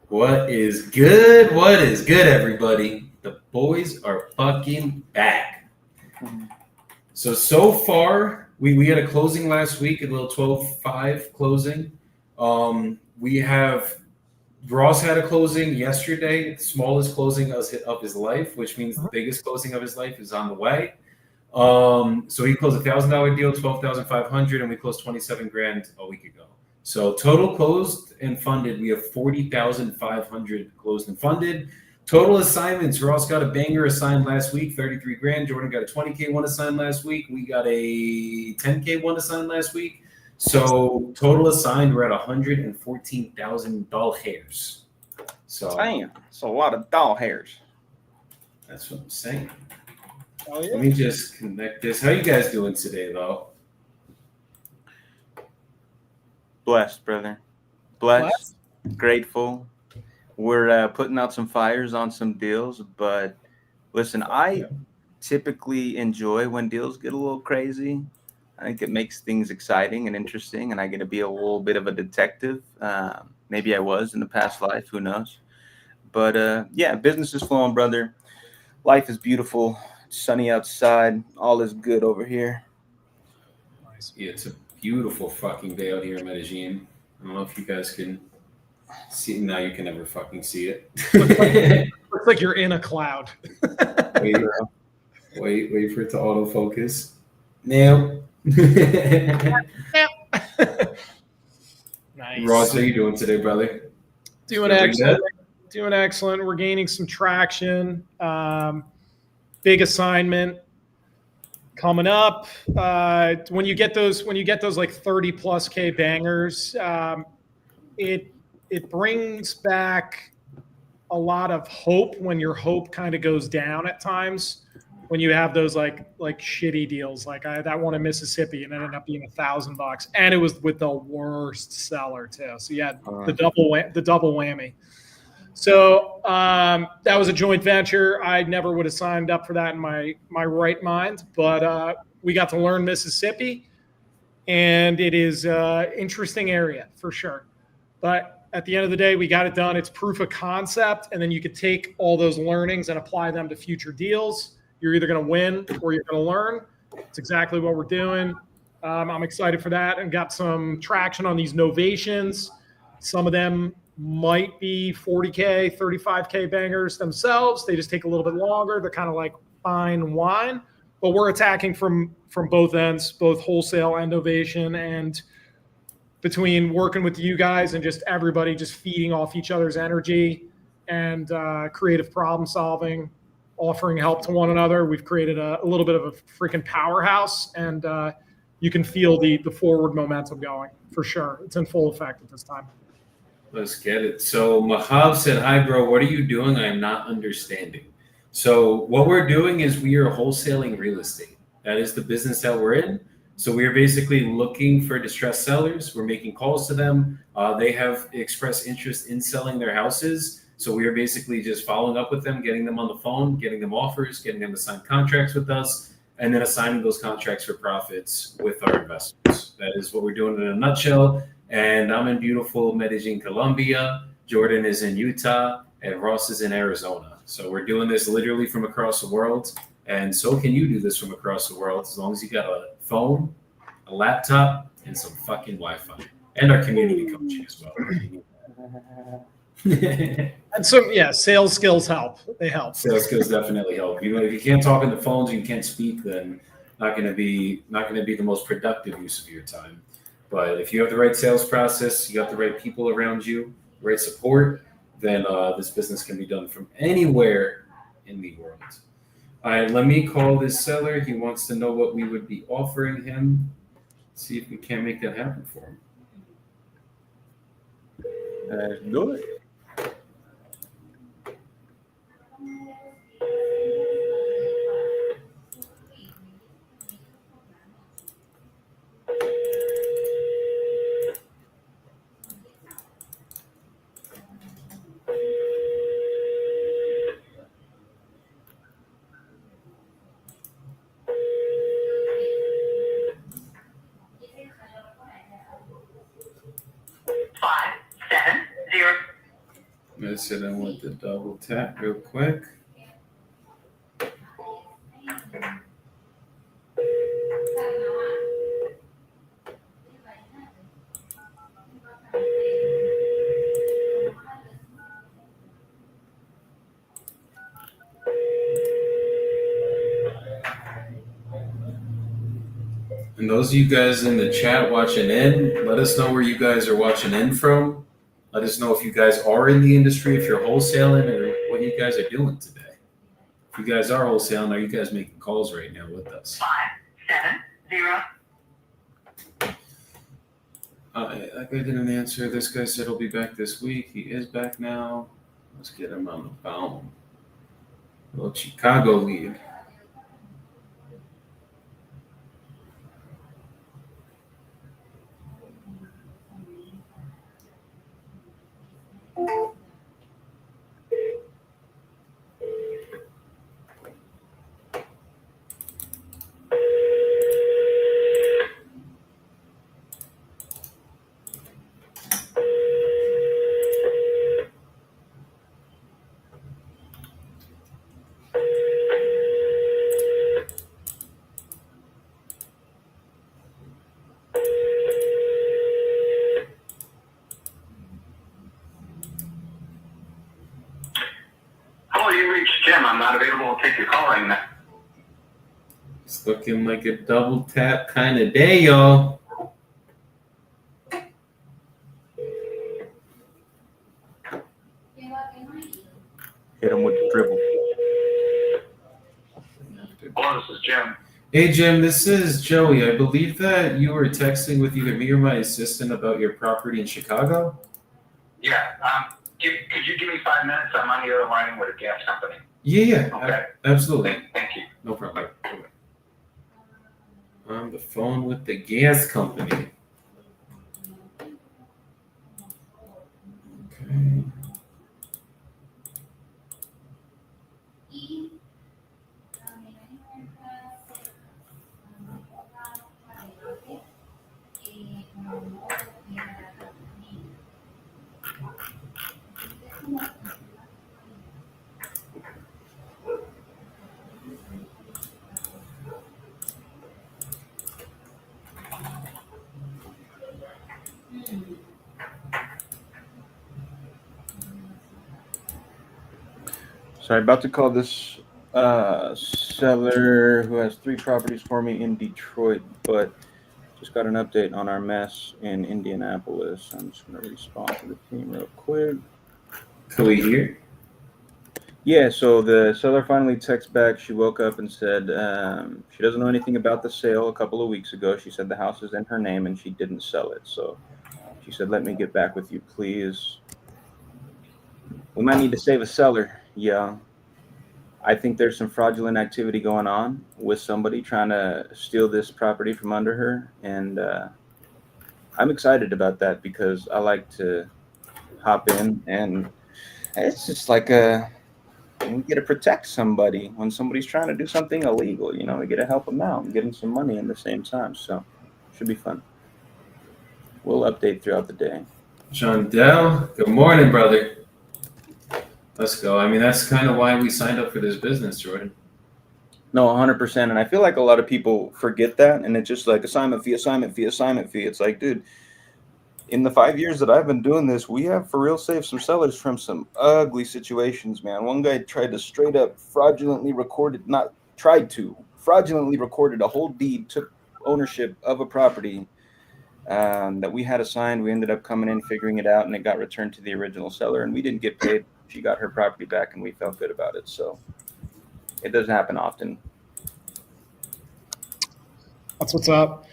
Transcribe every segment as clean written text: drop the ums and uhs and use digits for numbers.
What is good? What is good, everybody? The boys are fucking back. So far, we had a closing last week, a little 12-5 closing. We have Ross had a closing yesterday, the smallest closing of his life, which means the biggest closing of his life is on the way. So he closed $1,000 deal, 12,500, and we closed 27 grand a week ago. So total closed and funded, we have 40,500 closed and funded. Total assignments, Ross got a banger assigned last week, 33 grand. Jordan got a 20K one assigned last week. We got a 10K one assigned last week. So total assigned, we're at $114,000. So damn, it's a lot of doll hairs. That's what I'm saying. Oh, yeah. Let me just connect this. How you guys doing today, though? Blessed, brother. Blessed. Grateful. We're putting out some fires on some deals, but listen, I typically enjoy when deals get a little crazy. I think it makes things exciting and interesting, and I get to be a little bit of a detective. Maybe I was in the past life, who knows? But yeah, business is flowing, brother. Life is beautiful. It's sunny outside. All is good over here. Nice. Yeah, it's a beautiful fucking day out here in Medellin. I don't know if you guys can see. Now you can never fucking see it. Looks like you're in a cloud. wait for it to autofocus. Now. Nice. Ross, how you doing today, brother? Doing Feeling excellent. good? Doing excellent. We're gaining some traction. Big assignment coming up. When you get those like 30 plus K bangers, it brings back a lot of hope when your hope kind of goes down at times. When you have those like shitty deals, like that one in Mississippi, and it ended up being $1,000, and it was with the worst seller too. So you had the double whammy. So that was a joint venture. I never would have signed up for that in my right mind, but we got to learn Mississippi, and it is an interesting area for sure. But at the end of the day, we got it done. It's proof of concept, and then you could take all those learnings and apply them to future deals. You're either going to win or you're going to learn. It's exactly what we're doing. I'm excited for that, and got some traction on these novations. Some of them might be 40K, 35K bangers themselves. They just take a little bit longer. They're kind of like fine wine, but we're attacking from both ends, both wholesale and novation, and between working with you guys and just everybody just feeding off each other's energy and creative problem solving, offering help to one another, we've created a little bit of a freaking powerhouse, and you can feel the forward momentum going for sure. It's in full effect at this time. Let's get it. So Mahab said, "Hi, bro. What are you doing? I am not understanding." So what we're doing is we are wholesaling real estate. That is the business that we're in. So we are basically looking for distressed sellers. We're making calls to them. They have expressed interest in selling their houses. So we are basically just following up with them, getting them on the phone, getting them offers, getting them to sign contracts with us, and then assigning those contracts for profits with our investors. That is what we're doing in a nutshell. And I'm in beautiful Medellin, Colombia. Jordan is in Utah, and Ross is in Arizona. So we're doing this literally from across the world. And so can you do this from across the world, as long as you got a phone, a laptop, and some fucking Wi-Fi. And our community coaching as well. And so, yeah, sales skills help. They help. Sales skills definitely help. You know, if you can't talk on the phones, you can't speak, then not going to be the most productive use of your time. But if you have the right sales process, you got the right people around you, right support, then this business can be done from anywhere in the world. All right, let me call this seller. He wants to know what we would be offering him. See if we can't make that happen for him. Let's do it. Let's hit in with the double tap real quick. And those of you guys in the chat watching in, let us know where you guys are watching in from. Let us know if you guys are in the industry, if you're wholesaling, or what you guys are doing today. If you guys are wholesaling, are you guys making calls right now with us? 570. That guy didn't answer. This guy said he'll be back this week. He is back now. Let's get him on the phone. Little Chicago lead. Hello, you reached Jim. I'm not available to take your call right now. It's looking like a double tap kind of day, y'all. Hit him with the dribble. Hello, this is Jim. Hey, Jim, this is Joey. I believe that you were texting with either me or my assistant about your property in Chicago. Yeah. Could you give me 5 minutes? I'm on the other line with a gas company. Yeah, Okay. absolutely. Thank you. No problem. On the phone with the gas company. Okay. Sorry, about to call this seller who has 3 properties for me in Detroit, but just got an update on our mess in Indianapolis. I'm just going to respond to the team real quick. Can we hear? Yeah, so the seller finally texted back. She woke up and said she doesn't know anything about the sale a couple of weeks ago. She said the house is in her name and she didn't sell it. So she said, let me get back with you, please. We might need to save a seller. Yeah. I think there's some fraudulent activity going on with somebody trying to steal this property from under her. And I'm excited about that because I like to hop in, and it's just like we get to protect somebody when somebody's trying to do something illegal. We get to help them out and get them some money at the same time. So should be fun. We'll update throughout the day. John Dell, good morning, brother. Let's go. I mean, that's kind of why we signed up for this business, Jordan. No, 100%. And I feel like a lot of people forget that. And it's just like assignment fee, assignment fee, assignment fee. It's like, dude, in the 5 years that I've been doing this, we have for real saved some sellers from some ugly situations, man. One guy tried to straight up fraudulently recorded a whole deed, took ownership of a property that we had assigned. We ended up coming in, figuring it out, and it got returned to the original seller, and we didn't get paid. She got her property back, and we felt good about it. So it doesn't happen often. That's what's up.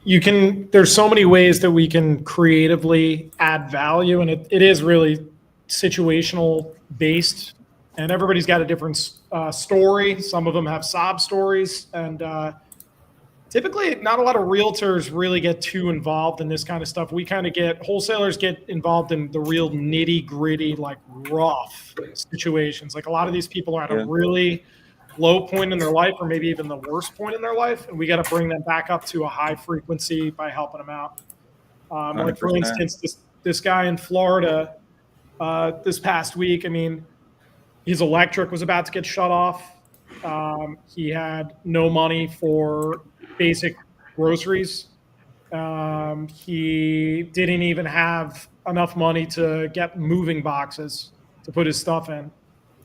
There's so many ways that we can creatively add value, and it is really situational based, and everybody's got a different story. Some of them have sob stories, and typically not a lot of realtors really get too involved in this kind of stuff. Wholesalers get involved in the real nitty gritty, like rough situations. Like a lot of these people are at a really low point in their life, or maybe even the worst point in their life, and we got to bring them back up to a high frequency by helping them out. Like for instance, this guy in Florida, this past week. I mean, his electric was about to get shut off. He had no money for basic groceries. He didn't even have enough money to get moving boxes to put his stuff in.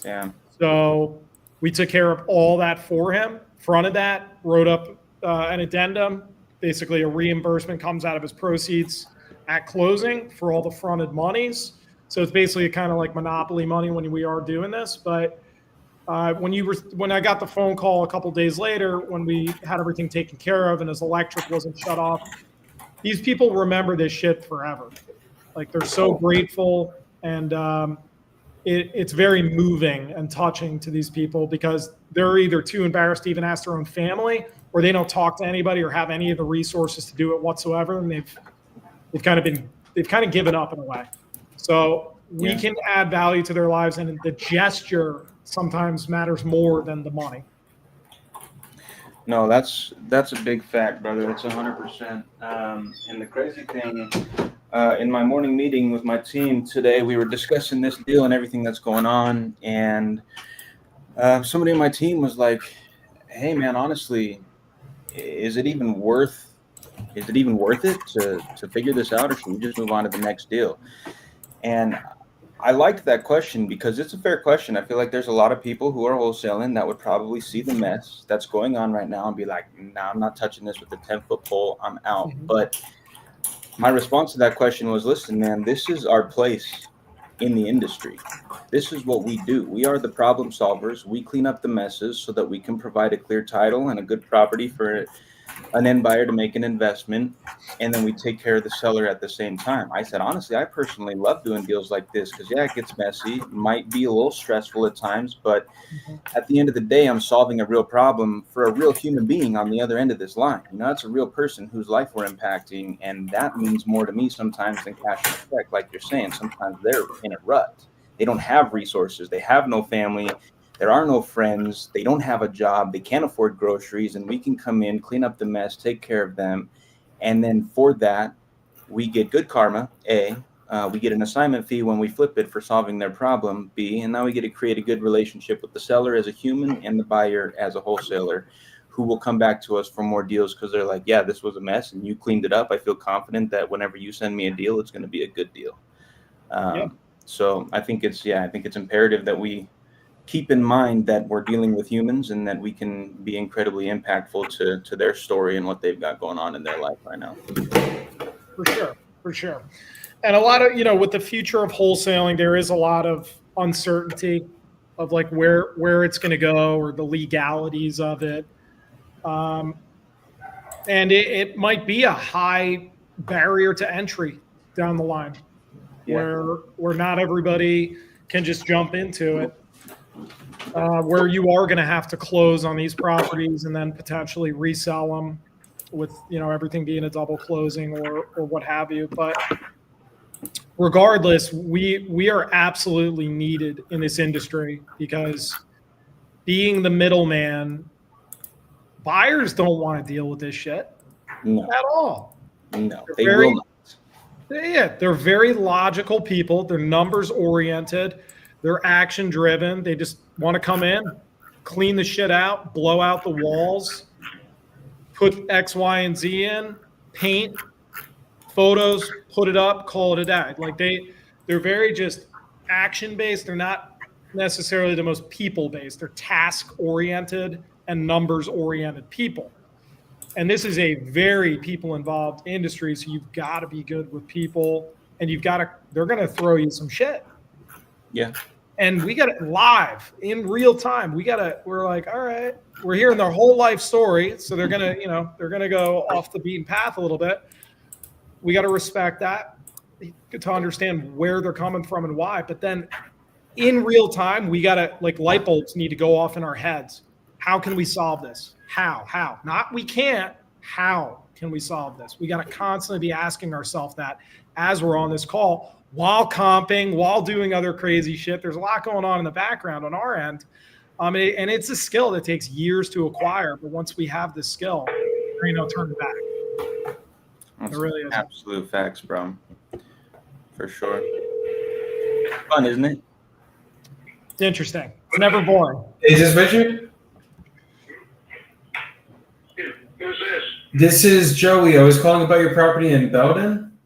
Yeah. So we took care of all that for him, fronted that, wrote up an addendum. Basically, a reimbursement comes out of his proceeds at closing for all the fronted monies. So it's basically kind of like monopoly money when we are doing this. But when I got the phone call a couple days later, when we had everything taken care of and his electric wasn't shut off, these people remember this shit forever. Like they're so grateful, and it's very moving and touching to these people because they're either too embarrassed to even ask their own family, or they don't talk to anybody or have any of the resources to do it whatsoever, and they've kind of given up in a way. So we can add value to their lives, and the gesture sometimes matters more than the money. No, that's a big fact, brother. That's 100%. And the crazy thing, in my morning meeting with my team today, we were discussing this deal and everything that's going on, and somebody on my team was like, "Hey, man, honestly, is it even worth it to figure this out, or should we just move on to the next deal?" And I liked that question because it's a fair question. I feel like there's a lot of people who are wholesaling that would probably see the mess that's going on right now and be like, "Nah, I'm not touching this with a 10-foot pole. I'm out." Mm-hmm. But my response to that question was, listen, man, this is our place in the industry. This is what we do. We are the problem solvers. We clean up the messes so that we can provide a clear title and a good property for an end buyer to make an investment, and then we take care of the seller at the same time. I said, honestly, I personally love doing deals like this because, yeah, it gets messy, might be a little stressful at times, but at the end of the day, I'm solving a real problem for a real human being on the other end of this line. You know, it's a real person whose life we're impacting, and that means more to me sometimes than cash and check. Like you're saying, sometimes they're in a rut. They don't have resources. They have no family. There are no friends. They don't have a job. They can't afford groceries, and we can come in, clean up the mess, take care of them. And then for that, we get good karma, A. We get an assignment fee when we flip it for solving their problem, B. And now we get to create a good relationship with the seller as a human and the buyer as a wholesaler, who will come back to us for more deals because they're like, yeah, this was a mess and you cleaned it up. I feel confident that whenever you send me a deal, it's going to be a good deal. So I think it's imperative that we keep in mind that we're dealing with humans and that we can be incredibly impactful to their story and what they've got going on in their life right now. For sure. And a lot of, with the future of wholesaling, there is a lot of uncertainty of like where it's going to go or the legalities of it. And it might be a high barrier to entry down the line where not everybody can just jump into it. Where you are going to have to close on these properties and then potentially resell them with, everything being a double closing or what have you. But regardless, we are absolutely needed in this industry because being the middleman, buyers don't want to deal with this shit at all. No, they will not. Yeah, they're very logical people. They're numbers oriented. They're action driven. They just want to come in, clean the shit out, blow out the walls, put X, Y, and Z in, paint, photos, put it up, call it a day. Like they're very just action based. They're not necessarily the most people based. They're task oriented and numbers oriented people. And this is a very people involved industry. So you've got to be good with people, and they're going to throw you some shit. Yeah. And we got it live in real time. We're like, all right, we're hearing their whole life story. So they're going to go off the beaten path a little bit. We got to respect that to understand where they're coming from and why. But then in real time, we got to, like, light bulbs need to go off in our heads. How can we solve this? How? Not we can't. How can we solve this? We got to constantly be asking ourselves that as we're on this call, while comping, while doing other crazy shit. There's a lot going on in the background on our end. And it's a skill that takes years to acquire. But once we have this skill, there ain't no turning back. That's It really is. Absolute facts, bro. For sure. fun, isn't it? It's interesting. It's never boring. Is this Richard? Who's this? This is Joey. I was calling about your property in Bowden.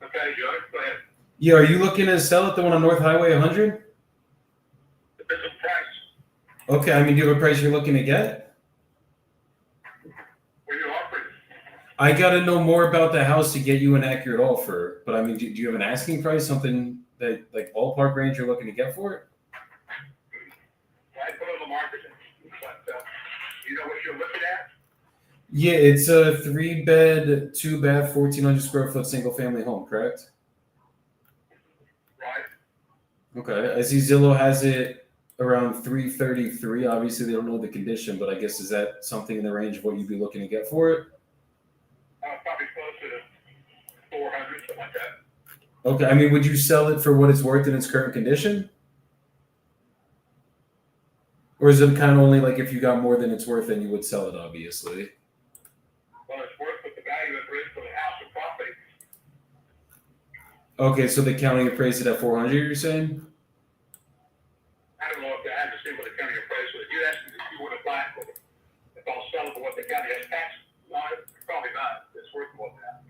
Okay, Joe, go ahead. Yeah, are you looking to sell it, the one on North Highway 100? Depends on price. Okay, I mean, do you have a price you're looking to get? What are you offering? I got to know more about the house to get you an accurate offer. But I mean, do you have an asking price, something that like ballpark range you're looking to get for it? I put on the market, but you know what you're looking at? Yeah, it's a 3-bed, 2-bath, 1,400 square foot single family home, correct? Right. Okay, I see Zillow has it around 333. Obviously, they don't know the condition, but I guess is that something in the range of what you'd be looking to get for it? Probably close to 400, something like that. Okay, I mean, would you sell it for what it's worth in its current condition? Or is it kind of only like if you got more than it's worth, then you would sell it, obviously? Well, it's worth what the value it is for the house and property. Okay, so the county appraised it at 400, you're saying? I don't know if I haven't seen what the county appraised it. You asked me if you would have bought it, if I'll sell it for what the county has tax on it, probably not. It's worth more than that.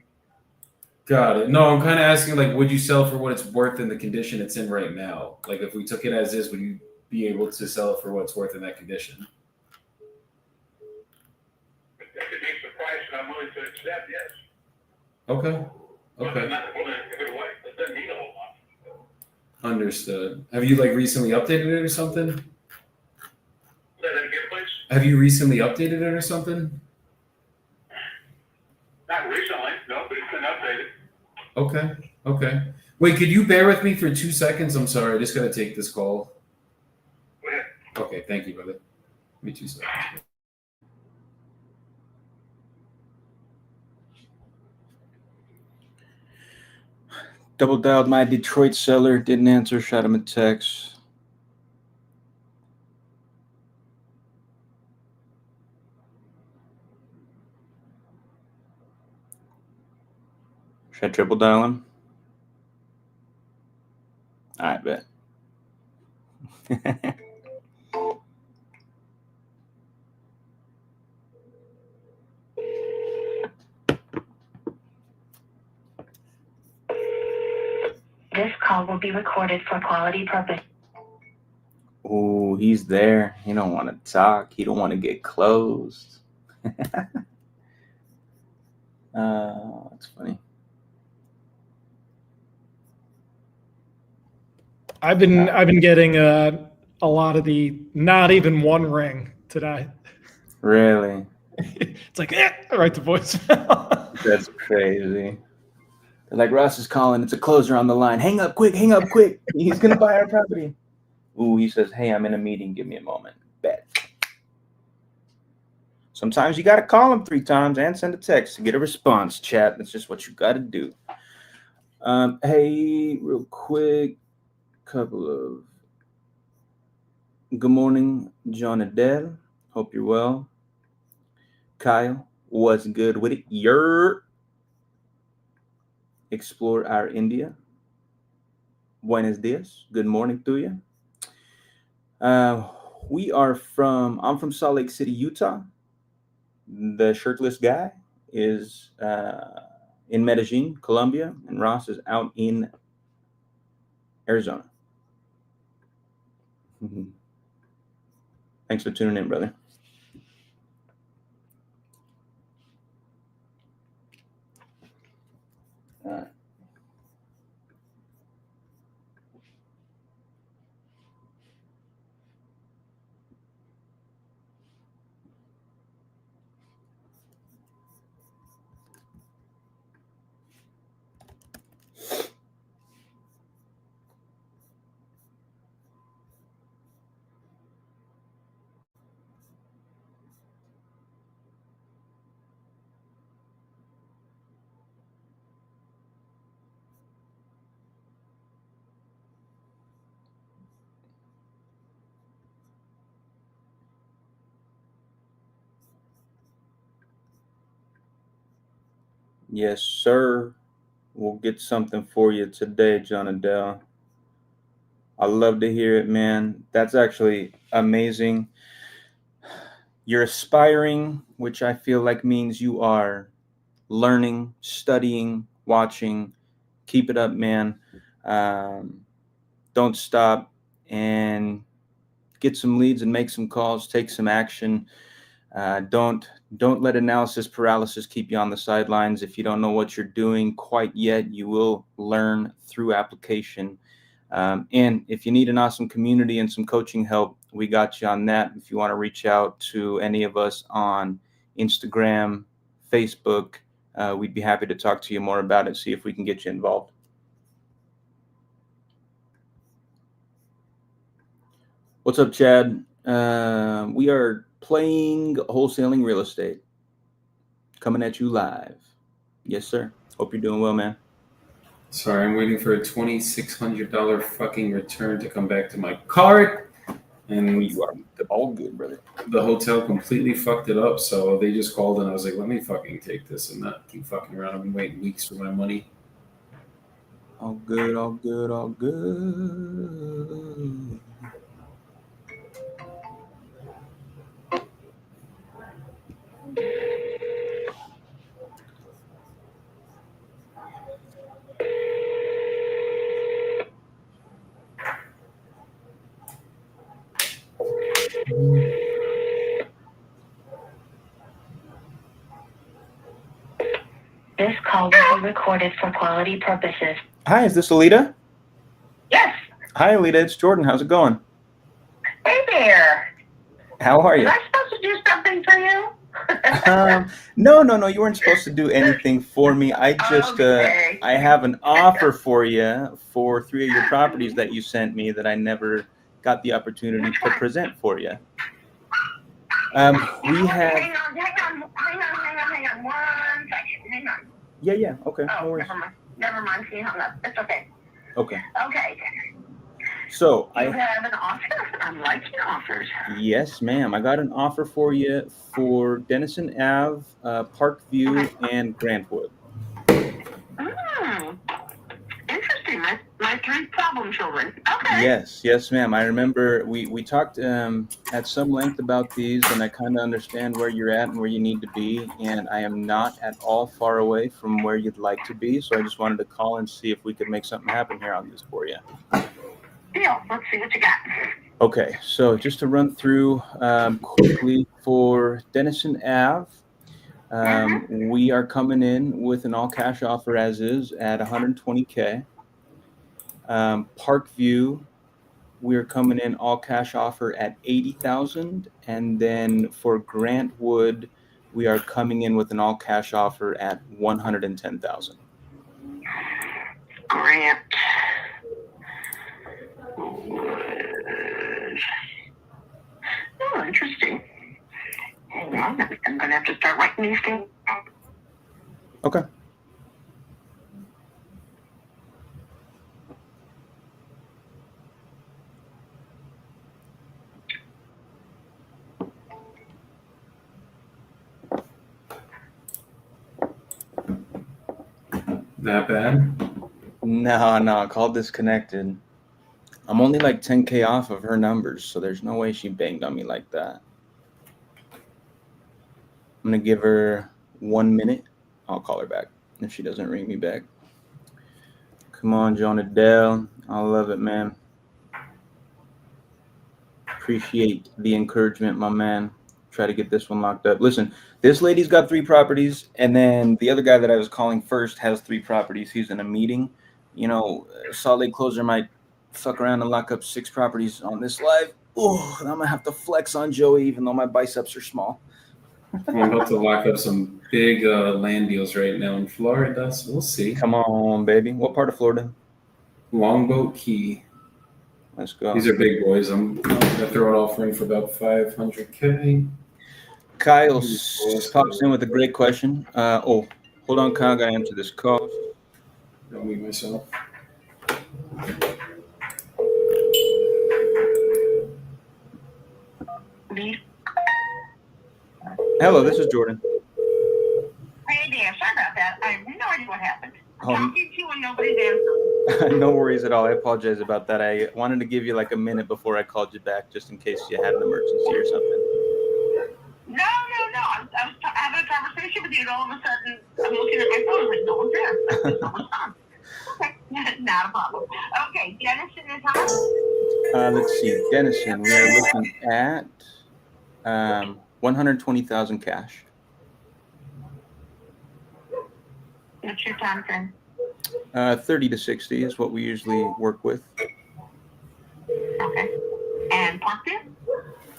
Got it. No, I'm kind of asking, like, would you sell for what it's worth in the condition it's in right now? Like, if we took it as is, would you be able to sell it for what it's worth in that condition? If it meets the price that I'm willing to accept, yes. Okay. But I'm Okay. not willing to give it away. It doesn't need a whole lot. Understood. Have you like recently updated it or something? Say that again, please. Have you recently updated it or something? Not recently, no, but it's been updated. Okay. Okay. Wait, could you bear with me for 2 seconds? I'm sorry. I just got to take this call. Go ahead. Okay. Thank you, brother. Give me 2 seconds. Double dialed my Detroit seller, didn't answer, shot him a text. Should I triple dial him? I bet. This call will be recorded for quality purpose. Oh, he's there. He don't want to talk. He don't want to get closed. That's funny. I've been getting a lot of the not even one ring today. Really? It's like right to voicemail. That's crazy. They're like, Ross is calling. It's a closer on the line. Hang up quick. Hang up quick. He's going to buy our property. Ooh, he says, hey, I'm in a meeting. Give me a moment. Bet. Sometimes you got to call him 3 times and send a text to get a response, chat. That's just what you got to do. Hey, real quick, couple of good morning, John Adele. Hope you're well. Kyle, what's good with it? Explore our India. Buenos dias. Good morning to you. I'm from Salt Lake City, Utah. The shirtless guy is in Medellin, Colombia, and Ross is out in Arizona. Thanks for tuning in, brother. All right. Yes, sir. We'll get something for you today, John Adele. I love to hear it, man. That's actually amazing. You're aspiring, which I feel like means you are learning, studying, watching. Keep it up, man. Don't stop and get some leads and make some calls. Take some action. Don't let analysis paralysis keep you on the sidelines. If you don't know what you're doing quite yet, you will learn through application. And if you need an awesome community and some coaching help, we got you on that. If you want to reach out to any of us on Instagram, Facebook, we'd be happy to talk to you more about it, see if we can get you involved. What's up, Chad? We are playing Wholesaling Real Estate. Coming at you live. Yes, sir. Hope you're doing well, man. Sorry, I'm waiting for a $2,600 fucking return to come back to my card. And You are all good, brother. the hotel completely fucked it up. So they just called and I was like, let me fucking take this and not keep fucking around. I've been waiting weeks for my money. All good, all good, all good. This call will be recorded for quality purposes. Hi, is this Alita? Yes. Hi, Alita. It's Jordan. How's it going? Hey there. How are you? Was I supposed to do something for you? No. You weren't supposed to do anything for me. I just, Okay. I have an offer for you for 3 of your properties that you sent me that I never got the opportunity to present for you. We have. Hang on. 1 second. Hang on. Yeah. Okay. No Oh, worries. never mind. She hung up. It's okay. Okay. Okay. So You have an offer? I like your offers. Yes, ma'am. I got an offer for you for Denison Ave, Parkview, and Grantwood. Interesting. My 3 problem children. Okay. Yes, ma'am. I remember we talked at some length about these, and I kind of understand where you're at and where you need to be. And I am not at all far away from where you'd like to be. So I just wanted to call and see if we could make something happen here on this for you. Deal. Let's see what you got. Okay, so just to run through quickly for Denison Ave, we are coming in with an all-cash offer as is at $120K. Parkview, we're coming in all-cash offer at $80,000, and then for Grantwood, we are coming in with an all-cash offer at $110,000. Grant. Oh, interesting. Hang on. I'm going to have to start writing these things. Okay. That bad? No, call disconnected. I'm only like 10K off of her numbers, so there's no way she banged on me like that. I'm going to give her 1 minute. I'll call her back if she doesn't ring me back. Come on, Jonah Dell. I love it, man. Appreciate the encouragement, my man. Try to get this one locked up. Listen, this lady's got 3 properties, and then the other guy that I was calling first has 3 properties. He's in a meeting. You know, Salt Lake Closer might fuck around and lock up 6 properties on this live. Oh, I'm going to have to flex on Joey, even though my biceps are small. I'm about to lock up some big land deals right now in Florida, so we'll see. Come on, baby. What part of Florida? Longboat Key. Let's go. These are big boys. I'm gonna throw an offer in for about $500K. Kyle pops in with a great question. Hold on, Kyle. Gotta answer this call. I'll mute myself. Hello, this is Jordan. Hey there. Sorry about that. I have no idea what happened. Oh. Talking to you and nobody's answering. No worries at all. I apologize about that. I wanted to give you like a minute before I called you back, just in case you had an emergency or something. No. I was having a conversation with you, and all of a sudden, I'm looking at my phone, like, no one's there. There's no response. Okay, not a problem. Okay, Dennison is on. Let's see, Dennison. We are looking at 120,000 cash. What's your time frame? 30 to 60 is what we usually work with. Okay. And Parkview?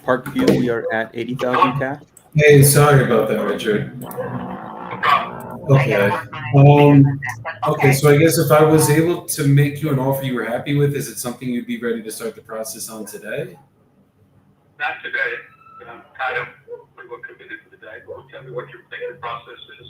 Parkview, we are at 80,000 cash. Hey, sorry about that, Richard. No problem. Okay. Okay, so I guess if I was able to make you an offer you were happy with, is it something you'd be ready to start the process on today? Not today, but I'm kind of pretty well committed for the day. But tell me what your thinking process is.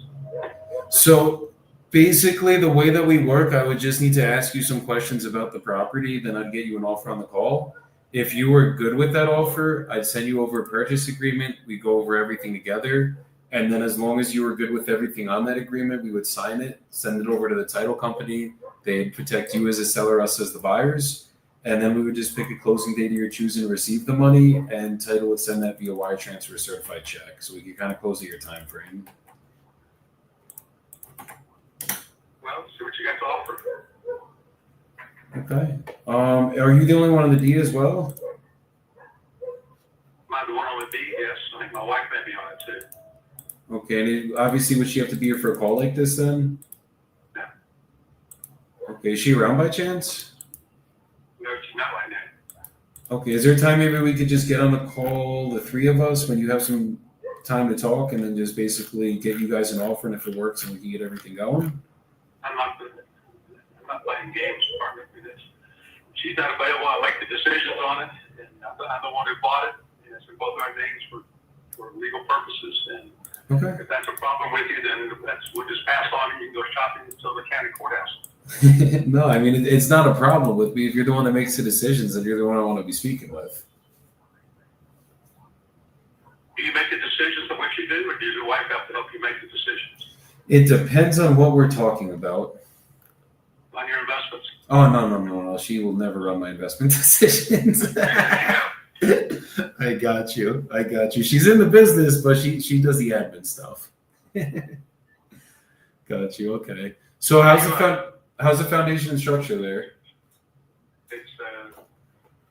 So basically, the way that we work, I would just need to ask you some questions about the property, then I'd get you an offer on the call. If you were good with that offer, I'd send you over a purchase agreement. We go over everything together. And then as long as you were good with everything on that agreement, we would sign it, send it over to the title company. They'd protect you as a seller, us as the buyers. And then we would just pick a closing date of your choosing to receive the money, and title would send that via wire transfer certified check. So we could kind of close at your time frame. Well, see what you got to offer. Okay. Are you the only one on the deed as well? Am I the one on the deed? Yes. I think my wife may be on it too. Okay, and obviously, would she have to be here for a call like this then? No. Okay, is she around by chance? No, she's not right now. Okay, is there a time maybe we could just get on the call, the three of us, when you have some time to talk, and then just basically get you guys an offer, and if it works, and we can get everything going? I'm not playing games partner with this. She's not available. I make the decisions on it, and I'm the one who bought it. And it's in both our names for legal purposes. And Okay. if that's a problem with you, then we'll just pass on it. You can go shopping until the county courthouse. No, I mean, it's not a problem with me. If you're the one that makes the decisions, then you're the one I want to be speaking with. Do you make the decisions on what you do, or does your wife have to help you make the decisions It depends on what we're talking about. on your investments? Oh, no. She will never run my investment decisions. I got you. She's in the business, but she does the admin stuff. Got you. Okay. So how's the foundation and structure there? It's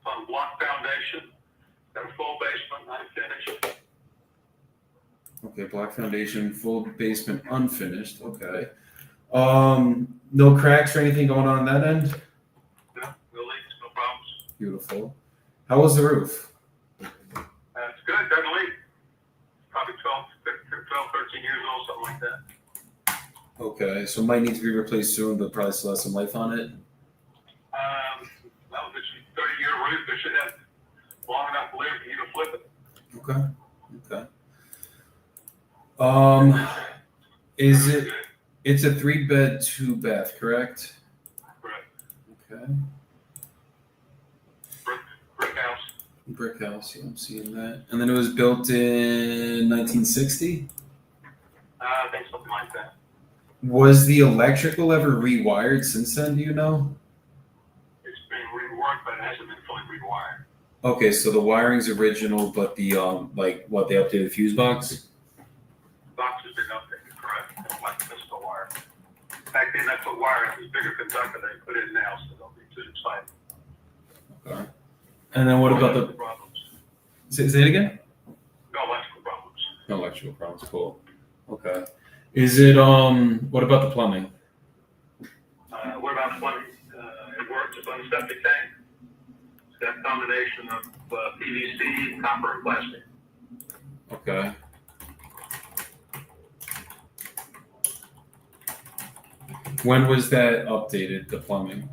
on block foundation, got a full basement, unfinished. Okay, block foundation, full basement, unfinished. Okay. No cracks or anything going on that end? No leaks, no problems. Beautiful. How was the roof? It's good, doesn't leak. Probably 12, 13 years old, something like that. Okay, so might need to be replaced soon, but probably still has some life on it. Well, if it's a 30-year roof, it should have long enough to live for you to flip it. Okay. It's a 3-bed, 2-bath, correct? Correct. Okay. Brick house. Brick house, yeah, I'm seeing that. And then it was built in 1960? I think something like that. Was the electrical ever rewired since then, do you know? It's been reworked, but it hasn't been fully rewired. Okay, so the wiring's original, but the, they updated the fuse box? Box has been updated, correct. Like pistol wire. Back then, that's what wire, it was bigger conductor, they put in now, so don't be too excited. Okay. And then what about the... problems? Say it again? No electrical problems. No electrical problems, cool. Okay. Is it, what about the plumbing? What about plumbing? It works, it's on a septic tank. It's got a combination of PVC, copper, and plastic. Okay. When was that updated, the plumbing?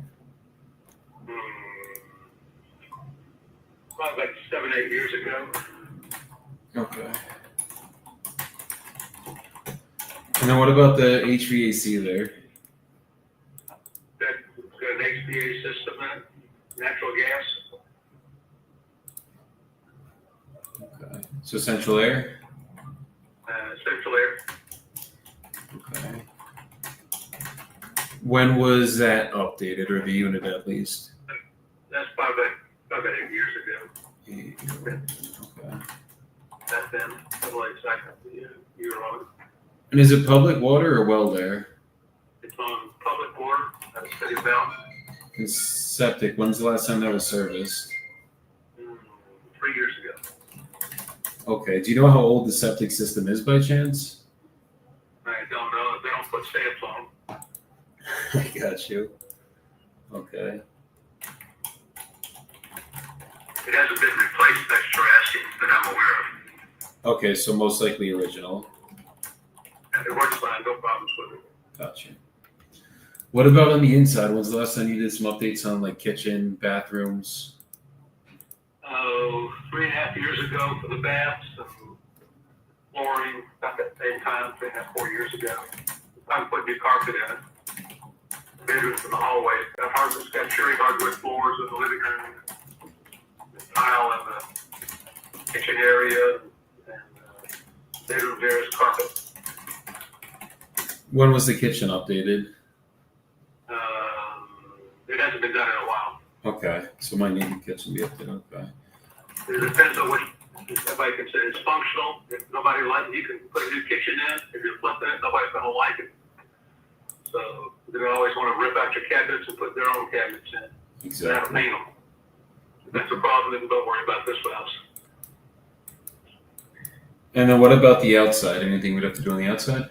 Probably like 7, 8 years ago. Okay. And then what about the HVAC there? That's got an HVA system in it, natural gas. Okay. So central air? Central air. Okay. When was that updated, or the unit at least? That's probably about 8 years ago. Okay. That's been the second year on. And is it public water or well there? It's on public water at the city of Bell. And septic, when's the last time that was serviced? 3 years ago. Okay, do you know how old the septic system is by chance? I don't know. They don't put stamps on them. I got you. Okay. It hasn't been replaced next Jurassic that I'm aware of. Okay, so most likely original. And it works fine, no problems with it. Gotcha. What about on the inside? When's the last time you did some updates on like kitchen, bathrooms? Oh, 3.5 years ago for the baths and flooring, about that same time, 3.5, 4 years ago. I put new carpet in it. Bedrooms in the hallway. Got cherry hardwood floors in the living room. The tile in the kitchen area, and bedroom there is carpet. When was the kitchen updated? It hasn't been done in a while. Okay, so might need the kitchen to be updated. Okay. It depends on what everybody considers functional. If nobody likes it, you can put a new kitchen in. If you're flipping it, nobody's going to like it. So they always want to rip out your cabinets and put their own cabinets in. Exactly. Paint them. If that's a problem, then don't worry about this house. And then what about the outside? Anything we'd have to do on the outside?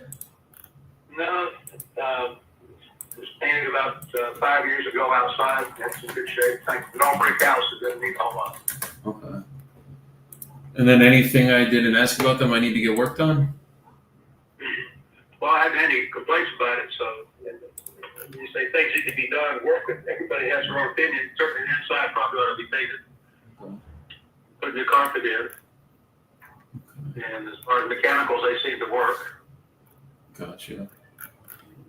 No, it was painted about 5 years ago outside. That's in good shape. Thanks. An all brick house. It doesn't need a whole lot. Okay. And then anything I didn't ask about them I need to get worked on? Well, I haven't had any complaints about it, so you say things that can be done, work with, everybody has their own opinion. Certainly the inside probably ought to be painted. Put new carpet in. And as far as mechanicals, they seem to work. Gotcha.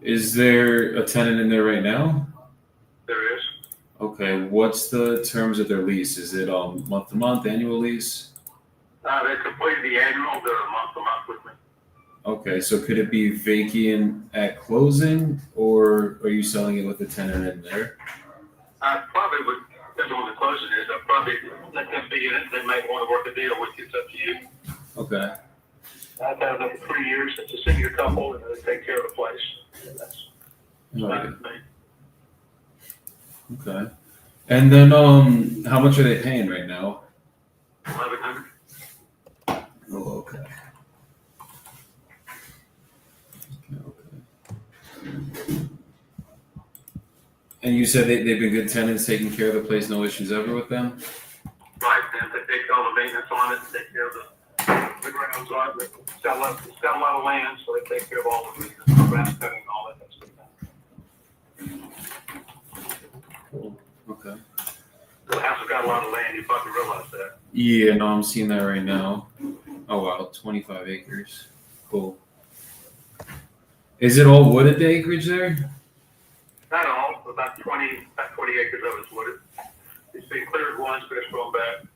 Is there a tenant in there right now? There is. Okay, what's the terms of their lease? Is it month to month, annual lease? They completed the annual. They're a month with me. Okay, so could it be vacant at closing, or are you selling it with a tenant in there? I probably would, depends on what the closing is, I'd probably let them be in it. They might want to work a deal with you. It's up to you. Okay. I've had them for 3 years. It's a senior couple, and they take care of the place. And that's fine with me. Okay. And then how much are they paying right now? $1,100. Oh, okay. And you said they've been good tenants, taking care of the place, no issues ever with them? Right, and they take all the maintenance on it, take care of the grounds on it. It's got a lot of land, so they take care of all the maintenance, the grass cutting and all that. Cool. Okay. The house has got a lot of land, you probably realize that. Yeah, no, I'm seeing that right now. Oh wow, 25 acres. Cool. Is it all wooded acreage there? Not all, about 20 acres of it's wooded. It's been cleared once, but it's grown back.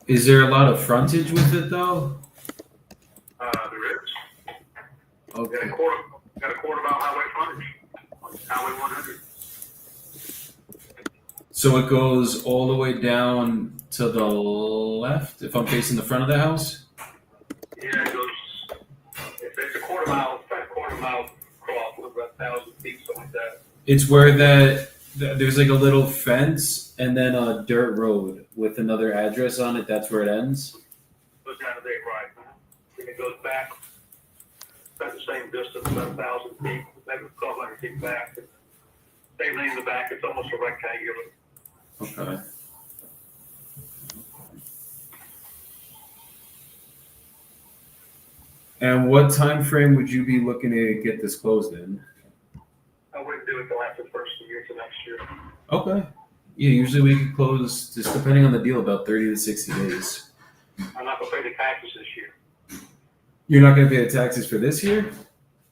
Is there a lot of frontage with it though? There is. Okay. Got a quarter mile highway frontage on Highway 100. So it goes all the way down to the left if I'm facing the front of the house? Yeah, it goes, if it's a quarter mile cross, about 1,000 feet, something like that. It's where there's like a little fence and then a dirt road with another address on it. That's where it ends? Goes down to there, right. And it goes back about the same distance, about 1,000 feet, maybe 1,200 feet back. Same thing in the back, it's almost a rectangular. Okay. And what time frame would you be looking to get this closed in? I wouldn't do it till after the first year to next year. Okay. Yeah, usually we can close, just depending on the deal, about 30 to 60 days. I'm not gonna pay the taxes this year. You're not going to pay the taxes for this year?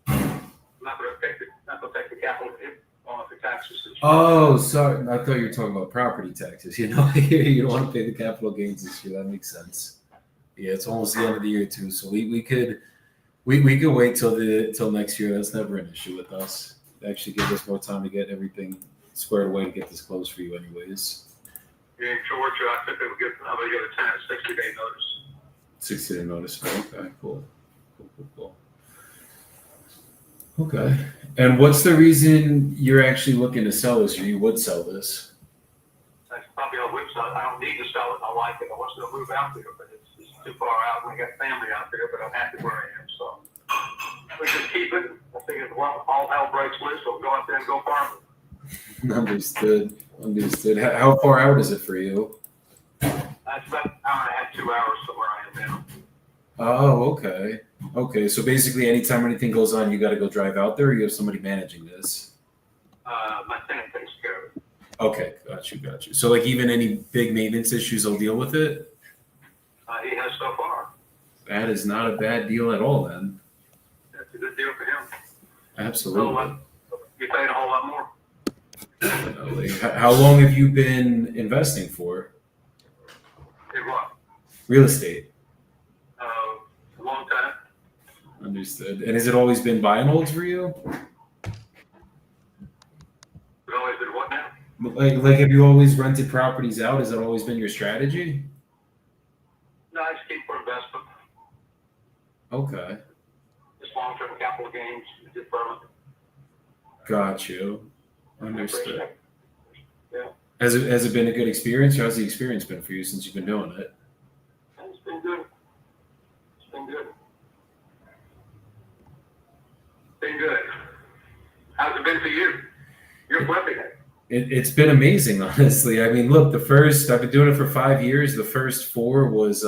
I'm not gonna take the capital hit on the taxes this year. Oh, sorry. I thought you were talking about property taxes. You know, you don't want to pay the capital gains this year. That makes sense. Yeah, it's almost the end of the year too, so we could We could wait till next year. That's never an issue with us. It actually gives us more time to get everything squared away to get this closed for you, anyways. In Georgia, I think they would give another get a 60-day notice. 60-day notice. Okay, cool. Okay. And what's the reason you're actually looking to sell this, or you would sell this? That's probably on the website. I don't need to sell it. I like it. I want to move out there, but it's too far out. And I got family out there, but I'm happy where I am. So we just keep it. I think if all hell breaks loose, we'll go out there and go farming. Understood. How far out is it for you? That's about an hour and a half, 2 hours from where I am now. Oh, okay. Okay, so basically anytime anything goes on, you got to go drive out there, or you have somebody managing this? My tenant takes care of it. Okay, got you. So like even any big maintenance issues, they'll deal with it? He has so far. That is not a bad deal at all then. That's a good deal for him. Absolutely. You paid a whole lot more. Definitely. How long have you been investing for? In what? Real estate. A long time. Understood. And has it always been buy and holds for you? We've always been what now? Like have you always rented properties out? Has that always been your strategy? No, I just keep for investment. Okay. Just long-term capital gains. Deferment. Got you. Understood. Yeah. Has it been a good experience, or how's the experience been for you since you've been doing it? It's been good. It's been good. Been good. How's it been for you? You're flipping it. It's been amazing, honestly. I mean, look, I've been doing it for 5 years. The first 4 was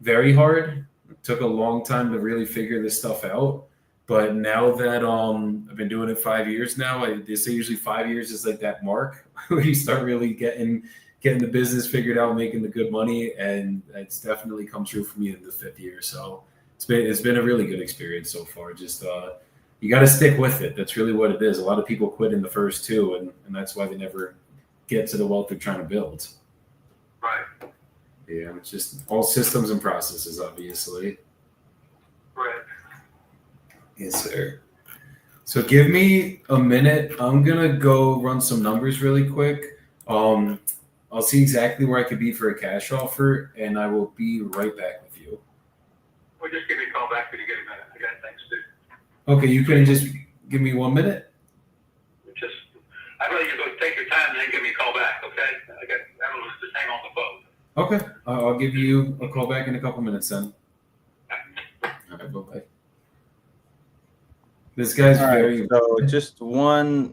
very hard. It took a long time to really figure this stuff out. But now that I've been doing it 5 years now, they say usually 5 years is like that mark where you start really getting the business figured out, making the good money, and it's definitely come true for me in the 5th year. So it's been a really good experience so far. Just you got to stick with it. That's really what it is. A lot of people quit in the first 2, and that's why they never get to the wealth they're trying to build. Right. Yeah, it's just all systems and processes, obviously. Right. Yes, sir. So give me a minute. I'm gonna go run some numbers really quick. I'll see exactly where I could be for a cash offer, and I will be right back with you. Well, just give me a call back when you get a minute. I got things to do. Okay, you can just give me 1 minute. I'd rather you go take your time and then give me a call back, okay? Everyone's just hang on the phone. Okay, I'll give you a call back in a couple minutes then. All right, bye-bye. This guy's very. So just a little.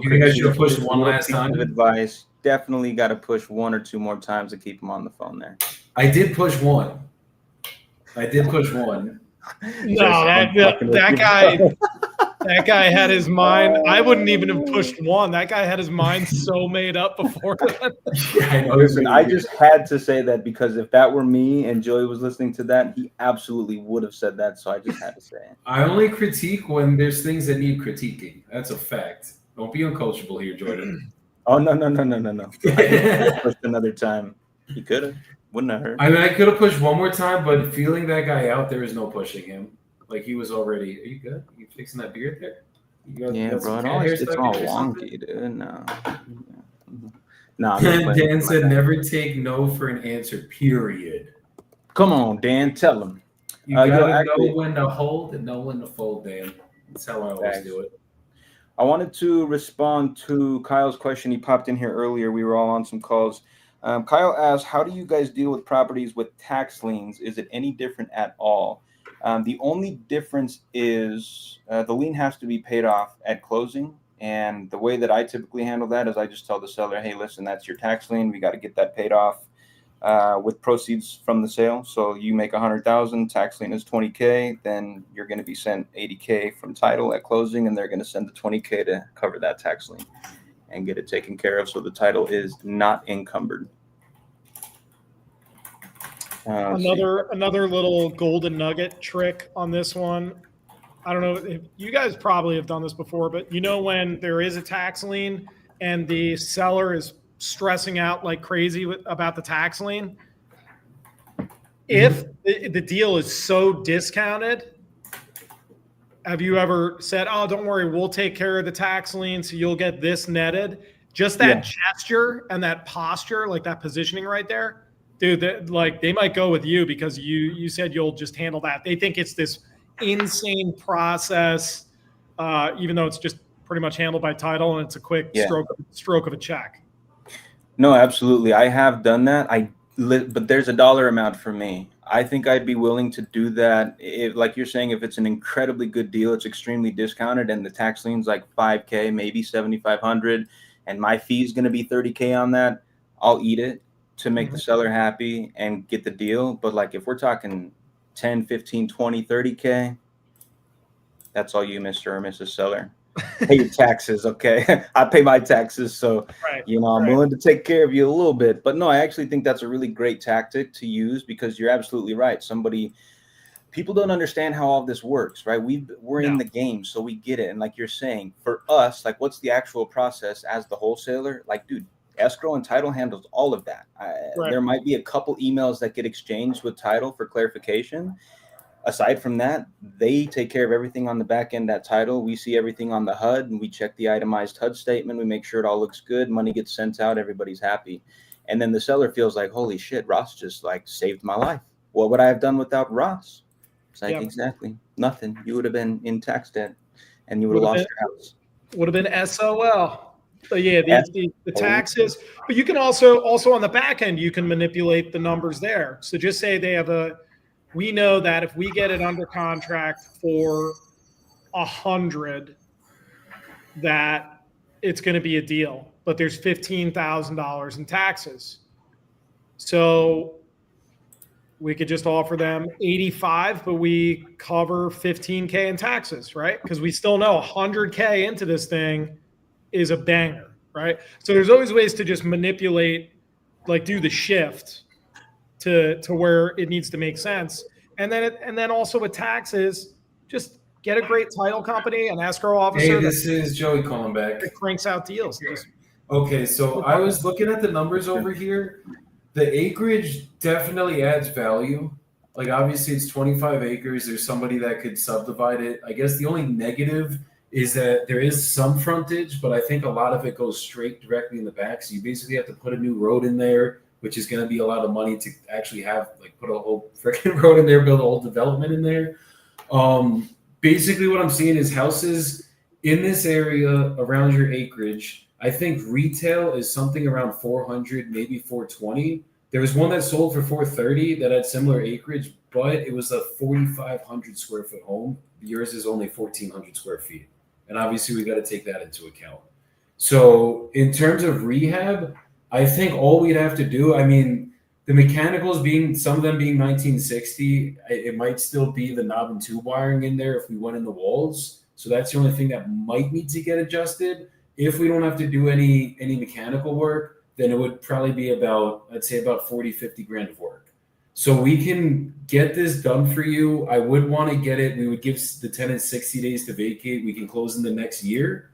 You guys should have pushed just one a little last piece time. of advice. Definitely got to push 1 or 2 more times to keep him on the phone there. I did push one. No, that guy had his mind. I wouldn't even have pushed 1. That guy had his mind so made up before that. Yeah, I know. Listen, I just had to say that because if that were me and Joey was listening to that, he absolutely would have said that. So I just had to say it. I only critique when there's things that need critiquing. That's a fact. Don't be uncoachable here, Jordan. Oh, no. I pushed another time. He could have. Wouldn't have hurt. I mean, I could have pushed one more time, but feeling that guy out, there is no pushing him. Like he was already. Are you good? You fixing that beard there? Yeah, bro. It's all wonky, dude. No. Dan said, "Never take no for an answer." Period. Come on, Dan. Tell him. You gotta know when to hold and know when to fold, Dan. That's how I always do it. I wanted to respond to Kyle's question. He popped in here earlier. We were all on some calls. Kyle asked, how do you guys deal with properties with tax liens? Is it any different at all? The only difference is the lien has to be paid off at closing. And the way that I typically handle that is I just tell the seller, hey, listen, that's your tax lien. We got to get that paid off with proceeds from the sale. So you make $100,000, tax lien is $20K, then you're going to be sent $80K from title at closing, and they're going to send the $20K to cover that tax lien and get it taken care of. So the title is not encumbered. Another little golden nugget trick on this one. I don't know if you guys probably have done this before, but you know when there is a tax lien and the seller is stressing out like crazy about the tax lien, if the deal is so discounted have you ever said, "Oh, don't worry, we'll take care of the tax lien, so you'll get this netted"? Just that gesture and that posture, like that positioning right there, dude. That, like, they might go with you because you said you'll just handle that. They think it's this insane process, even though it's just pretty much handled by title and it's a quick stroke of a check. No, absolutely. I have done that. But there's a dollar amount for me. I think I'd be willing to do that if, like you're saying, if it's an incredibly good deal, it's extremely discounted, and the tax lien's like $5K, maybe $7,500, and my fee's going to be $30K on that. I'll eat it to make the seller happy and get the deal. But like if we're talking 10, 15, 20, 30K, that's all you, Mr. or Mrs. Seller. Pay your taxes, okay? I pay my taxes, so I'm willing to take care of you a little bit. But no, I actually think that's a really great tactic to use because you're absolutely right. People don't understand how all this works, right? We're in the game, so we get it. And like you're saying, for us, like, what's the actual process as the wholesaler? Like, dude, escrow and title handles all of that. There might be a couple emails that get exchanged with title for clarification. Aside from that, they take care of everything on the back end, that title. We see everything on the HUD, and we check the itemized HUD statement. We make sure it all looks good. Money gets sent out. Everybody's happy. And then the seller feels like, holy shit, Ross just like saved my life. What would I have done without Ross? It's like, exactly nothing. You would have been in tax debt and you would have lost your house. Would have been SOL. But yeah, the taxes, but you can also on the back end, you can manipulate the numbers there. So just say they have we know that if we get it under contract for 100, that it's going to be a deal, but there's $15,000 in taxes. So we could just offer them 85, but we cover 15K in taxes, right? Because we still know 100K into this thing is a banger, right? So there's always ways to just manipulate, like do the shift to where it needs to make sense. And then also with taxes, just get a great title company, an escrow officer. Hey, this is Joey calling back. That cranks out deals. Okay, so I was looking at the numbers over here. The acreage definitely adds value. Like, obviously, it's 25 acres. There's somebody that could subdivide it. I guess the only negative is that there is some frontage, but I think a lot of it goes straight directly in the back. So you basically have to put a new road in there, which is going to be a lot of money to actually have, like, put a whole freaking road in there, build a whole development in there. Basically what I'm seeing is houses in this area around your acreage. I think retail is something around 400, maybe 420. There was one that sold for 430 that had similar acreage, but it was a 4,500 square foot home. Yours is only 1,400 square feet. And obviously we got to take that into account. So in terms of rehab, I think all we'd have to do, I mean, the mechanicals being, some of them being 1960, it might still be the knob and tube wiring in there if we went in the walls. So that's the only thing that might need to get adjusted. If we don't have to do any mechanical work, then it would probably be about, I'd say about 40, 50 grand of work. So we can get this done for you. I would want to get it. We would give the tenant 60 days to vacate. We can close in the next year.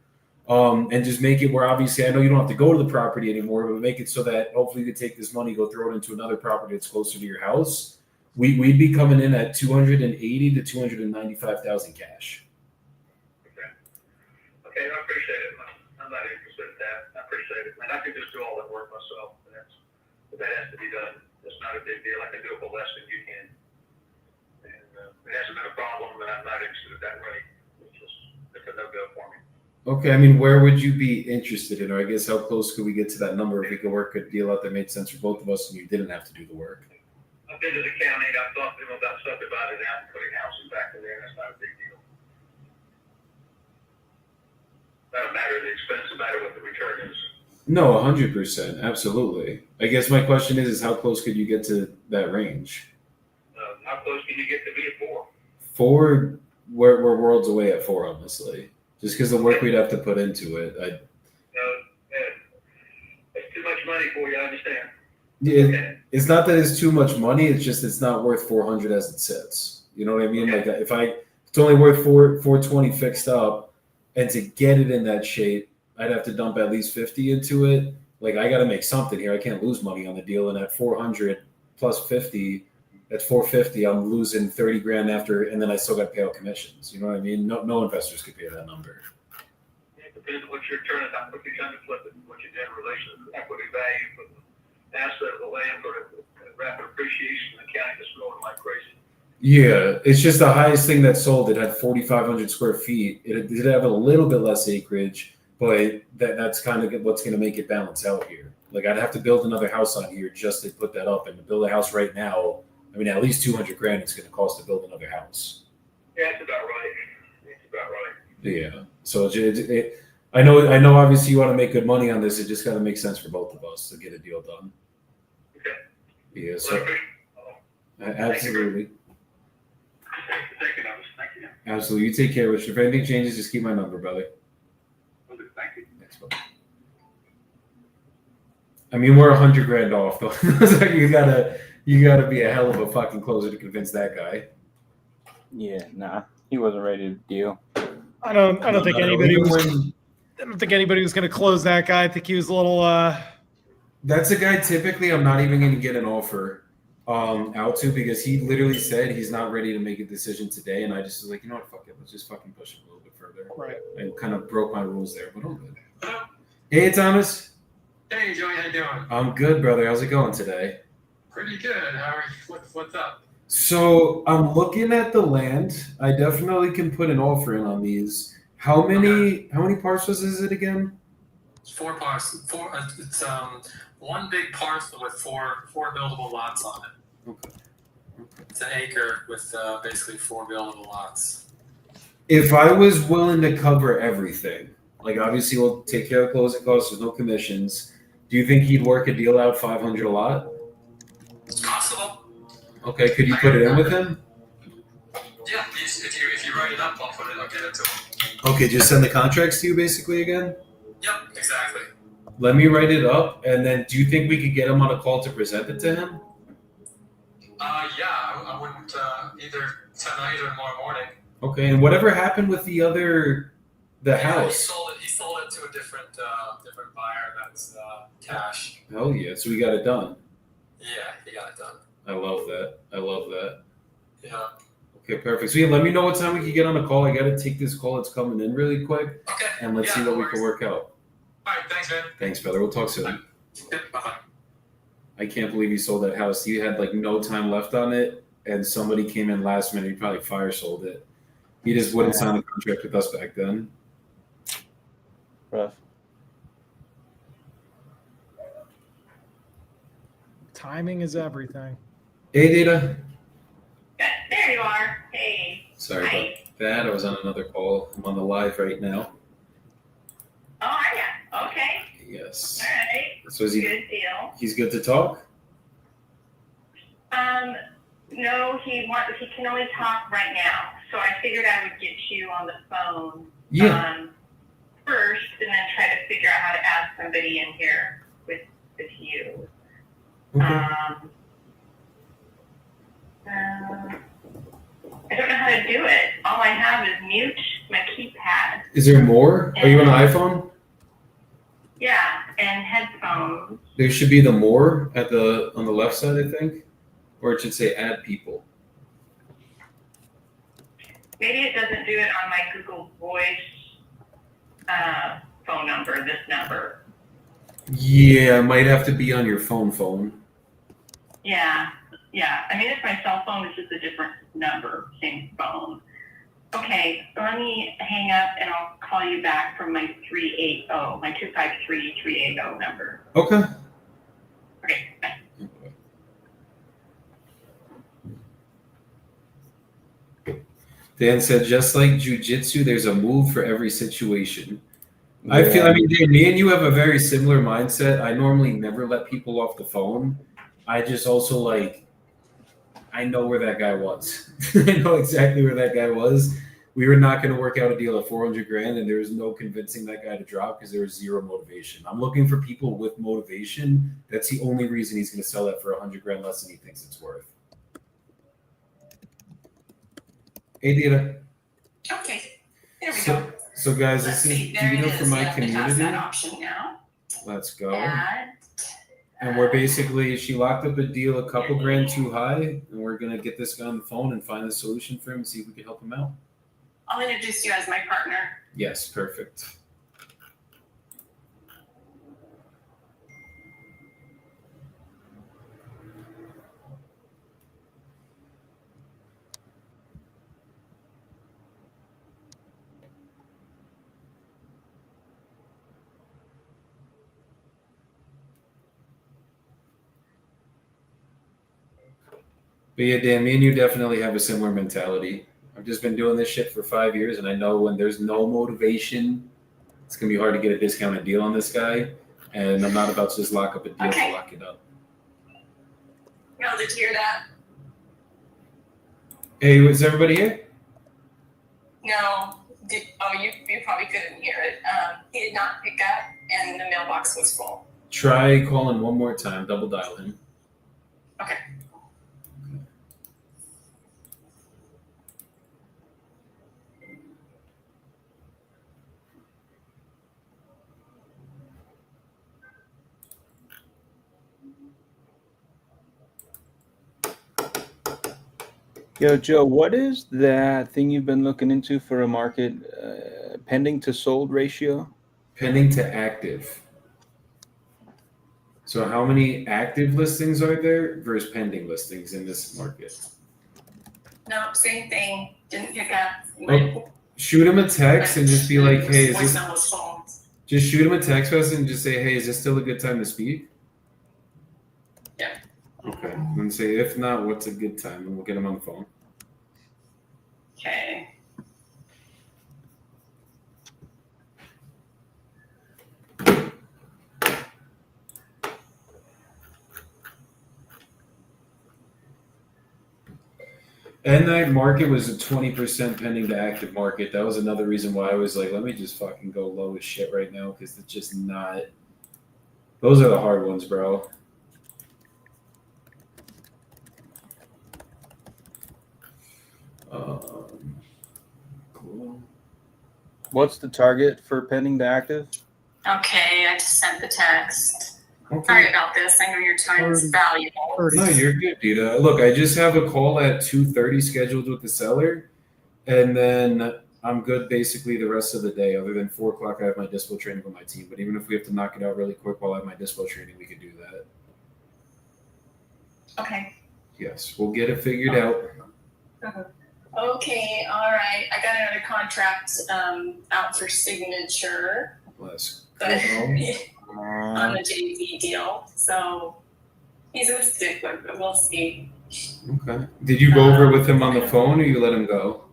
And just make it where, obviously, I know you don't have to go to the property anymore, but make it so that hopefully you take this money, go throw it into another property that's closer to your house. We'd be coming in at 280 to 295,000 cash. Okay, I appreciate it. I'm not interested in that. I appreciate it. And I can just do all that work myself. But that has to be done. It's not a big deal. I can do it for less than you can. And it hasn't been a problem, but I'm not interested at that rate. It's a no-go for me. Okay, I mean, where would you be interested in? Or I guess how close could we get to that number if we could work a deal out that made sense for both of us and you didn't have to do the work? I've been to the county. I've talked to them about subdividing out and putting houses back in there. That's not a big deal. Doesn't matter the expense, no matter what the return is. No, 100%. Absolutely. I guess my question is how close could you get to that range? How close can you get to be at 4? 4, we're worlds away at 4, honestly. Just because the work we'd have to put into it. It's too much money for you, I understand. It's not that it's too much money. It's just it's not worth 400 as it sits. You know what I mean? Okay. Like it's only worth 420 fixed up, and to get it in that shape, I'd have to dump at least 50 into it. Like, I got to make something here. I can't lose money on the deal. And at 400 plus 50, at 450, I'm losing 30 grand after, and then I still got to pay out commissions. You know what I mean? No investors could pay that number. It depends on what you're turning out, what you're trying to flip it, what you did in relation to the equity value for the asset of the land or the rapid appreciation in the county that's growing like crazy. Yeah, it's just the highest thing that sold. It had 4,500 square feet. It did have a little bit less acreage, but that's kind of what's going to make it balance out here. Like I'd have to build another house on here just to put that up, and to build a house right now, I mean, at least 200 grand it's going to cost to build another house. Yeah, that's about right. That's about right. Yeah. So I know. Obviously, you want to make good money on this. It just got to make sense for both of us to get a deal done. Okay. Yeah. So absolutely. Thank you, Notice. Thank you. Absolutely. You take care, Richard. If anything changes, just keep my number, brother. Will do. Thank you. Thanks, brother. I mean, we're 100 grand off, though. So you gotta be a hell of a fucking closer to convince that guy. Yeah, nah, he wasn't ready to deal. I don't think anybody Even was. when- I don't think anybody was going to close that guy. I think he was a little. That's a guy typically I'm not even going to get an offer out to, because he literally said he's not ready to make a decision today, and I just was like, you know what, fuck it, let's just fucking push him a little bit further. Right. I kind of broke my rules there, but I'm good. Hey, Thomas. Hey, Joey, how you doing? I'm good, brother. How's it going today? Pretty good. How are you? What's up? So I'm looking at the land. I definitely can put an offer in on these. How many parcels is it again? It's 4 parcels. It's one big parcel with four buildable lots on it. Okay. It's an acre with basically 4 buildable lots. If I was willing to cover everything, like obviously we'll take care of closing costs, there's no commissions. Do you think he'd work a deal out 500 a lot? It's possible. Okay, could you put it in with him? Yeah, if you write it up, I'll get it to him. Okay, just send the contracts to you basically again? Yep, exactly. Let me write it up, and then do you think we could get him on a call to present it to him? Yeah, I wouldn't either tonight or tomorrow morning. Okay, and whatever happened with the Yeah, house? He sold it to a different buyer. That's cash. Hell yeah, so we got it done. Yeah, he got it done. I love that. Yeah. Okay, perfect. So yeah, let me know what time we can get on a call. I got to take this call that's coming in really quick, Okay. and let's see what we can work out. All right, thanks, man. Thanks, brother. We'll talk soon. Bye-bye. I can't believe he sold that house. He had like no time left on it, and somebody came in last minute. He probably fire sold it. He just wouldn't sign a contract with us back then. Rough. Timing is everything. Hey, Data. There you are. Hey. Sorry Hi. about that. I was on another call. I'm on the live right now. Oh, are ya? Okay. Yes. All right. So is he? Good deal. He's good to talk. No, he can only talk right now. So I figured I would get you on the phone. Yeah. First, and then try to figure out how to add somebody in here with you. Okay. I don't know how to do it. All I have is mute my keypad. Is there more? Are you on an iPhone? Yeah, and headphones. There should be the more on the left side, I think, or it should say add people. Maybe it doesn't do it on my Google Voice phone number, this number. Yeah, it might have to be on your phone. Yeah. I mean, it's my cell phone. It's just a different number, same phone. Okay, let me hang up and I'll call you back from my 253-380 number. Okay. Okay, bye. Dan said, just like jujitsu, there's a move for every situation. I mean, Dan, me and you have a very similar mindset. I normally never let people off the phone. I just also I know where that guy was. I know exactly where that guy was. We were not going to work out a deal at 400 grand, and there was no convincing that guy to drop because there was zero motivation. I'm looking for people with motivation. That's the only reason he's going to sell that for 100 grand less than he thinks it's worth. Hey, Dita. Okay, there we So- go. So guys, Let's this is see. There it Dita is. from my Let me toss community. that option now. Let's go. Add. And we're basically, she locked up a deal a couple grand too high, and we're gonna get this guy on the phone and find a solution for him and see if we can help him out. I'll introduce you as my partner. Yes, perfect. But yeah, Dan, me and you definitely have a similar mentality. I've just been doing this shit for 5 years, and I know when there's no motivation, it's gonna be hard to get a discounted deal on this guy. And I'm not about to just lock up a deal to lock it up. Y'all, did you hear that? Hey, is everybody here? No. You probably couldn't hear it. He did not pick up, and the mailbox was full. Try calling one more time. Double dial him. Okay. Yo, Joe, what is that thing you've been looking into for a market pending to sold ratio? Pending to active. So how many active listings are there versus pending listings in this market? No, same thing. Didn't pick up. Oh, shoot him a text and just be like, hey, is this... Voicemail was full. Just shoot him a text message and just say, hey, is this still a good time to speak? Yeah. Okay. And say, if not, what's a good time? And we'll get him on the phone. Okay. And that market was a 20% pending to active market. That was another reason why I was like, let me just fucking go low as shit right now, because it's just not. Those are the hard ones, bro. Cool. What's the target for pending to active? Okay, I just sent the text. Okay. Sorry about this. I know your time is valuable. No, you're good, dude. Look, I just have a call at 2:30 scheduled with the seller, and then I'm good basically the rest of the day. Other than 4 o'clock, I have my dispo training with my team. But even if we have to knock it out really quick while I have my dispo training, we could do that. Okay. Yes, we'll get it figured out. Okay, all right. I got another contract out for signature. Bless. But on the JV deal. So he's a stickler, but we'll see. Okay. Did you go over with him on the phone, or you let him go?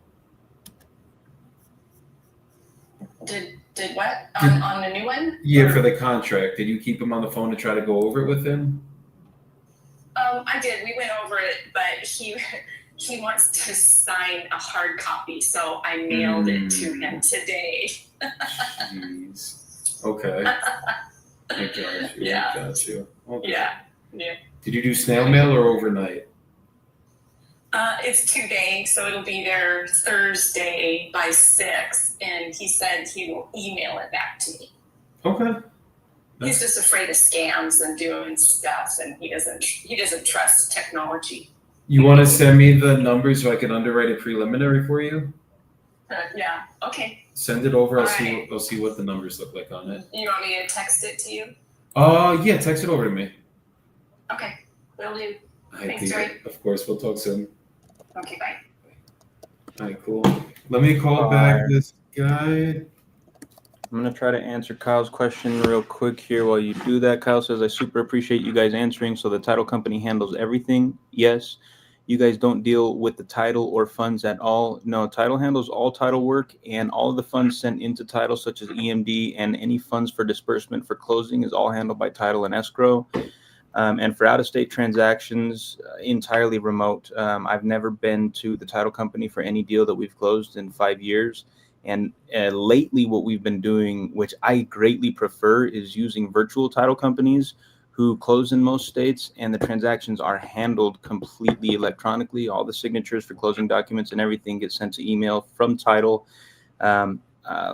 Did what? On the new one? Yeah, for the contract. Did you keep him on the phone to try to go over it with him? I did. We went over it, but he wants to sign a hard copy, so I mailed it to him today. Jeez. Okay. I got you. Yeah. I got you. Okay. Yeah. Did you do snail mail or overnight? It's 2 days, so it'll be there Thursday by 6, and he said he will email it back to me. Okay. He's just afraid of scams and doing stuff, and he doesn't trust technology. You want to send me the numbers so I can underwrite a preliminary for you? Yeah. Okay. Send it over. All right. I'll see what the numbers look like on it. You want me to text it to you? Yeah, text it over to me. Okay. Will do. I Thanks, think, Ray. of course, we'll talk soon. Okay. Bye. All right, cool. Let me call back this guy. I'm going to try to answer Kyle's question real quick here while you do that. Kyle says, I super appreciate you guys answering. So the title company handles everything? Yes. You guys don't deal with the title or funds at all? No, title handles all title work, and all of the funds sent into title, such as EMD and any funds for disbursement for closing, is all handled by title and escrow. And for out-of-state transactions, entirely remote. I've never been to the title company for any deal that we've closed in 5 years. And lately, what we've been doing, which I greatly prefer, is using virtual title companies who close in most states, and the transactions are handled completely electronically. All the signatures for closing documents and everything get sent to email from title.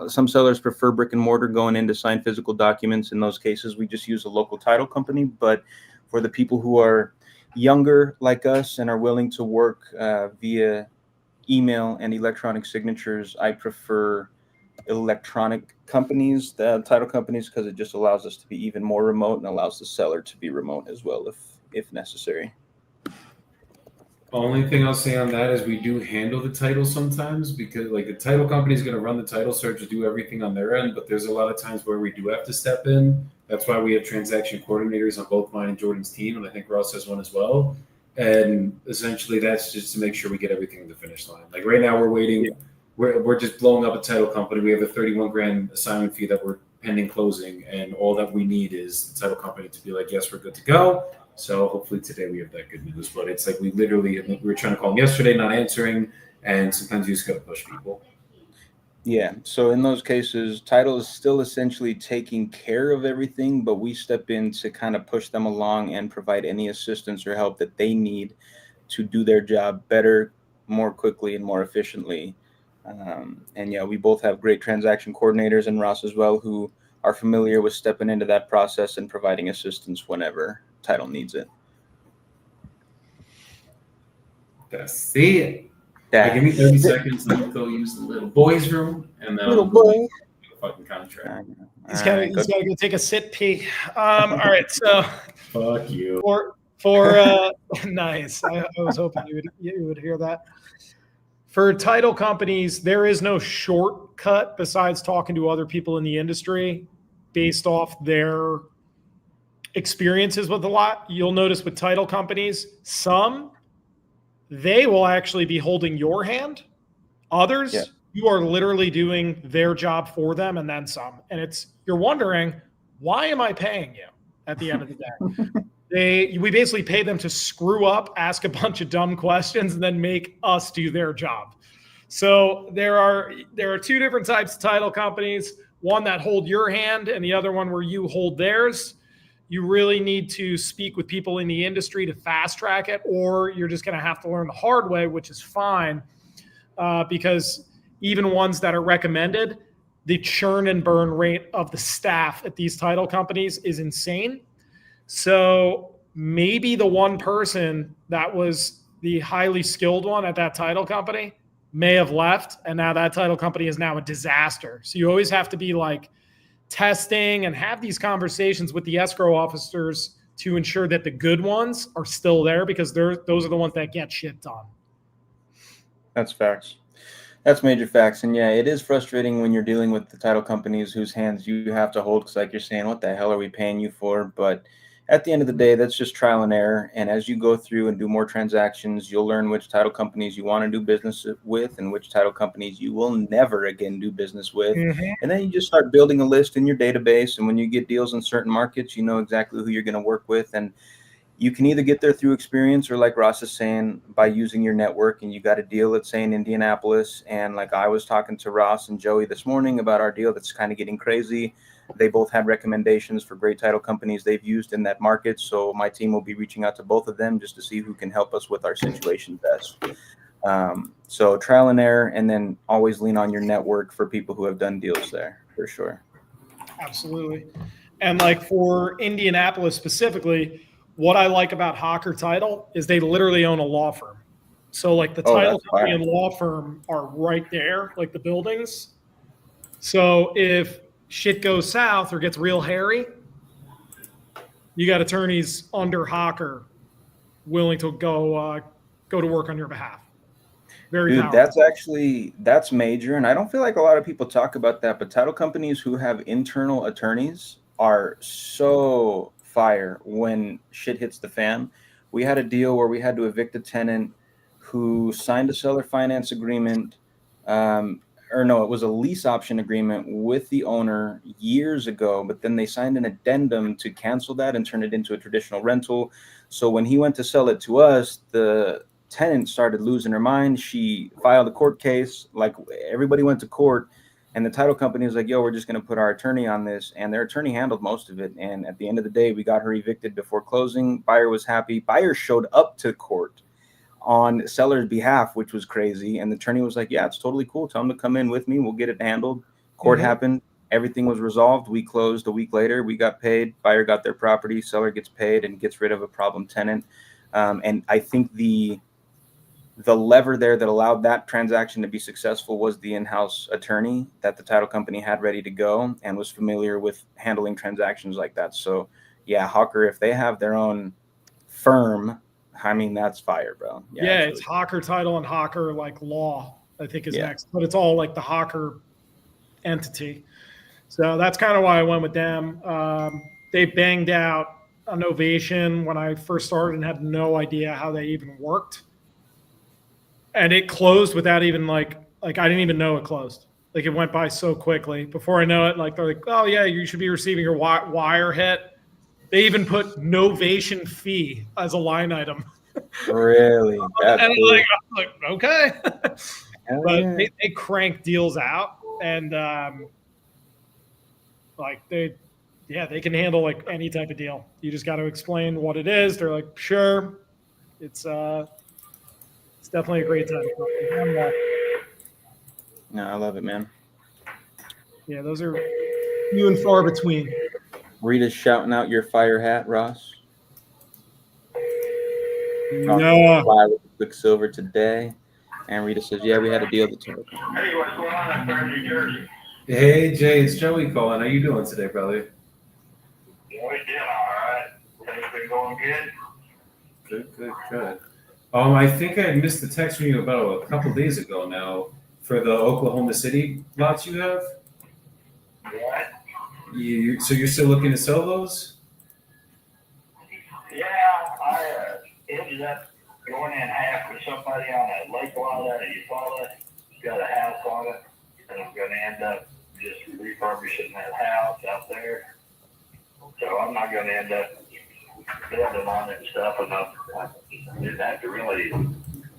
Some sellers prefer brick and mortar going in to sign physical documents. In those cases, we just use a local title company. But for the people who are younger like us and are willing to work via email and electronic signatures, I prefer electronic companies, the title companies, because it just allows us to be even more remote and allows the seller to be remote as well if necessary. Only thing I'll say on that is we do handle the title sometimes, because like the title company is going to run the title search, do everything on their end, but there's a lot of times where we do have to step in. That's why we have transaction coordinators on both mine and Jordan's team, and I think Ross has one as well. And essentially that's just to make sure we get everything to the finish line. Like right now we're waiting. Yeah. We're just blowing up a title company. We have a $31,000 assignment fee that we're pending closing, and all that we need is the title company to be like, yes, we're good to go. So hopefully today we have that good news. But it's like we were trying to call them yesterday, not answering, and sometimes you just got to push people. Yeah. So in those cases, title is still essentially taking care of everything, but we step in to kind of push them along and provide any assistance or help that they need to do their job better, more quickly, and more efficiently. And yeah, we both have great transaction coordinators, and Ross as well, who are familiar with stepping into that process and providing assistance whenever title needs it. That's it. Give me 30 seconds. Let me go use the little boy's room, and then little boy. Fucking contract. He's got to go take a sit pee. All right, so fuck you. For nice. I was hoping you would hear that. For title companies, there is no shortcut besides talking to other people in the industry based off their experiences with a lot. You'll notice with title companies, some they will actually be holding your hand. Others, yeah, you are literally doing their job for them and then some. And you're wondering, why am I paying you at the end of the day? We basically pay them to screw up, ask a bunch of dumb questions, and then make us do their job. So there are two different types of title companies, one that hold your hand and the other one where you hold theirs. You really need to speak with people in the industry to fast track it, or you're just going to have to learn the hard way, which is fine, because even ones that are recommended, the churn and burn rate of the staff at these title companies is insane. So maybe the one person that was the highly skilled one at that title company may have left, and now that title company is now a disaster. So you always have to be like testing and have these conversations with the escrow officers to ensure that the good ones are still there, because those are the ones that get shit done. That's facts. That's major facts. And yeah, it is frustrating when you're dealing with the title companies whose hands you have to hold, because like you're saying, what the hell are we paying you for? But at the end of the day, that's just trial and error. And as you go through and do more transactions, you'll learn which title companies you want to do business with and which title companies you will never again do business with. Mm-hmm. And then you just start building a list in your database. And when you get deals in certain markets, you know exactly who you're going to work with. And you can either get there through experience, or like Ross is saying, by using your network. And you got a deal, let's say in Indianapolis. And like I was talking to Ross and Joey this morning about our deal that's kind of getting crazy. They both have recommendations for great title companies they've used in that market. So my team will be reaching out to both of them just to see who can help us with our situation best. So trial and error, and then always lean on your network for people who have done deals there, for sure. Absolutely. And like for Indianapolis specifically, what I like about Hawker Title is they literally own a law firm. So like the title company and law firm are right there, like the buildings. So if shit goes south or gets real hairy, you got attorneys under Hawker willing to go to work on your behalf. Very Dude, powerful. That's major. And I don't feel like a lot of people talk about that, but title companies who have internal attorneys are so fire when shit hits the fan. We had a deal where we had to evict a tenant who signed a seller finance agreement, it was a lease option agreement with the owner years ago, but then they signed an addendum to cancel that and turn it into a traditional rental. So when he went to sell it to us, the tenant started losing her mind. She filed a court case, like everybody went to court, and the title company was like, yo, we're just going to put our attorney on this. And their attorney handled most of it. And at the end of the day, we got her evicted before closing. Buyer was happy. Buyer showed up to court on seller's behalf, which was crazy. And the attorney was like, yeah, it's totally cool. Tell him to come in with me. We'll get it handled. Court Mhm. happened. Everything was resolved. We closed a week later. We got paid. Buyer got their property. Seller gets paid and gets rid of a problem tenant. And I think the lever there that allowed that transaction to be successful was the in-house attorney that the title company had ready to go and was familiar with handling transactions like that. So yeah, Hawker, if they have their own firm, I mean, that's fire, bro. Yeah, that's it's Hawker Title and Hawker like Law, I think is Yeah. next, but it's all like the Hawker entity. So that's kind of why I went with them. They banged out an ovation when I first started and had no idea how they even worked. And it closed without even like I didn't even know it closed. Like it went by so quickly. Before I know it, like they're like, oh yeah, you should be receiving your wire hit. They even put novation fee as a line item. really that's And cool. I'm like, okay. Hell But yeah. they crank deals out, and like they can handle like any type of deal. You just got to explain what it is. They're like, sure. It's definitely a great time. No, I love it, man. Yeah, those are few and far between. Rita's shouting out your fire hat, Ross. Yeah. Fly with Quicksilver today. And Rita says, yeah, we had a deal at the title company. Hey, what's going on up there in New Jersey? Hey Jay, it's Joey calling. How you doing today, brother? Yeah, we did all right. Things been going good? Good. I think I missed the text from you about a couple days ago now for the Oklahoma City lots you have. What? So you're still looking to sell those? Yeah, I ended up going in half with somebody on a lake lot out of Eufaula. Got a house on it, and I'm going to end up just refurbishing that house out there. So I'm not going to end up building on it and stuff, and I didn't have to really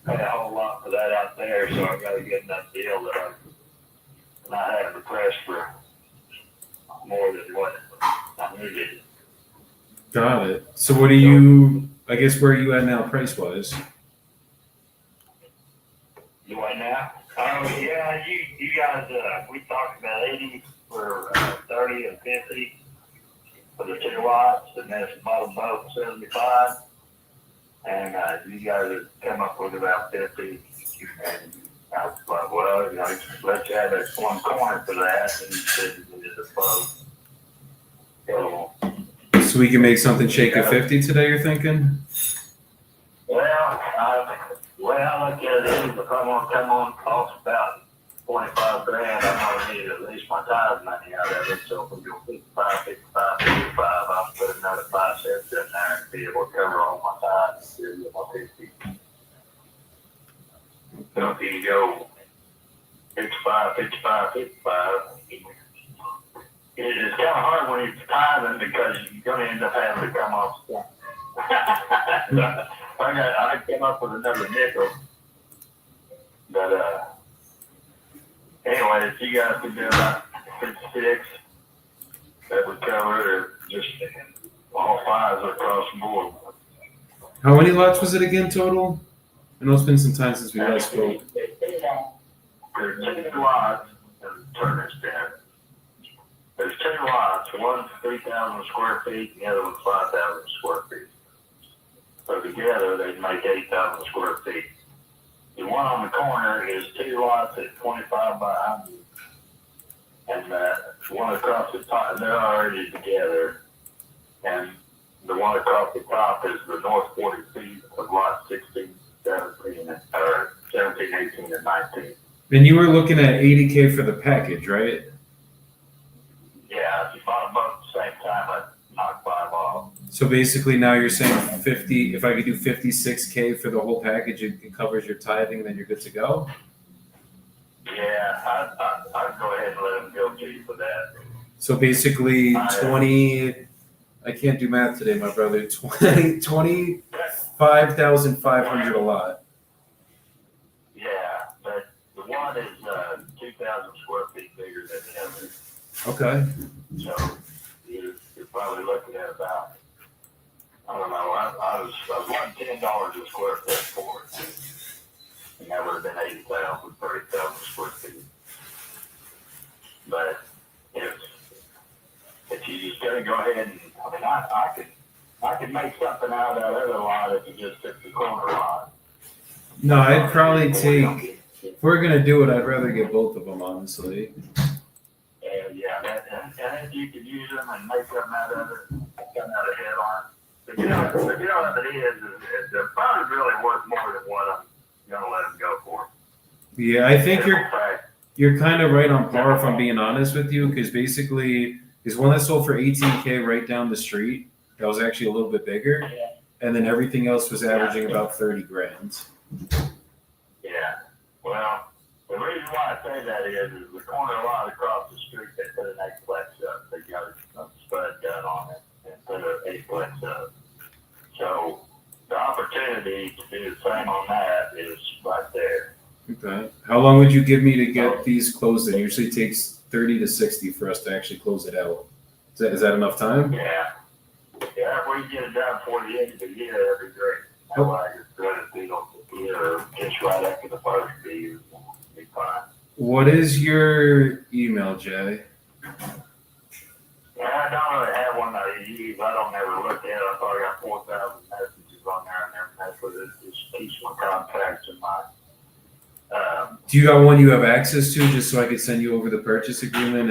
pay a whole lot for that out there, so I got a good enough deal that I'm not having to press for more than what I needed. Got it. So what are you? I guess where are you at now, price wise? You what now? Oh yeah, you guys. We talked about 80 for 30 and 50 for the 2 lots, and then it's bottom both 75. And you guys have come up with about 50. And I was like, well, let's have that one corner for that, and you said you needed a boat. So we can make something shake at 50 today. You're thinking? Well, I look at it is if I'm gonna come on cost about 25 grand, I'm gonna need at least my tithe money out of it. So if we go 55, 55, I'll put another 5 cents in there and be able to cover all my tithes and do my 50. So if you go 55, it is kind of hard when you're tithing because you're gonna end up having to come off. I came up with another nickel. But anyway, if you guys could do about 56, that would cover it, or just all 5s across the board. How many lots was it again total? I know it's been some time since we last spoke. There's 2 lots in Turner's Den. There's 2 lots. One's 3,000 square feet, and the other one's 5,000 square feet. So together, they'd make 8,000 square feet. The one on the corner is 2 lots at 25 by 100. And the one across the top, and they're already together. And the one across the top is the north 40 feet of lot 16, 17, or 17, 18, and 19. And you were looking at 80K for the package, right? Yeah, if you bought them both at the same time, I'd knock 5 off. So basically now you're saying 50, if I could do 56K for the whole package, it covers your tithing, then you're good to go? Yeah, I'd go ahead and let them go to you for that. So basically 20, I can't do math today, my brother, 25,500 a lot. Yeah, but the one is 2,000 square feet bigger than the other. Okay. So you're probably looking at about, I don't know, I was wanting $10 a square foot for it. And that would have been 80,000, 30,000 square feet. But if you just gonna go ahead and, I mean, I could make something out of that other lot if you just took the corner lot. No, I'd probably take. If we're gonna do it, I'd rather get both of them, honestly. Yeah, and if you could use them and make something out of it, come out ahead on it. But you know what it is the fund's really worth more than what I'm gonna let them go for. Yeah, I think you're kind of right on par if I'm being honest with you, because basically there's one that sold for 18K right down the street. That was actually a little bit bigger, and then everything else was averaging about 30 grand. Yeah. Well, the reason why I say that is the corner lot across the street, they put an 8-plex up. They got a spud gun on it and put an 8-plex up. So the opportunity to do the same on that is right there. Okay. How long would you give me to get these closed? It usually takes 30 to 60 for us to actually close it out. Is that enough time? Yeah. Yeah, if we can get it done before the end of the year, that'd be great. That way it's good if we don't or just right after the first be fine. What is your email, Jay? Yeah, I don't really have one that I use. I don't ever look at it. I probably got 4,000 messages on there. I never mess with it. Just keeps my contacts in my. Do you got one you have access to, just so I could send you over the purchase agreement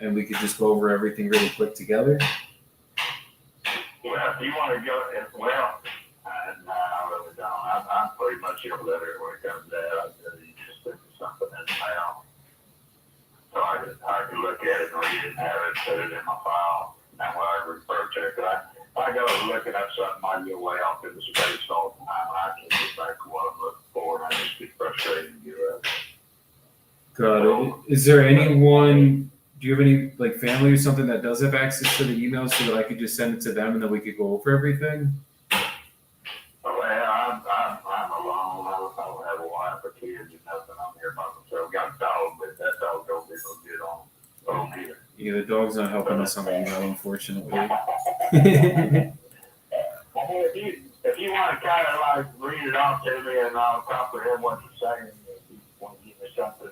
and we could just go over everything really quick together? Well, if you want to go, well, no, I really don't. I'm pretty much illiterate when it comes to that. You just think of something in the mail. So I can look at it and read it and have it, put it in my file. That way I refer to it. I go looking up something, I get way off in the space all the time. I can't get back to what I'm looking for, and I just get frustrated and give up. Got it. Is there anyone, do you have any like family or something that does have access to the emails so that I could just send it to them and then we could go over everything? Well, I'm alone. I don't have a wife or kids or nothing. I'm here by myself. Got a dog, but that dog don't get no good on either. Yeah, the dog's not helping us on the email, unfortunately. If you want to kind of like read it off to me and I'll comprehend what you're saying, if you want to give me something,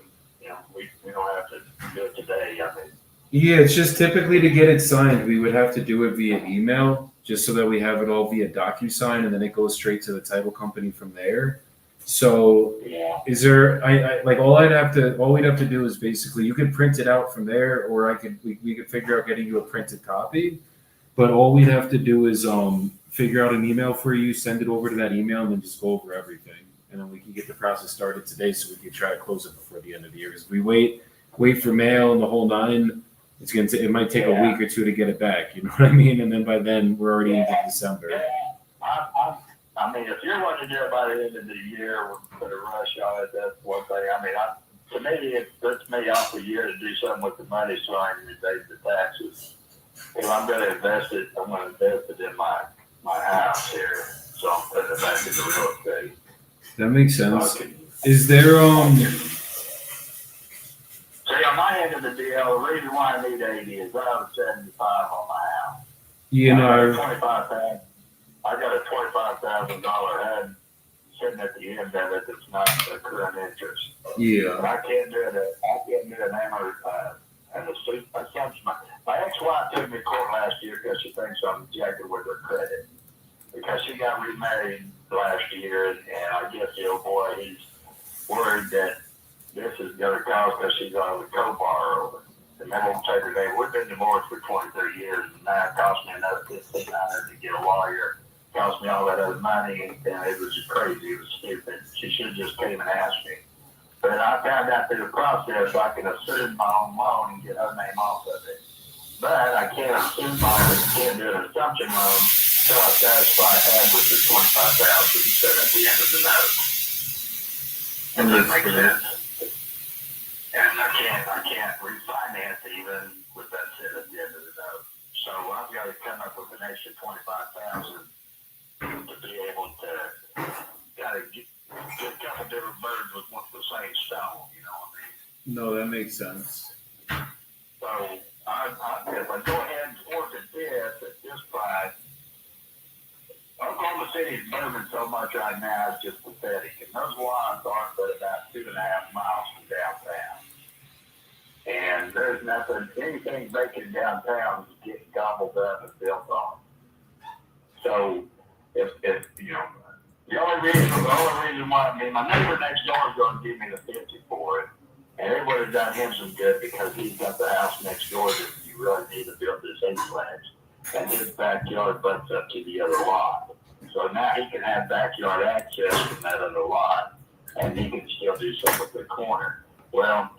we don't have to do it today. I mean, Yeah, it's just typically to get it signed, we would have to do it via email, just so that we have it all via DocuSign, and then it goes straight to the title company from there. So, yeah. is there? I like all we'd have to do is basically you could print it out from there, or we could figure out getting you a printed copy. But all we'd have to do is figure out an email for you, send it over to that email, and then just go over everything, and then we can get the process started today, so we can try to close it before the end of the year. Because if we wait for mail and the whole nine, it might take a week or two to get it back. You know what I mean? And then by then we're already into December. Yeah. I mean, if you're wanting to do it by the end of the year, we'll put a rush on it. That's one thing. I mean, to me, it puts me off a year to do something with the money so I can evade the taxes. If I'm going to invest it, I'm going to invest it in my house here. So I'm putting it back into real estate. That makes sense. Is there See, on my end of the deal, the reason why I need 80 is I have a 75 on my house. you know, I got a $25,000 head sitting at the end of it that's not the current interest. yeah. But I can't do it. I can't do an amortized. And the suit, my ex-wife took me to court last year because she thinks I'm jacking with her credit. Because she got remarried last year, and I guess the old boy, he's worried that this is going to cost because she's on the co-borrower. And they won't take her name. We've been divorced for 23 years, and now it cost me another $1,500 to get a lawyer. It cost me all that other money, and it was crazy. It was stupid. She should have just came and asked me. But I found out through the process I can assume my own loan and get her name off of it. But I can't assume can't do an assumption loan until I satisfy half with the $25,000 set at the end of the note. Does that make sense? And I can't refinance even with that set at the end of the note. So I've got to come up with an extra $25,000 to be able to kind of get a couple different birds with the same stone. You know what I mean? No, that makes sense. So if I go ahead and force it at this price, Oklahoma City's moving so much right now, it's just pathetic. And those lines aren't but about 2.5 miles from downtown. And there's nothing, anything vacant downtown is getting gobbled up and built on. So if you know, the only reason why, I mean, my neighbor next door is going to give me the 50 for it, and it would have done him some good because he's got the house next door that you really need to build this annex, and his backyard butts up to the other lot. So now he can have backyard access from that other lot, and he can still do something with the corner. Well,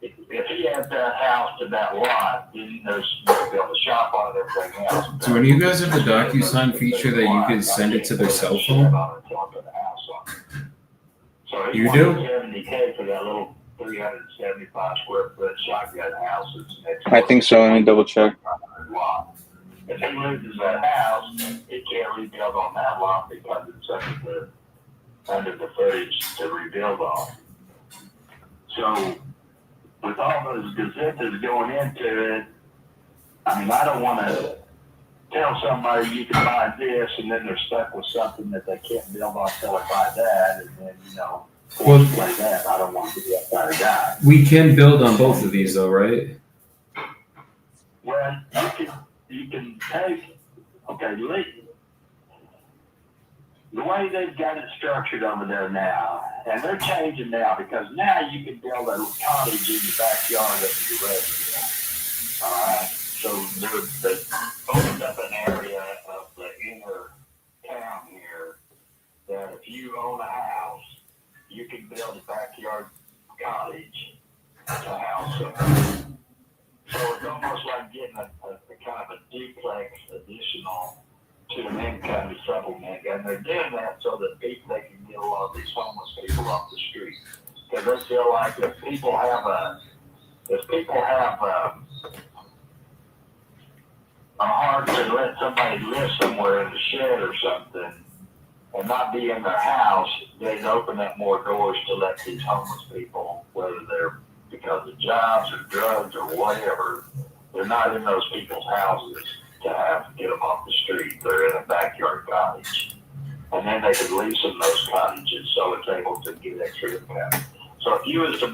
if he had that house to that lot, then you know, you can build a shop on it, everything else. So when you guys have the DocuSign feature that you can send it to their cell phone? So You do? $70K for that little 375 square foot shotgun house that's next. I think so. Let me double check. Lot. If he loses that house, he can't rebuild on that lot because it's under the footage to rebuild on. So with all those gazettes going into it, I mean, I don't want to tell somebody you can buy this and then they're stuck with something that they can't build on until they buy that, and then, you know, play that. I don't want to be that kind of guy. We can build on both of these though, right? Well, you can take, okay, the way they've got it structured over there now, and they're changing now because now you can build a cottage in your backyard of your residence. All right. So they opened up an area of the inner town here that if you own a house, you can build a backyard cottage to house somebody. So it's almost like getting a kind of a duplex additional to an income supplement, and they're doing that so that they can get a lot of these homeless people off the street. Because they feel like if people have a heart to let somebody live somewhere in the shed or something and not be in their house, they'd open up more doors to let these homeless people, whether they're because of jobs or drugs or whatever, they're not in those people's houses to get them off the street. They're in a backyard cottage. And then they could lease them those cottages so it's able to get extra income. So if you was to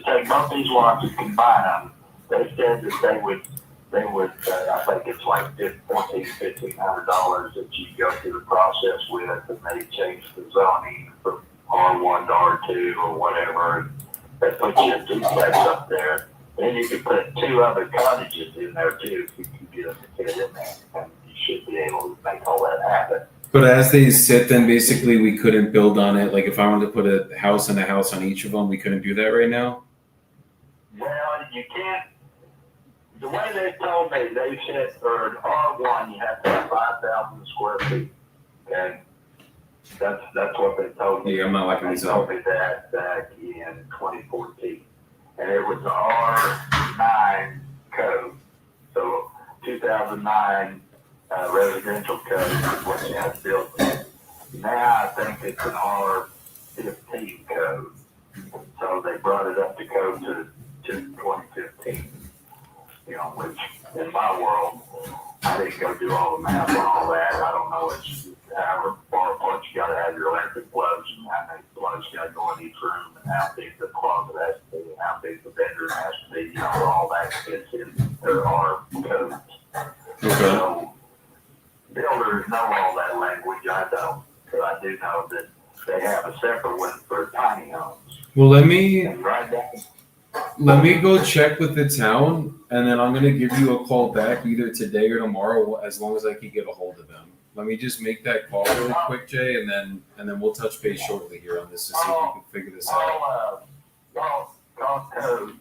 take both these lots and combine them, they said that they would, I think it's like $1,500 that you go through the process with, and they change the zoning from R1 to R2 or whatever, and they put you a duplex up there. Then you could put 2 other cottages in there too if you can get them to fit in there, and you should be able to make all that happen. But as they sit, then basically we couldn't build on it. Like if I wanted to put a house and a house on each of them, we couldn't do that right now? Well, you can't. The way they told me, they said for an R1 you have to have 5,000 square feet. Okay, that's what they told me. Yeah, I'm not liking these They told me that back in 2014, and it was the R9 code. So 2009 residential code is what you have to build. Now I think it's an R15 code. So they brought it up to code to 2015. You know, which in my world, I didn't go do all the math and all that. I don't know. It's however far apart you got to have your electric plugs and how many plugs you got to go in each room and how big the closet has to be and how big the bedroom has to be. You know, all that fits in. There are codes. Okay. So builders know all that language. I don't, but I do know that they have a separate one for tiny homes. Well, let me And right now, go check with the town, and then I'm gonna give you a call back either today or tomorrow, as long as I can get a hold of them. Let me just make that call really quick, Jay, and then we'll touch base shortly here on this to see if we can figure this out. Call code,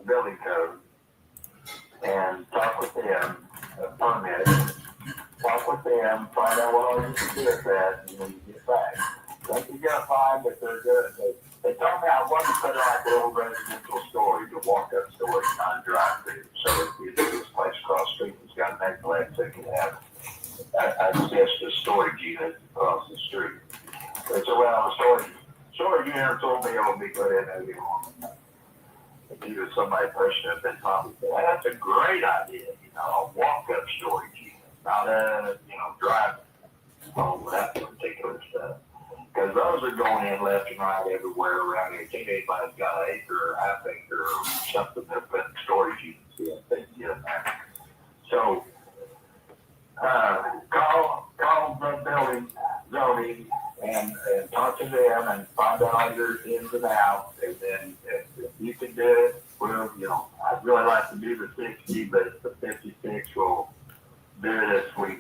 building code, and talk with them, permit. Talk with them, find out what all you can do with that, and then you get back. Like you're gonna find that they're good. They told me I wanted to put like a little residential storage, a walk-up storage, not a drive-through. So if this place across the street has got an neglects, they can have access to storage units across the street. They said, well, the storage units will be able to be put in there. If you was somebody pushing up and probably say, well, that's a great idea, you know, a walk-up storage unit, not a, drive home with that particular stuff. Because those are going in left and right everywhere around here. I think anybody's got an acre or half acre or something that's been storage you can see. I think, yeah. So, call the building zoning and talk to them and find out all your ins and outs. And then if you can do it, well, I'd really like to do the 60, but the 56 will do it if we,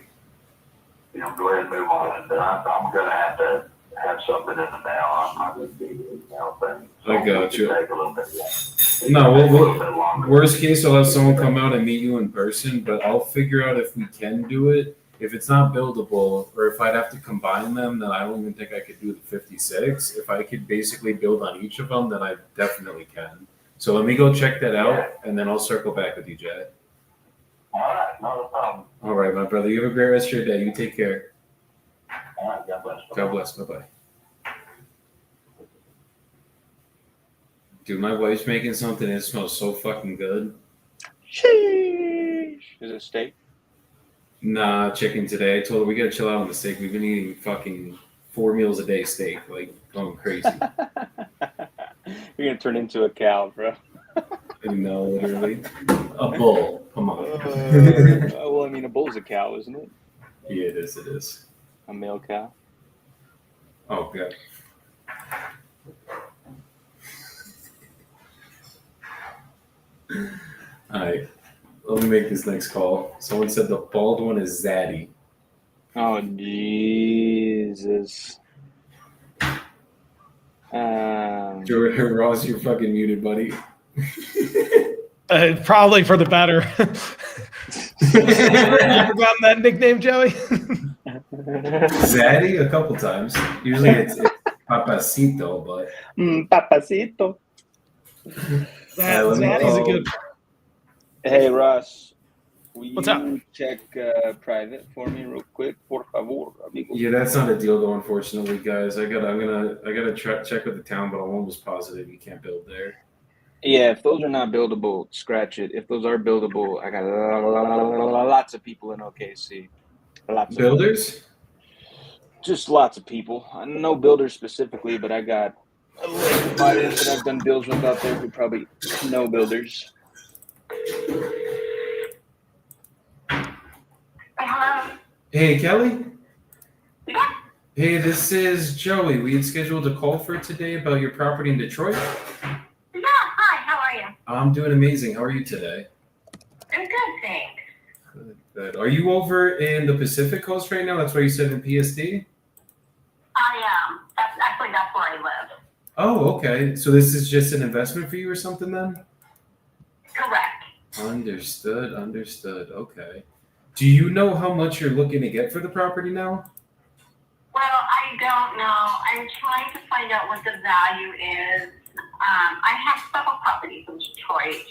go ahead and move on. But I'm going to have something in the mail. I'm not going to do the email thing. So I got you. Take a little bit, No, a little bit longer. worst case, I'll have someone come out and meet you in person, but I'll figure out if we can do it. If it's not buildable, or if I'd have to combine them, then I don't even think I could do the 56. If I could basically build on each of them, then I definitely can. So let me go check that out, and then I'll circle back with you, Jay. All right, not a problem. All right, my brother. You have a great rest of your day. You take care. All right, God bless. God bless. Bye-bye. Dude, my wife's making something and it smells so fucking good. Sheesh. Is it steak? Nah, chicken today. I told her we gotta chill out on the steak. We've been eating fucking 4 meals a day steak, like going crazy. You're gonna turn into a cow, bro. No, literally. A bull. Come on. Well, I mean, a bull's a cow, isn't it? Yeah, it is. It is. A male cow. Oh, God. All right. Let me make this next call. Someone said the bald one is Zaddy. Oh, Jesus. Ross, you're fucking muted, buddy. Probably for the better. You ever gotten that nickname, Joey? Zaddy? A couple times. Usually it's Papacito, but. Papacito. Zaddy's a good. Hey, Ross. What's up? Check private for me real quick, por favor, amigo? Yeah, that's not a deal though, unfortunately, guys. I gotta check with the town, but I'm almost positive you can't build there. Yeah, if those are not buildable, scratch it. If those are buildable, I got lots of people in OKC. Lots Builders? Just lots of people. No builders specifically, but I got a list of buyers that I've done deals with out there who probably know builders. Hello. Hey, Kelly? Yeah. Hey, this is Joey. We had scheduled a call for today about your property in Detroit. Yeah. Hi. How are you? I'm doing amazing. How are you today? I'm good, thanks. Good. Are you over in the Pacific Coast right now? That's why you said in PSD? I am. That's where I live. Oh, okay. So this is just an investment for you or something then? Correct. Understood. Okay. Do you know how much you're looking to get for the property now? Well, I don't know. I'm trying to find out what the value is. I have several properties in Detroit,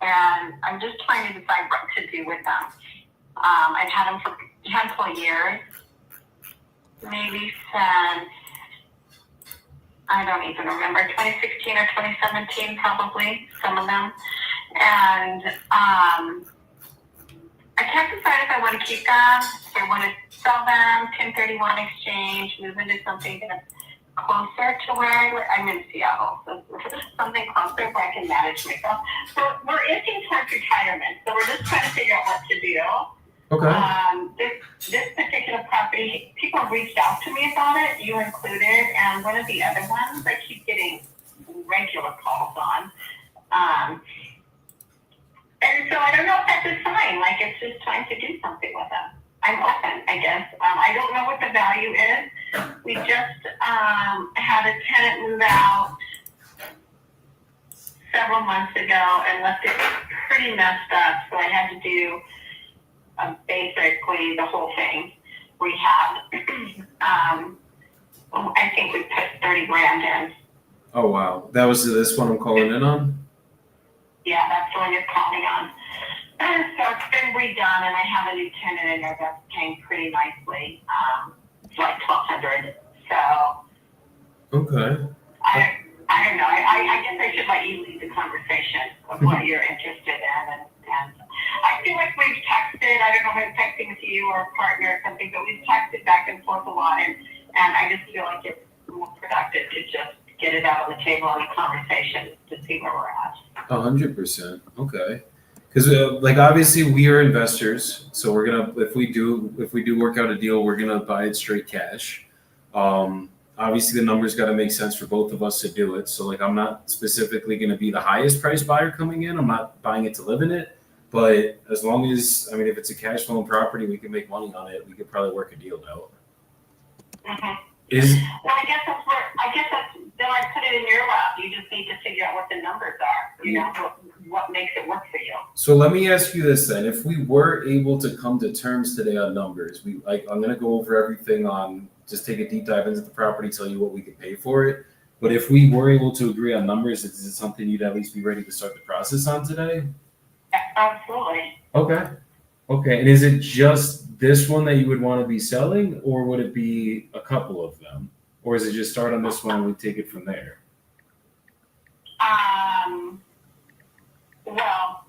and I'm just trying to decide what to do with them. I've had them for a handful of years, maybe since, I don't even remember, 2016 or 2017 probably, some of them. And I can't decide if I want to keep them, if I want to sell them, 1031 exchange, move into something that's closer to where I live. I'm in Seattle, so something closer where I can manage myself. So we're inching towards retirement, so we're just trying to figure out what to do. Okay. This particular property, people have reached out to me about it, you included, and one of the other ones I keep getting regular calls on. And so I don't know if that's a sign, like it's just time to do something with them. I'm open, I guess. I don't know what the value is. We just had a tenant move out several months ago and left it pretty messed up, so I had to do basically the whole thing rehab. I think we put 30 grand in. Oh, wow. That was this one I'm calling in on? Yeah, that's the one you're calling on. So it's been redone, and I have a new tenant in there that's paying pretty nicely. It's like $1,200. So. Okay. I don't know. I guess I should let you lead the conversation of what you're interested in, and I feel like we've texted. I don't know if I'm texting with you or a partner or something, but we've texted back and forth a lot, and I just feel like it's more productive to just get it out on the table in a conversation to see where we're at. 100%. Okay. Because like obviously we are investors, so we're gonna if we do work out a deal, we're gonna buy it straight cash. Obviously the numbers got to make sense for both of us to do it. So like I'm not specifically gonna be the highest price buyer coming in. I'm not buying it to live in it. But as long as if it's a cash flowing property, we can make money on it. We could probably work a deal out. Mm-hmm. Well, I guess then I put it in your lap. You just need to figure out what the numbers are. You know, what makes it work for you. So let me ask you this then: if we were able to come to terms today on numbers, I'm going to go over everything on just take a deep dive into the property, tell you what we could pay for it. But if we were able to agree on numbers, is it something you'd at least be ready to start the process on today? Absolutely. Okay. And is it just this one that you would want to be selling, or would it be a couple of them? Or is it just start on this one and we take it from there? Well,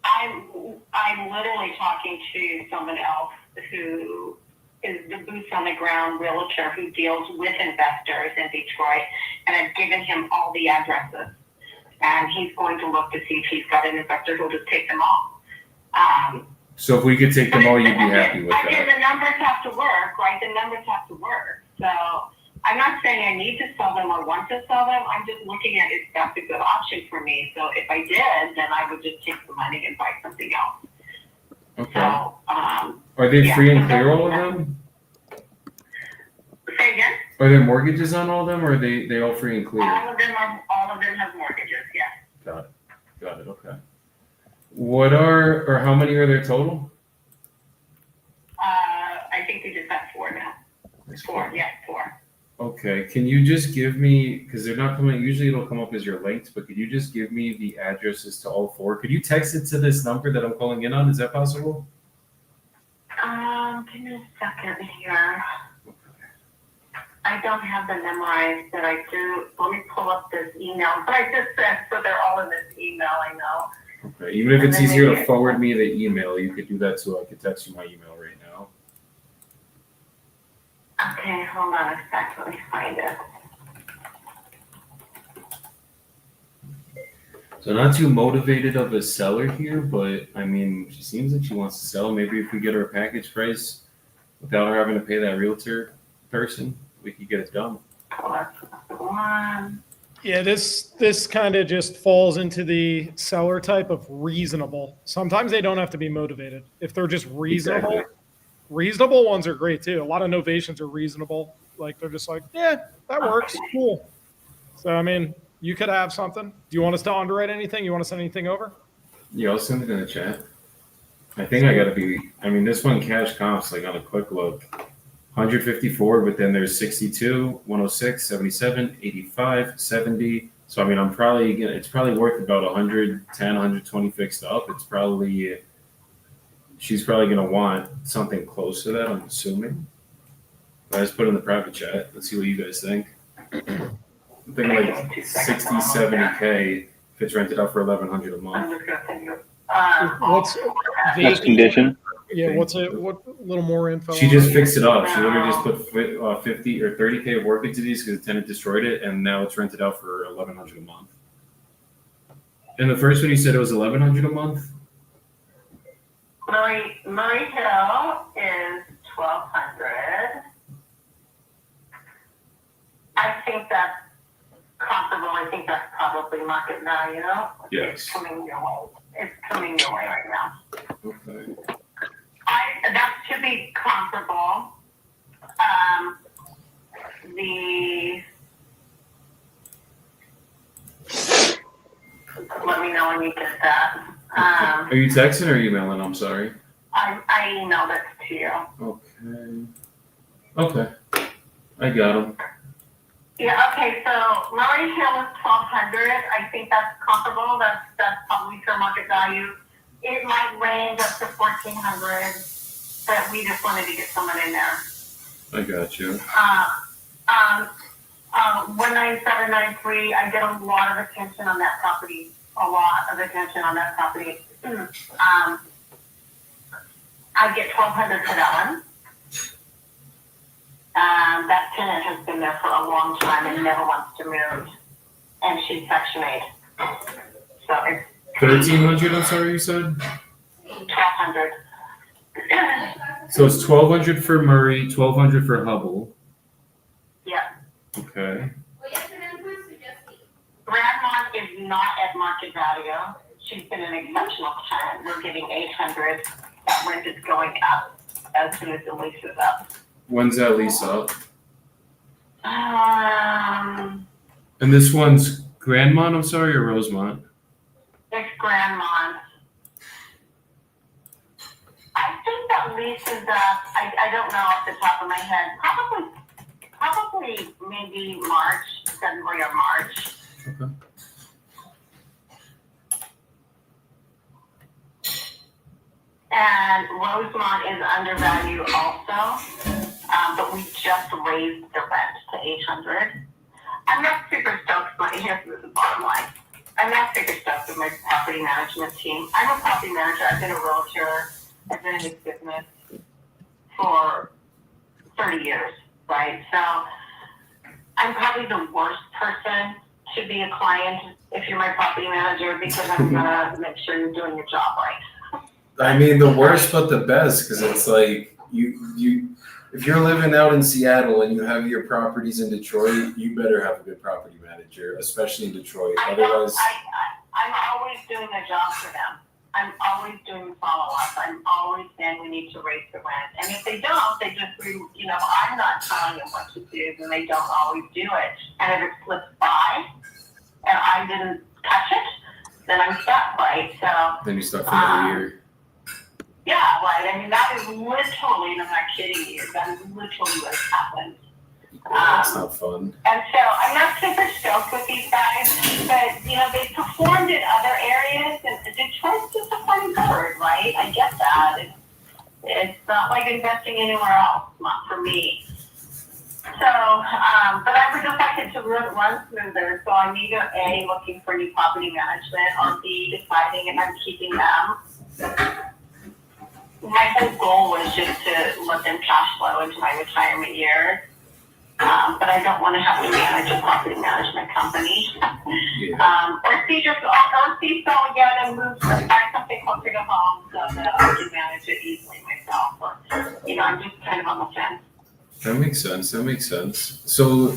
I'm literally talking to someone else who is the boots on the ground realtor who deals with investors in Detroit, and I've given him all the addresses, and he's going to look to see if he's got an investor who'll just take them all. So if we could take them all, you'd be happy with that? The numbers have to work, right? The numbers have to work. So I'm not saying I need to sell them or want to sell them. I'm just looking at if that's a good option for me. So if I did, then I would just take the money and buy something else. Okay. So, are they free and clear, all of them? Say again? Are there mortgages on all of them, or are they all free and clear? All of them have mortgages, yes. Got it. Okay. How many are there total? I think we just have 4 now. 4. Okay. Can you just give me, because they're not coming, usually it'll come up as your linked, but could you just give me the addresses to all 4? Could you text it to this number that I'm calling in on? Is that possible? Give me a second here. I don't have them memorized, but I do. Let me pull up this email. But I just sent, so they're all in this email, I know. Okay. Even if it's easier to forward me the email, you could do that too. I could text you my email right now. Okay, hold on a sec. Let me find it. So not too motivated of a seller here, but she seems like she wants to sell. Maybe if we get her a package price without her having to pay that realtor person, we could get it done. Yeah, this kind of just falls into the seller type of reasonable. Sometimes they don't have to be motivated. If they're just reasonable, Exactly. Reasonable ones are great too. A lot of novations are reasonable. Like they're just like, yeah, that works. Cool. So, you could have something. Do you want us to underwrite anything? You want to send anything over? Yeah, I'll send it in the chat. I think I gotta be, this one cash comps, like on a quick look, 154, but then there's 62, 106, 77, 85, 70. So, it's probably worth about 110, 120 fixed up. She's probably going to want something close to that, I'm assuming. I just put it in the private chat. Let's see what you guys think. I'm thinking like 60, 70K if it's rented out for $1,100 a month. What's condition? Yeah, what a little more info? She just fixed it up. She literally just put 50 or 30K of work into these because the tenant destroyed it, and now it's rented out for $1,100 a month. And the first one you said it was $1,100 a month? Murray Hill is $1,200. I think that's comparable. I think that's probably market value. Yes. It's coming your way. Right now. Okay. That should be comparable. Let me know when you get that. Are you texting or emailing? I'm sorry. I emailed it to you. Okay. I got them. Yeah, okay, so Murray Hill is $1,200. I think that's comparable. That's probably fair market value. It might range up to $1,400, but we just wanted to get someone in there. I got you. 19793, I get a lot of attention on that property. I get $1,200 for that one. That tenant has been there for a long time and never wants to move. And she's Section 8. So it's 1,300. I'm sorry, you said. 1,200. So it's 1,200 for Murray, 1,200 for Hubble. Yeah. Okay. Grandma is not at market value. She's been an exceptional tenant. We're getting 800. That rent is going up as soon as the lease is up. When's that lease up? Um, And this one's Grandmont, I'm sorry, or Rosemont? it's Grandma. I think that lease is up. I don't know off the top of my head. Probably maybe February or March. Okay. And Rosemont is undervalued also, but we just raised the rent to 800. I'm not super stoked, but here's the bottom line. I'm not super stoked with my property management team. I'm a property manager. I've been a realtor. I've been in this business for 30 years, right? So I'm probably the worst person to be a client if you're my property manager because I'm gonna make sure you're doing your job right. I mean, the worst but the best, because it's like you if you're living out in Seattle and you have your properties in Detroit, you better have a good property manager, especially in Detroit. Otherwise, I'm always doing a job for them. I'm always doing follow-up. I'm always saying we need to raise the rent. And if they don't, they just, I'm not telling them what to do, and they don't always do it. And if it slips by and I didn't catch it, then I'm stuck, right? So then you start for another year. yeah, right. I mean, that is literally, and I'm not kidding you, that is literally what happened. That's not fun. And so I'm not super stoked with these guys, but they performed in other areas, and Detroit's just a funny bird, right? I get that. It's not like investing anywhere else, not for me. So, but I would just like it to run smoother. So I'm either A, looking for new property management, or B, deciding if I'm keeping them. My whole goal was just to let them cash flow into my retirement years. But I don't want to have to manage a property management company. Yeah. Or see sell again and move back something closer to home so that I can manage it easily myself. Or, I'm just kind of on the fence. That makes sense. So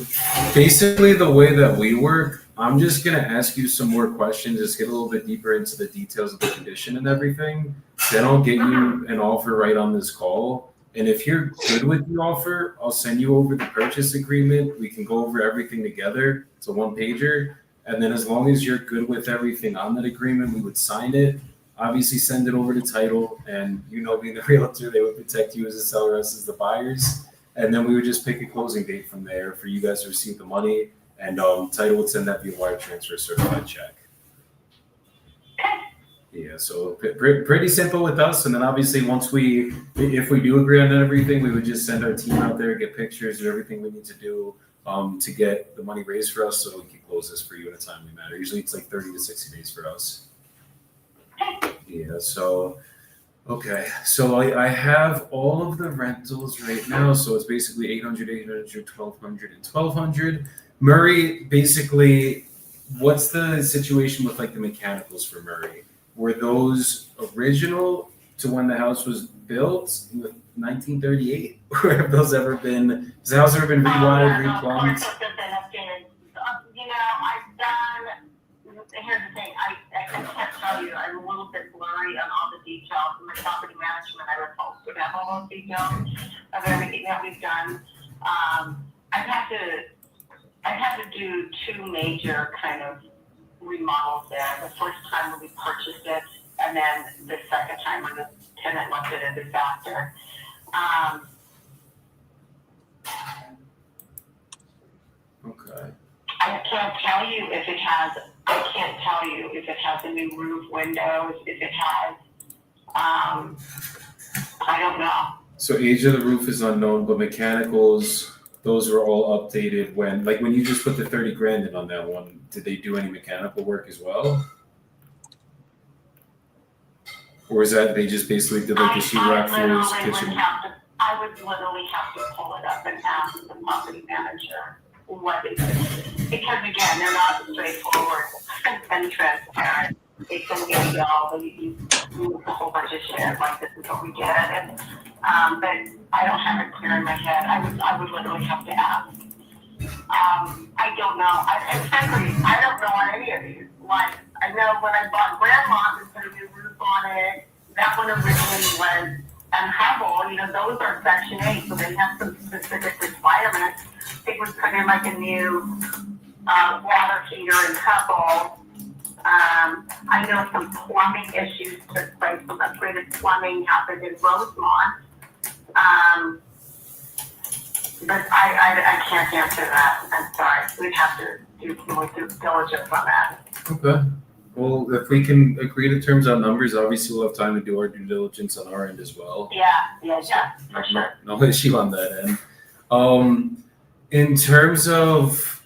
basically the way that we work, I'm just going to ask you some more questions, just get a little bit deeper into the details of the condition and everything. Then I'll get you an offer right on this call. And if you're good with the offer, I'll send you over the purchase agreement. We can go over everything together. It's a one-pager. And then as long as you're good with everything on that agreement, we would sign it. Obviously, send it over to title. And being the realtor, they would protect you as a seller, us as the buyers. And then we would just pick a closing date from there for you guys to receive the money. And title would send that via wire transfer certified check. Yeah, so pretty simple with us. And then obviously if we do agree on everything, we would just send our team out there, get pictures, do everything we need to do to get the money raised for us so we can close this for you in a timely manner. Usually it's like 30 to 60 days for us. Yeah, so, okay. So I have all of the rentals right now. So it's basically 800, 800, 1,200, and 1,200. Murray, basically, what's the situation with like the mechanicals for Murray? Were those original to when the house was built in 1938? Or have those ever been, has the house ever been rewired, replumbed? I've done, here's the thing, I can't tell you, I'm a little bit blurry on all the details. In my property management, I was supposed to have all those details of everything that we've done. I've had to do two major kind of remodels there. The first time when we purchased it, and then the second time when the tenant left it a disaster. Okay. I can't tell you if it has a new roof, windows, if it has, I don't know. So age of the roof is unknown, but mechanicals, those were all updated when you just put the 30 grand in on that one, did they do any mechanical work as well? Or is that they just basically did like the sheetrock floors, kitchen? I I would literally have to pull it up and ask the property manager what it is. Because again, they're not straightforward and transparent. They can give you all you a whole bunch of shit, like this is what we get. And, but I don't have it clear in my head. I would literally have to ask. I don't know. Frankly, I don't know on any of these. Like, I know when I bought Grandma's and put a new roof on it, that one originally was, and Hubble, those are Section 8, so they have some specific requirements. It was put in like a new water heater in Hubble. I know some plumbing issues took place, some upgraded plumbing happened in Rosemont. But I can't answer that. I'm sorry. We'd have to do more due diligence on that. Okay. Well, if we can agree to terms on numbers, obviously we'll have time to do our due diligence on our end as well. Yeah, for sure. No issue on that end. In terms of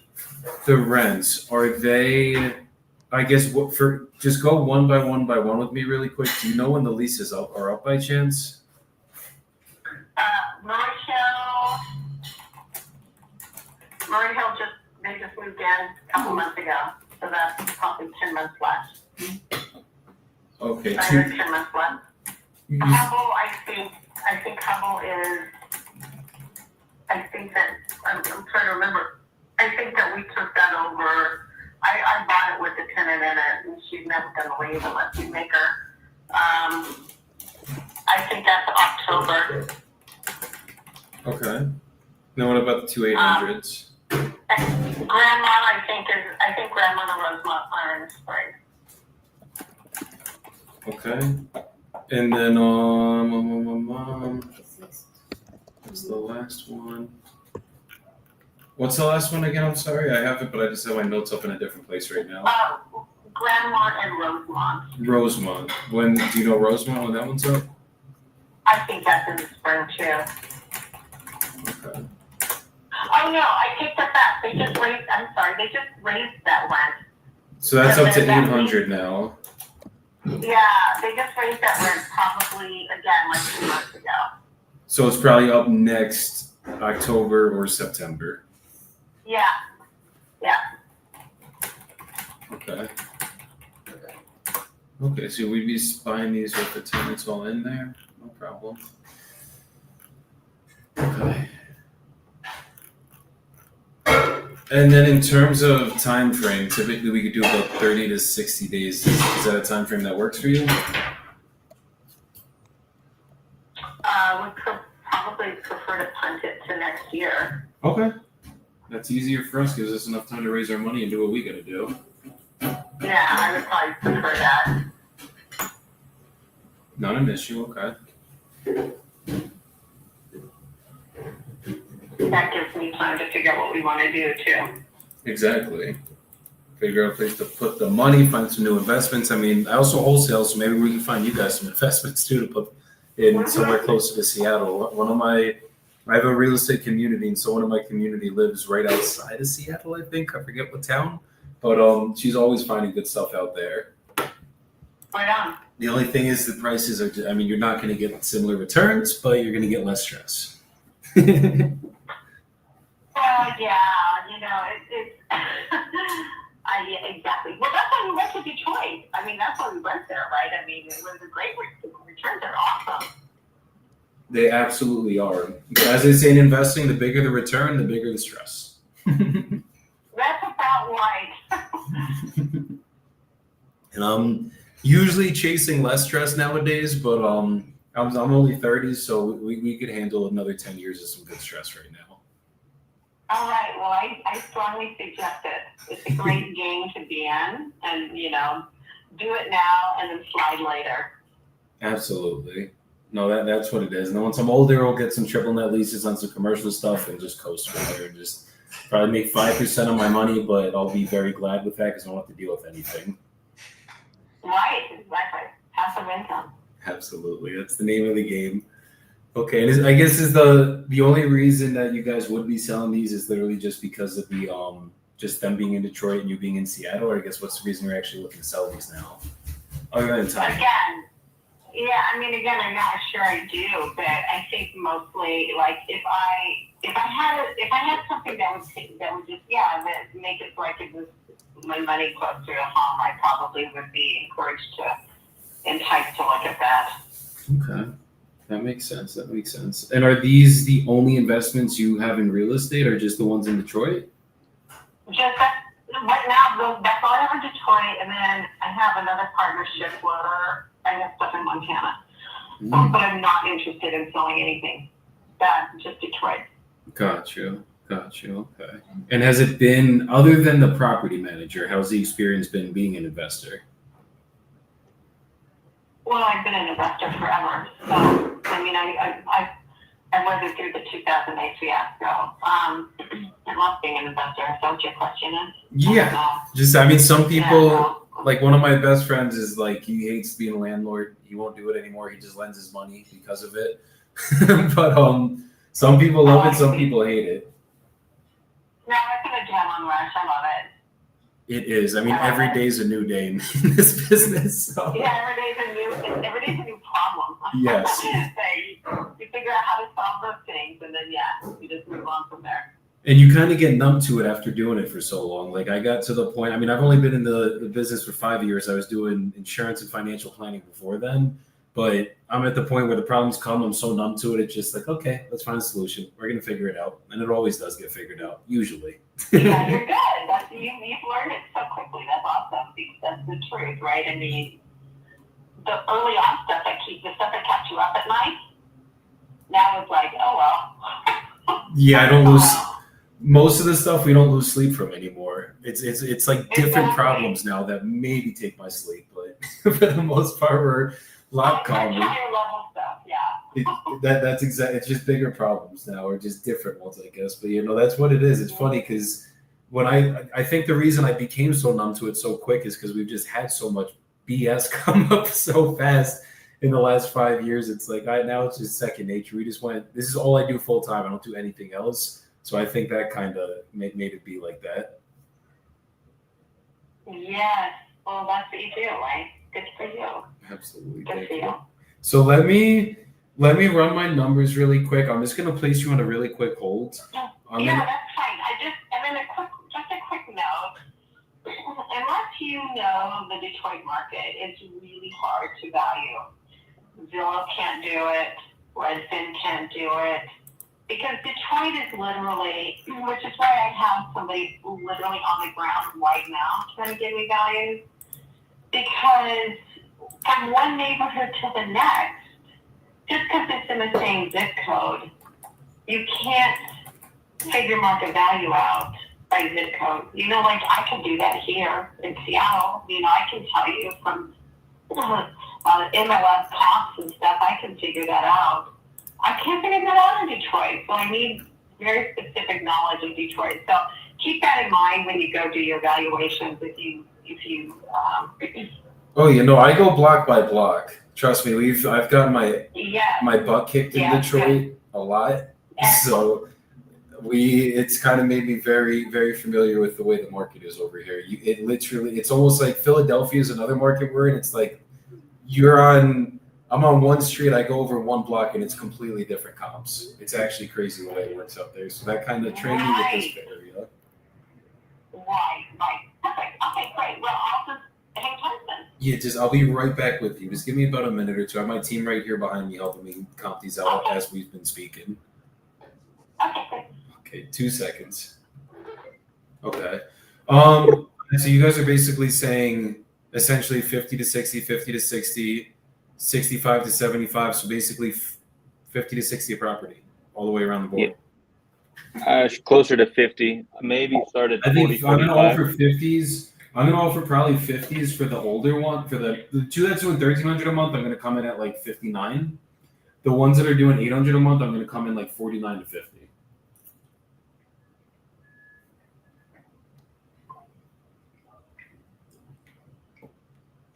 the rents, are they? I guess just go one by one with me really quick. Do you know when the leases are up by chance? Murray Hill they just moved in a couple months ago, so that's probably 10 months left. Okay. 10 months left. Hubble, I think Hubble is, I think that, I'm trying to remember, I think that we took that over. I bought it with the tenant in it, and she's never going to leave unless we make her. I think that's October. Okay. Now what about the 2800s? Grandma, I think Grandma and Rosemont are in spring. Okay. And then what's the last one? What's the last one again? I'm sorry, I have it, but I just have my notes up in a different place right now. Grandma and Rosemont. Rosemont. Do you know Rosemont when that one's up? I think that's in the spring too. Okay. Oh no, I take that back. They just raised that rent. So that's up to 800 now. Yeah, they just raised that rent probably again like 2 months ago. So it's probably up next October or September. Yeah. Okay. Okay, so we'd be buying these with the tenants all in there? No problem. Okay. And then in terms of time frame, typically we could do about 30 to 60 days. Is that a time frame that works for you? We could probably prefer to punt it to next year. Okay. That's easier for us, gives us enough time to raise our money and do what we gotta do. Yeah, I would probably prefer that. Not an issue, okay. That gives me time to figure out what we want to do too. Exactly. Figure out a place to put the money, find some new investments. I mean, I also wholesale, so maybe we can find you guys some investments too to put in somewhere closer to Seattle. I have a real estate community, and so one of my community lives right outside of Seattle, I think. I forget what town. But she's always finding good stuff out there. Right on. The only thing is the prices are, you're not going to get similar returns, but you're going to get less stress. Well, yeah, it's exactly. Well, that's why we went to Detroit. That's why we went there, right? It was a great returns are awesome. They absolutely are. But as they say in investing, the bigger the return, the bigger the stress. That's about right. And I'm usually chasing less stress nowadays, but I'm only 30, so we could handle another 10 years of some good stress right now. All right. Well, I strongly suggest it. It's a great game to be in, and do it now and then slide later. Absolutely. No, that's what it is. And then once I'm older, I'll get some triple net leases on some commercial stuff and just coast from there. Just probably make 5% of my money, but I'll be very glad with that because I don't have to deal with anything. Right, exactly. Passive income. Absolutely. That's the name of the game. Okay, and I guess is the only reason that you guys would be selling these is literally just because of the just them being in Detroit and you being in Seattle, or I guess what's the reason you're actually looking to sell these now? Other than time. Again, Yeah, I mean, again, I'm not sure I do, but I think mostly, like, if I had something that would just that make it like it was my money closer to home, I probably would be encouraged to enticed to look at that. Okay. That makes sense. That makes sense. And are these the only investments you have in real estate or just the ones in Detroit? Just that, right now, that's all I have in Detroit, and then I have another partnership where I have stuff in Montana. But I'm not interested in selling anything. Just Detroit. Gotcha. Okay. And has it been, other than the property manager, how's the experience been being an investor? Well, I've been an investor forever. So, I mean, I lived it through the 2008 fiasco. I love being an investor. Is that what your question is? Yeah. Just, I mean, some people, like one of my best friends is like, he hates being a landlord. He won't do it anymore. He just lends his money because of it. But some people love it. Some people hate it. No, it's an adrenaline rush. I love it. It is. I mean, every day's a new day in this business. So. Yeah, every day's a new problem. Yes. So you figure out how to solve those things, and then you just move on from there. And you kind of get numb to it after doing it for so long. Like I got to the point. I mean, I've only been in the business for 5 years. I was doing insurance and financial planning before then. But I'm at the point where the problems come. I'm so numb to it. It's just like, okay, let's find a solution. We're gonna figure it out, and it always does get figured out. Usually. Yeah, you're good. You've learned it so quickly. That's awesome. Because that's the truth, right? I mean, the early on stuff the stuff that kept you up at night. Now it's like, oh well. Yeah, I don't lose. Most of the stuff we don't lose sleep from anymore. It's like different problems now that maybe take my sleep, but for the most part, we're a lot calmer. Higher level stuff, yeah. That's exactly. It's just bigger problems now, or just different ones, I guess. But that's what it is. It's funny because when I think the reason I became so numb to it so quick is because we've just had so much BS come up so fast in the last 5 years. It's like now it's just second nature. We just went. This is all I do full time. I don't do anything else. So I think that kind of made it be like that. Yes. Well, that's what you do, right? Good for you. Absolutely. Good for you. So let me run my numbers really quick. I'm just gonna place you on a really quick hold. That's fine. And then a quick note. Unless you know the Detroit market, it's really hard to value. Zillow can't do it. Redfin can't do it. Because Detroit is literally, which is why I have somebody literally on the ground right now trying to give me values. Because from one neighborhood to the next, just because it's in the same zip code, you can't figure market value out by zip code. Like I can do that here in Seattle. I can tell you from MLS comps and stuff, I can figure that out. I can't figure that out in Detroit, so I need very specific knowledge of Detroit. So keep that in mind when you go do your evaluations. If you. Oh, I go block by block. Trust me, I've gotten my butt kicked in Detroit a lot, so it's kind of made me very, very familiar with the way the market is over here. It's almost like Philadelphia is another market we're in. It's like I'm on one street, I go over one block, and it's completely different comps. It's actually crazy the way it works out there. So that kind of trained me with this area. Right. Perfect. Okay, great. Well, I'll just hang tight then. Yeah, I'll be right back with you. Just give me about a minute or two. I have my team right here behind me helping me comp these out as we've been speaking. Okay, great. Okay, 2 seconds. Okay. So you guys are basically saying essentially 50 to 60, 50 to 60, 65 to 75. So basically 50 to 60 a property all the way around the board. Yeah. Closer to 50. Maybe start at 40, I think 45. I'm going to offer 50s. I'm going to offer probably 50s for the older one. For the two that's doing $1,300 a month, I'm going to come in at like 59. The ones that are doing $800 a month, I'm going to come in like 49 to 50.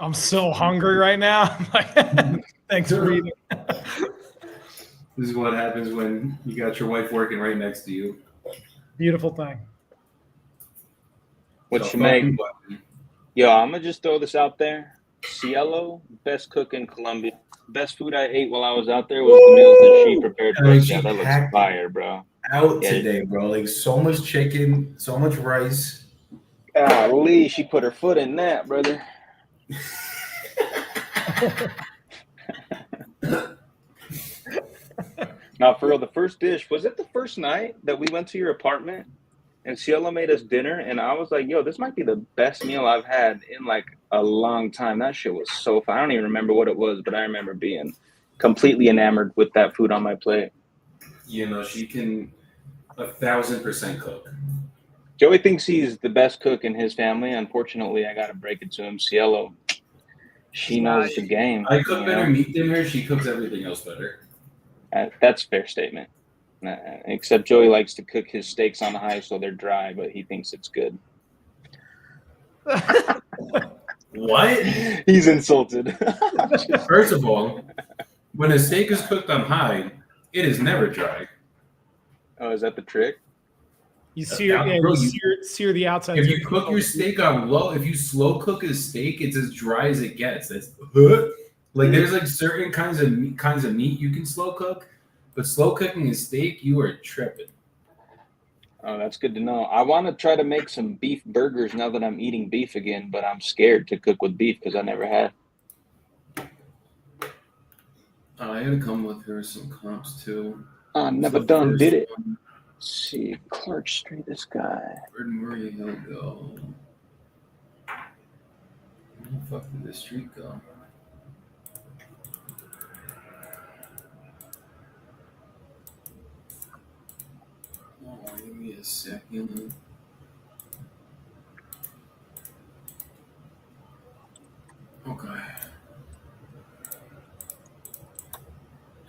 I'm so hungry right now. Thanks for reading. This is what happens when you got your wife working right next to you. Beautiful thing. What you make? Yo, I'm gonna just throw this out there. Cielo, best cook in Colombia. best food I ate while I was out there was the meals that she prepared I for mean, us. she Yeah, that looks packed it fire, bro. out Yeah. today, bro. Like so much chicken, so much rice. Golly, she put her foot in that, brother. Now, for real, the first dish, was it the first night that we went to your apartment and Cielo made us dinner? And I was like, yo, this might be the best meal I've had in like a long time. That shit was so fun. I don't even remember what it was, but I remember being completely enamored with that food on my plate. You know, she can 1,000% cook. Joey thinks he's the best cook in his family. Unfortunately, I got to break it to him. Cielo, she knows the game. I cook better meat than her. She cooks everything else better. That's a fair statement. Except Joey likes to cook his steaks on high so they're dry, but he thinks it's good. What? He's insulted. First of all, when a steak is cooked on high, it is never dry. Oh, is that the trick? You sear the outside. If you cook your steak on low, if you slow cook a steak, it's as dry as it gets. That's like there's like certain kinds of meat you can slow cook, but slow cooking a steak, you are tripping. Oh, that's good to know. I want to try to make some beef burgers now that I'm eating beef again, but I'm scared to cook with beef because I never have. I gotta come with her some comps too. Never done did it. Let's see, Clark Street, this guy. Where'd Murray Hill go? Where the fuck did this street go? Oh, give me a second. Okay.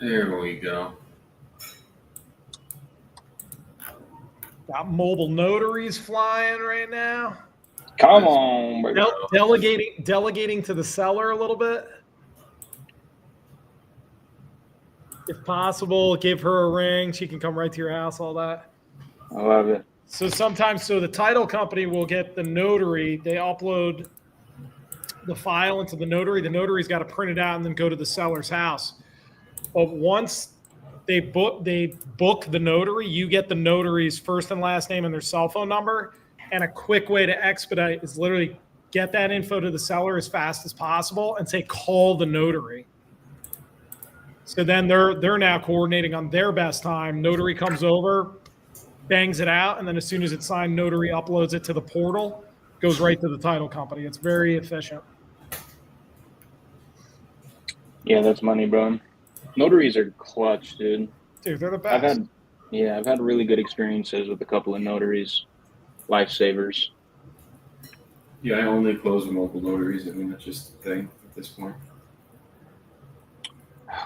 There we go. Got mobile notaries flying right now. Come on, baby. Delegating to the seller a little bit. If possible, give her a ring. She can come right to your house, all that. I love it. So sometimes, the title company will get the notary. They upload the file into the notary. The notary's got to print it out and then go to the seller's house. But once they book the notary, you get the notary's first and last name and their cell phone number. And a quick way to expedite is literally get that info to the seller as fast as possible and say, call the notary. So then they're now coordinating on their best time. Notary comes over, bangs it out, and then as soon as it's signed, notary uploads it to the portal, goes right to the title company. It's very efficient. Yeah, that's money, bro. Notaries are clutch, dude. Dude, they're the best. I've had really good experiences with a couple of notaries. Lifesavers. Yeah, I only close mobile notaries. I mean, that's just the thing at this point.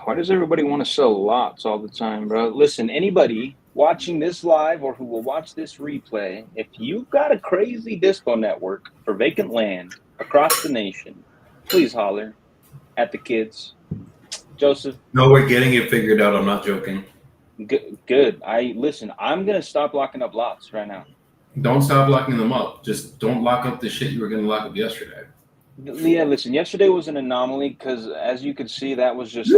Why does everybody want to sell lots all the time, bro? Listen, anybody watching this live or who will watch this replay, if you've got a crazy dispo network for vacant land across the nation, please holler at the kids. Joseph. No, we're getting it figured out. I'm not joking. Good. I'm going to stop locking up lots right now. Don't stop locking them up. Just don't lock up the shit you were going to lock up yesterday. Yeah, listen, yesterday was an anomaly because, as you could see, that was just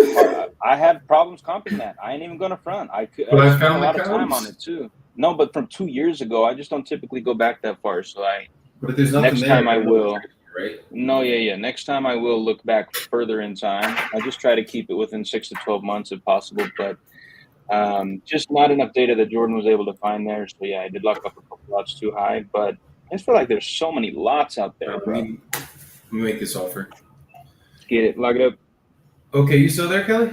I had problems comping that. I ain't even going to front. I spent a lot of time on it, too. No, but from 2 years ago, I just don't typically go back that far. So but if there's nothing next time I will. Right? No, yeah. Next time I will look back further in time. I just try to keep it within 6 to 12 months if possible, but just not enough data that Jordan was able to find there. So yeah, I did lock up a couple lots too high, but I just feel like there's so many lots out there, bro. Let me make this offer. Get it, lock it up. Okay, you still there, Kelly?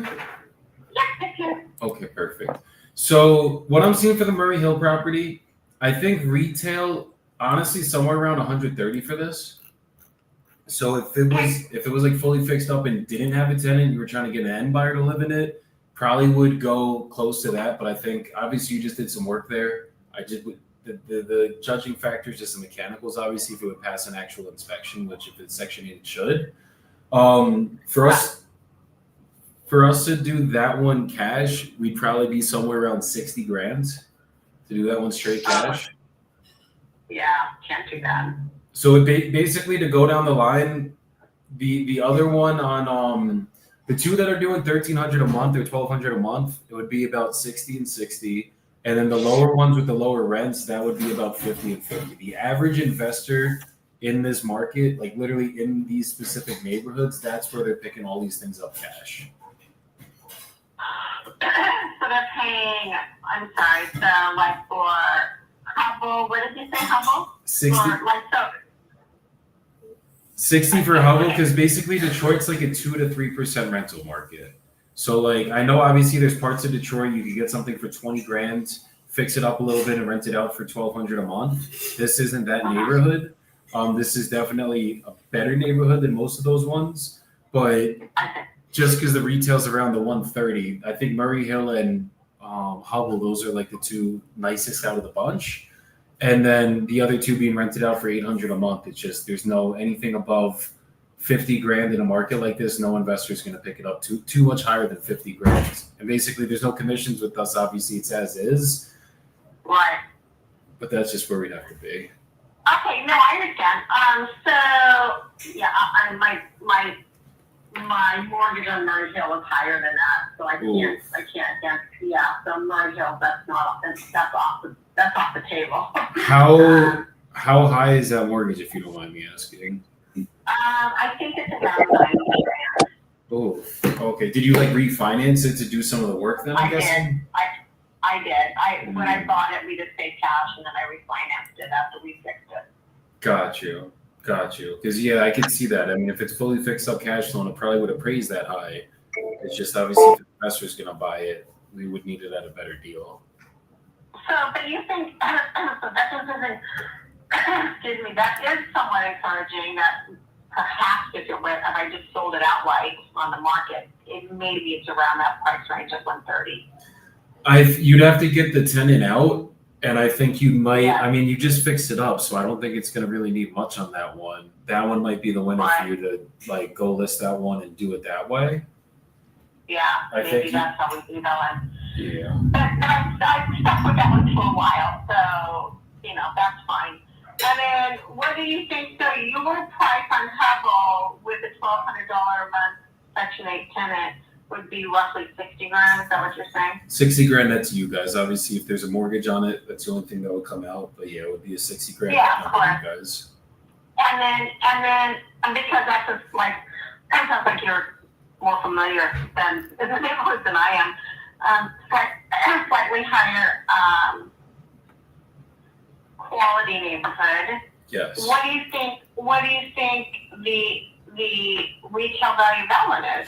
Okay, perfect. So what I'm seeing for the Murray Hill property, I think retail, honestly, somewhere around 130 for this. So if it was like fully fixed up and didn't have a tenant, you were trying to get an end buyer to live in it, probably would go close to that. But I think obviously you just did some work there. The judging factor is just the mechanicals. Obviously, if it would pass an actual inspection, which if it's Section 8, it should. For us to do that one cash, we'd probably be somewhere around 60 grand to do that one straight cash. Yeah, can't do that. So basically, to go down the line, the other one on The two that are doing 1,300 a month or 1,200 a month, it would be about 60 and 60. And then the lower ones with the lower rents, that would be about 50 and 50. The average investor in this market, like literally in these specific neighborhoods, that's where they're picking all these things up cash. So they're paying, I'm sorry, so like for Hubble, what did you say, Hubble? 60, For, like, so, 60 for Hubble, because basically Detroit's like a 2 to 3% rental market. So like I know obviously there's parts of Detroit you can get something for 20 grand, fix it up a little bit and rent it out for 1,200 a month. This isn't that neighborhood. This is definitely a better neighborhood than most of those ones. But just because the retail's around the 130, I think Murray Hill and Hubble, those are like the two nicest out of the bunch. And then the other two being rented out for 800 a month. It's just there's no anything above 50 grand in a market like this. No investor is going to pick it up too much higher than 50 grand. And basically, there's no commissions with us. Obviously, it's as is. right. But that's just where we'd have to be. Okay, no, I understand. So yeah, my mortgage on Murray Hill is higher than that, so I can't. Yeah, so Murray Hill, that's off the table. How high is that mortgage, if you don't mind me asking? I think it's around 90 grand. Oh, okay. Did you like refinance it to do some of the work then? I'm guessing. I did. When I bought it, we just paid cash, and then I refinanced it after we fixed it. Got you. Because yeah, I could see that. I mean, if it's fully fixed up cash loan, it probably would appraise that high. It's just obviously if the investor's going to buy it, we would need it at a better deal. So, but you think so that doesn't? Excuse me. That is somewhat encouraging. That perhaps if I just sold it outright on the market, maybe it's around that price range of 130. You'd have to get the tenant out, and I think you might. Yeah. I mean, you just fixed it up, so I don't think it's going to really need much on that one. That one might be the winner for you to like go list that one and do it that way. Yeah, I maybe think that's how we do that one. Yeah. But I've stuck with that one for a while, so that's fine. And then, what do you think? So your price on Hubble with a $1,200 a month Section 8 tenant would be roughly 60 grand. Is that what you're saying? 60 grand. That's you guys. Obviously, if there's a mortgage on it, that's the only thing that would come out. But yeah, it would be a 60 grand. Yeah, of course. You guys. And because that's just like, it sounds like you're more familiar than the neighborhood than I am. Slightly higher quality neighborhood. Yes. What do you think the retail value of that one is?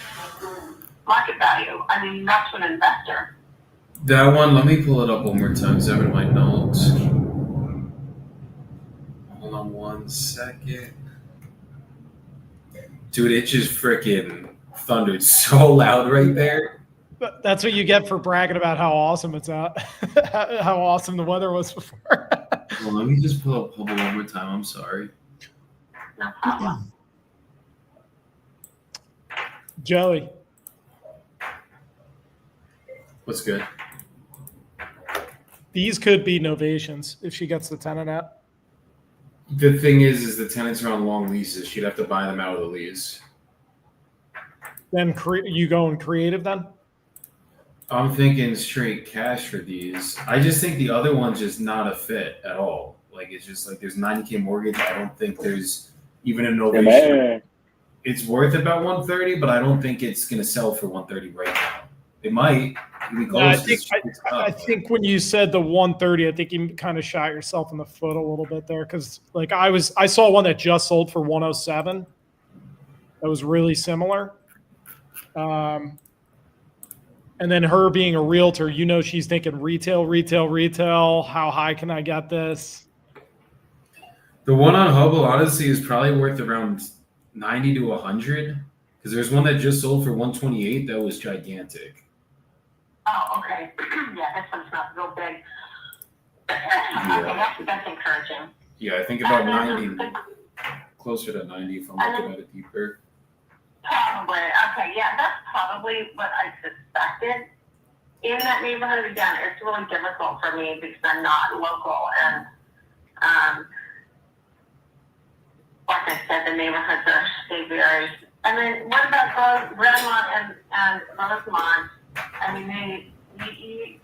Market value. I mean, not to an investor. That one, let me pull it up one more time because I have it in my notes. Hold on one second. Dude, it just freaking thundered so loud right there. That's what you get for bragging about how awesome it's out, how awesome the weather was before. Well, let me just pull up Hubble one more time. I'm sorry. No problem. Joey. What's good? These could be novations if she gets the tenant out. The thing is the tenants are on long leases. She'd have to buy them out of the lease. Then you going creative then? I'm thinking straight cash for these. I just think the other one's just not a fit at all. Like it's just like there's 90K mortgage. I don't think there's even a novation. It's worth about 130, but I don't think it's gonna sell for 130 right now. It might. I think when you said the 130, I think you kind of shot yourself in the foot a little bit there because like I saw one that just sold for 107. That was really similar. And then her being a realtor, she's thinking retail. How high can I get this? The one on Hubble, honestly, is probably worth around 90 to 100 because there's one that just sold for 128 that was gigantic. Oh, okay. Yeah, this one's not real big. Okay, that's encouraging. Yeah, I think about 90, closer to 90 if I'm looking at it deeper. Probably. Okay, yeah, that's probably what I suspected. In that neighborhood, again, it's really difficult for me because I'm not local. And like I said, the neighborhoods they vary And then what about Grandmont and Rosemont? I mean,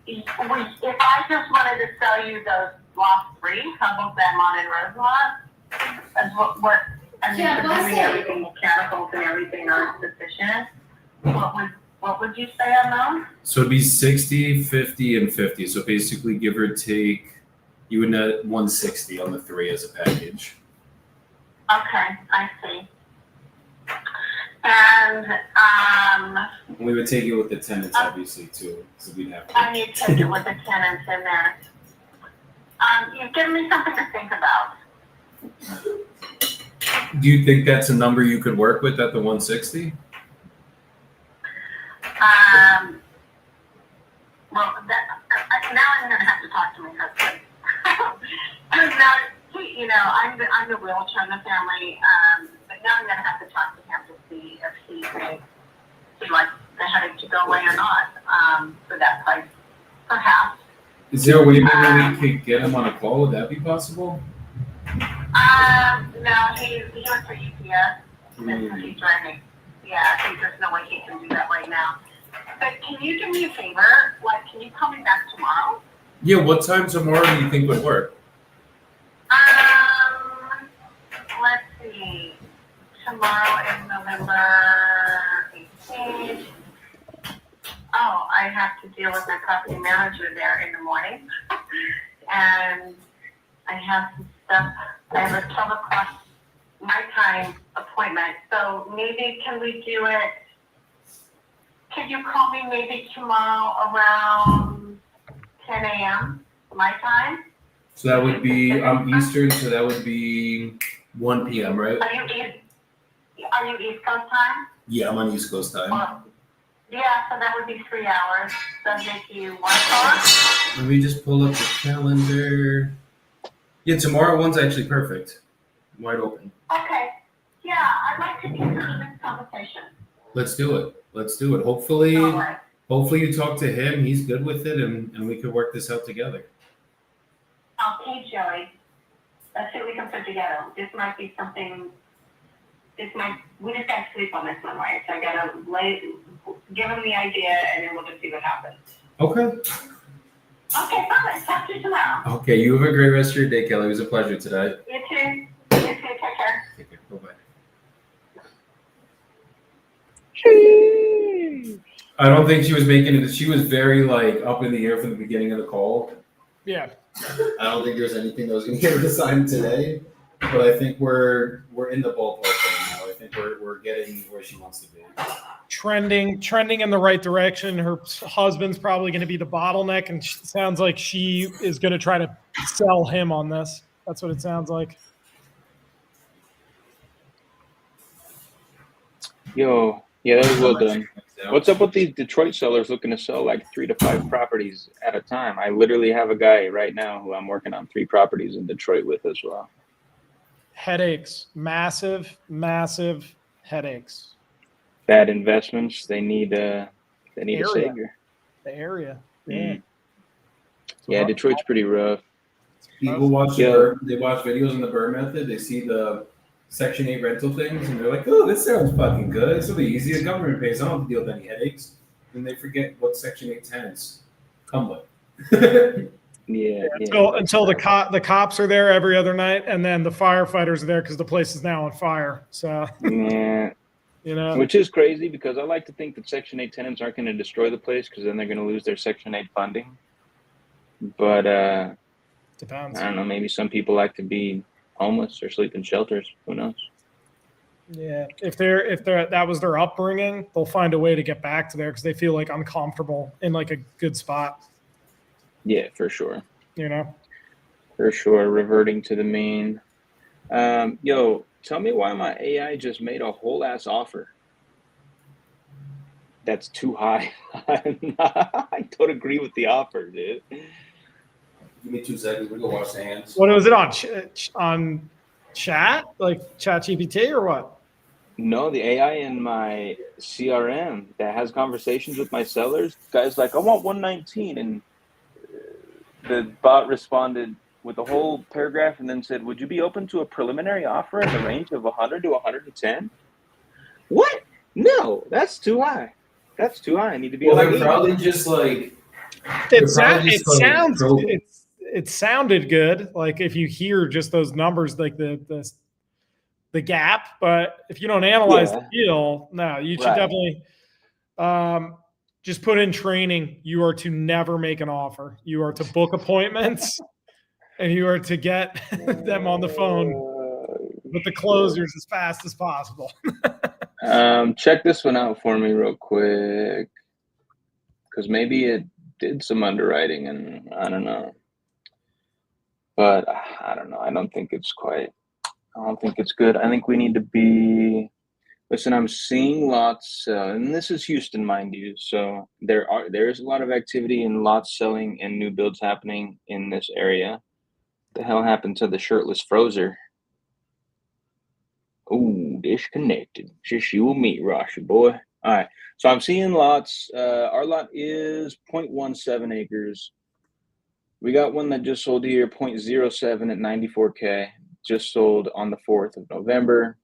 if I just wanted to sell you those last three, Humboldt, Grandmont, and Rosemont, as what I mean, presuming everything mechanicals and everything are sufficient, what would you say on those? So it'd be 60, 50, and 50. So basically, give or take, you would net 160 on the three as a package. Okay, I see. And We would take it with the tenants, obviously, too. So we'd have to. I need to take it with the tenants in there. You've given me something to think about. Do you think that's a number you could work with at the 160? Well, now I'm going to have to talk to my husband. Now, I'm the realtor in the family, but now I'm going to have to talk to him to see if he thinks he likes the headache to go away or not for that price, perhaps. Is there a way maybe we could get him on a call? Would that be possible? No, he went for UPS. He's driving. Yeah, I think there's no way he can do that right now. But can you do me a favor? Like, can you call me back tomorrow? Yeah, what time tomorrow do you think would work? Let's see. Tomorrow is November 18th. Oh, I have to deal with my property manager there in the morning. And I have some stuff. I have a 12 o'clock my time appointment. So maybe can we do it? Can you call me maybe tomorrow around 10 a.m. my time? So that would be Eastern, so that would be 1 p.m., right? Are you East Coast time? Yeah, I'm on East Coast time. Yeah, so that would be 3 hours. Does that make you 1 o'clock? Let me just pull up the calendar. Yeah, tomorrow one's actually perfect. Wide open. Okay. Yeah, I'd like to continue this conversation. Let's do it. Hopefully, All right. you talk to him. He's good with it, and we could work this out together. Okay, Joey. Let's see what we can put together. This might be something. We just got to sleep on this one, right? So I gotta give him the idea, and then we'll just see what happens. Okay. Okay, perfect. Talk to you tomorrow. Okay, you have a great rest of your day, Kelly. It was a pleasure today. You too. Take care. Take care. Bye-bye. I don't think she was making it. She was very up in the air from the beginning of the call. Yeah. I don't think there's anything that was going to get her to sign today, but I think we're in the ballpark right now. I think we're getting where she wants to be. Trending in the right direction. Her husband's probably going to be the bottleneck, and it sounds like she is going to try to sell him on this. That's what it sounds like. Yo, yeah, that was well done. What's up with these Detroit sellers looking to sell like 3 to 5 properties at a time? I literally have a guy right now who I'm working on 3 properties in Detroit with as well. Headaches, massive headaches. Bad investments. They need a savior. The area. Yeah. Mm. Yeah, Detroit's pretty rough. People watch they watch videos on the Burr method. They see the Section 8 rental things, and they're like, "Oh, this sounds fucking good. This will be easy. The government pays. I don't have to deal with any headaches." And they forget what Section 8 tenants come with. Yeah. Until the cops are there every other night, and then the firefighters are there because the place is now on fire. So yeah, which is crazy because I like to think that Section 8 tenants aren't going to destroy the place because then they're going to lose their Section 8 funding. But depends. I don't know. Maybe some people like to be homeless or sleep in shelters. Who knows? Yeah, if that was their upbringing, they'll find a way to get back to there because they feel uncomfortable in a good spot. Yeah, for sure. For sure, reverting to the mean. Yo, tell me why my AI just made a whole ass offer. That's too high. I don't agree with the offer, dude. Give me 2 seconds. We go wash the hands. What was it on chat, Chat GPT or what? No, the AI in my CRM that has conversations with my sellers. Guy's like, I want 119, and the bot responded with a whole paragraph and then said, would you be open to a preliminary offer in the range of 100 to 110? What? No, that's too high. That's too high. I need to be Well, like they're 80. probably just like It sounds it sounded good. Like if you hear just those numbers, like the gap, but if you don't analyze the deal, no, you should Right. definitely just put in training. You are to never make an offer. You are to book appointments and you are to get them on the phone with the closers as fast as possible. Check this one out for me real quick, because maybe it did some underwriting and I don't know. But I don't know. I don't think it's good. I think we need to be. Listen, I'm seeing lots, and this is Houston, mind you. So there is a lot of activity in lots selling and new builds happening in this area. The hell happened to the shirtless Frozer? Ooh, disconnected. Just you and me, Rashi boy. All right. So I'm seeing lots. Our lot is 0.17 acres. We got one that just sold here, 0.07 at 94K. Just sold on the 4th of November.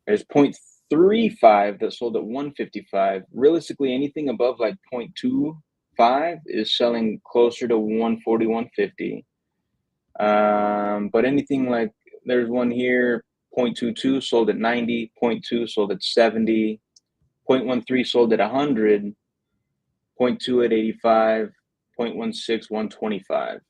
There's 0.35 that sold at 155. Realistically, anything above like 0.25 is selling closer to 140, 150. But anything like, there's one here, 0.22 sold at 90, 0.2 sold at 70, 0.13 sold at 100, 0.2 at 85, 0.16, 125.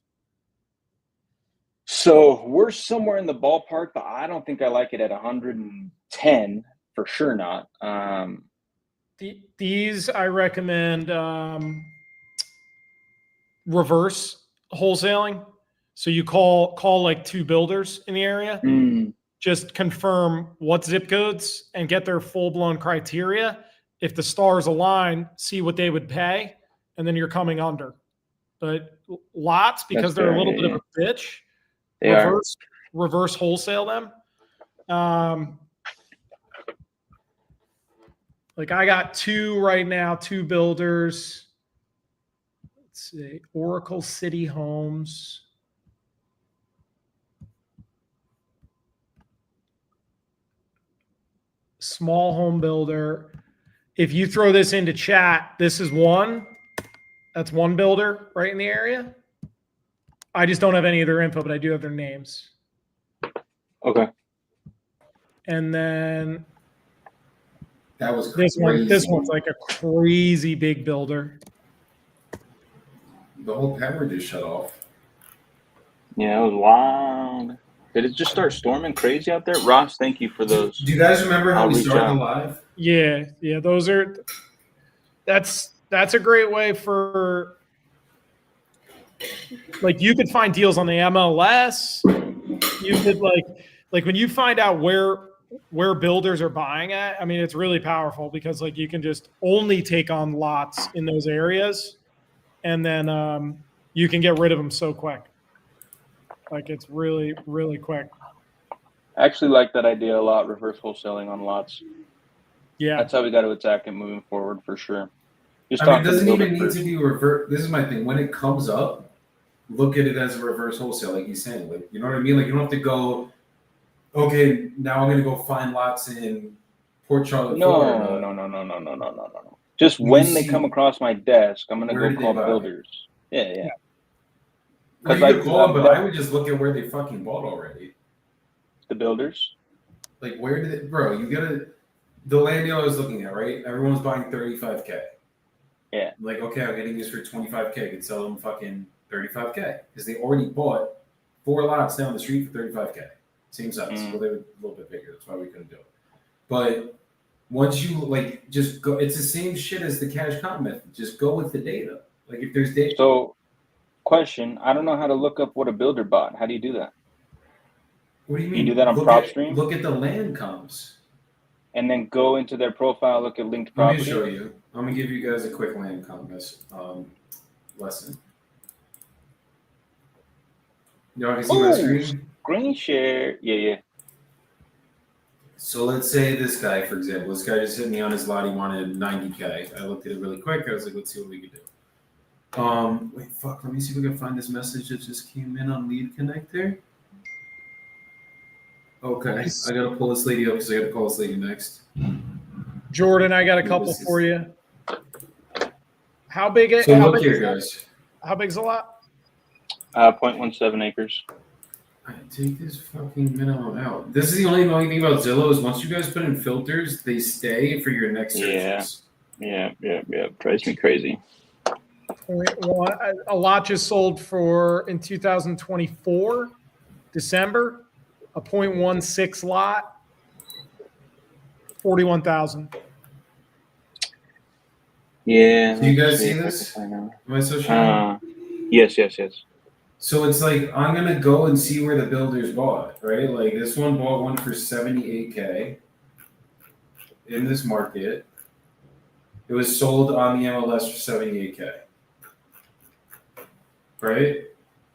So we're somewhere in the ballpark, but I don't think I like it at 110, for sure not. These I recommend reverse wholesaling. So you call like two builders in the area, just confirm what zip codes and get their full-blown criteria. If the stars align, see what they would pay, and then you're coming under. But lots, because they're a little bit of a bitch, reverse wholesale them. Like I got two right now, two builders. Let's see, Oracle City Homes. Small home builder. If you throw this into chat, this is one. That's one builder right in the area. I just don't have any of their info, but I do have their names. Okay. And then that was this crazy. one. This one's like a crazy big builder. The whole power just shut off. Yeah, it was wild. Did it just start storming crazy out there? Ross, thank you for those. Do you guys remember how we started the live? Yeah. Those are. That's a great way for. Like you could find deals on the MLS. You could like when you find out where builders are buying at. I mean, it's really powerful because like you can just only take on lots in those areas, and then you can get rid of them so quick. Like it's really, really quick. I actually like that idea a lot, reverse wholesaling on lots. Yeah. That's how we got to attack it moving forward for sure. It doesn't even need to be reverse. This is my thing. When it comes up, look at it as a reverse wholesale, like he's saying. Like, you know what I mean? Like you don't have to go, okay, now I'm going to go find lots in Port Charlotte, Florida. No. Just when they come across my desk, I'm going to go call builders. Yeah. Well, you could call them, but I would just look at where they fucking bought already. The builders? Like, where did it, bro? You gotta, the land deal I was looking at, right? Everyone's buying 35K. Yeah. Like, okay, I'm getting this for 25K. I could sell them fucking 35K because they already bought 4 lots down the street for 35K. Same size. Well, they were a little bit bigger. That's why we couldn't do it. But once you, like, just go, it's the same shit as the cash comp method. Just go with the data. Like, if there's data. So, question, I don't know how to look up what a builder bought. How do you do that? What do you mean? You do that on PropStream? Look at the land comps. And then go into their profile, look at linked property. Let me show you. I'm going to give you guys a quick land comp lesson. You want to see my screen? Screen share. Yeah. So let's say this guy, for example. This guy just hit me on his lot. He wanted 90K. I looked at it really quick. I was like, let's see what we could do. Wait, fuck. Let me see if we can find this message that just came in on Lead Connector. Okay, I gotta pull this lady up because I gotta call this lady next. Jordan, I got a couple for you. How big? So how look big here, is that? guys. How big's a lot? 0.17 acres. I take this fucking minimum out. This is the only annoying thing about Zillow is once you guys put in filters, they stay for your next searches. Yeah. Drives me crazy. 0.1. A lot just sold for in 2024, December, a 0.16 lot, 41,000. Yeah. So you guys let's see if I this? can find Am I so showing? out. Yes. So it's like I'm gonna go and see where the builders bought, right? Like this one bought one for 78K in this market. It was sold on the MLS for 78K. Right?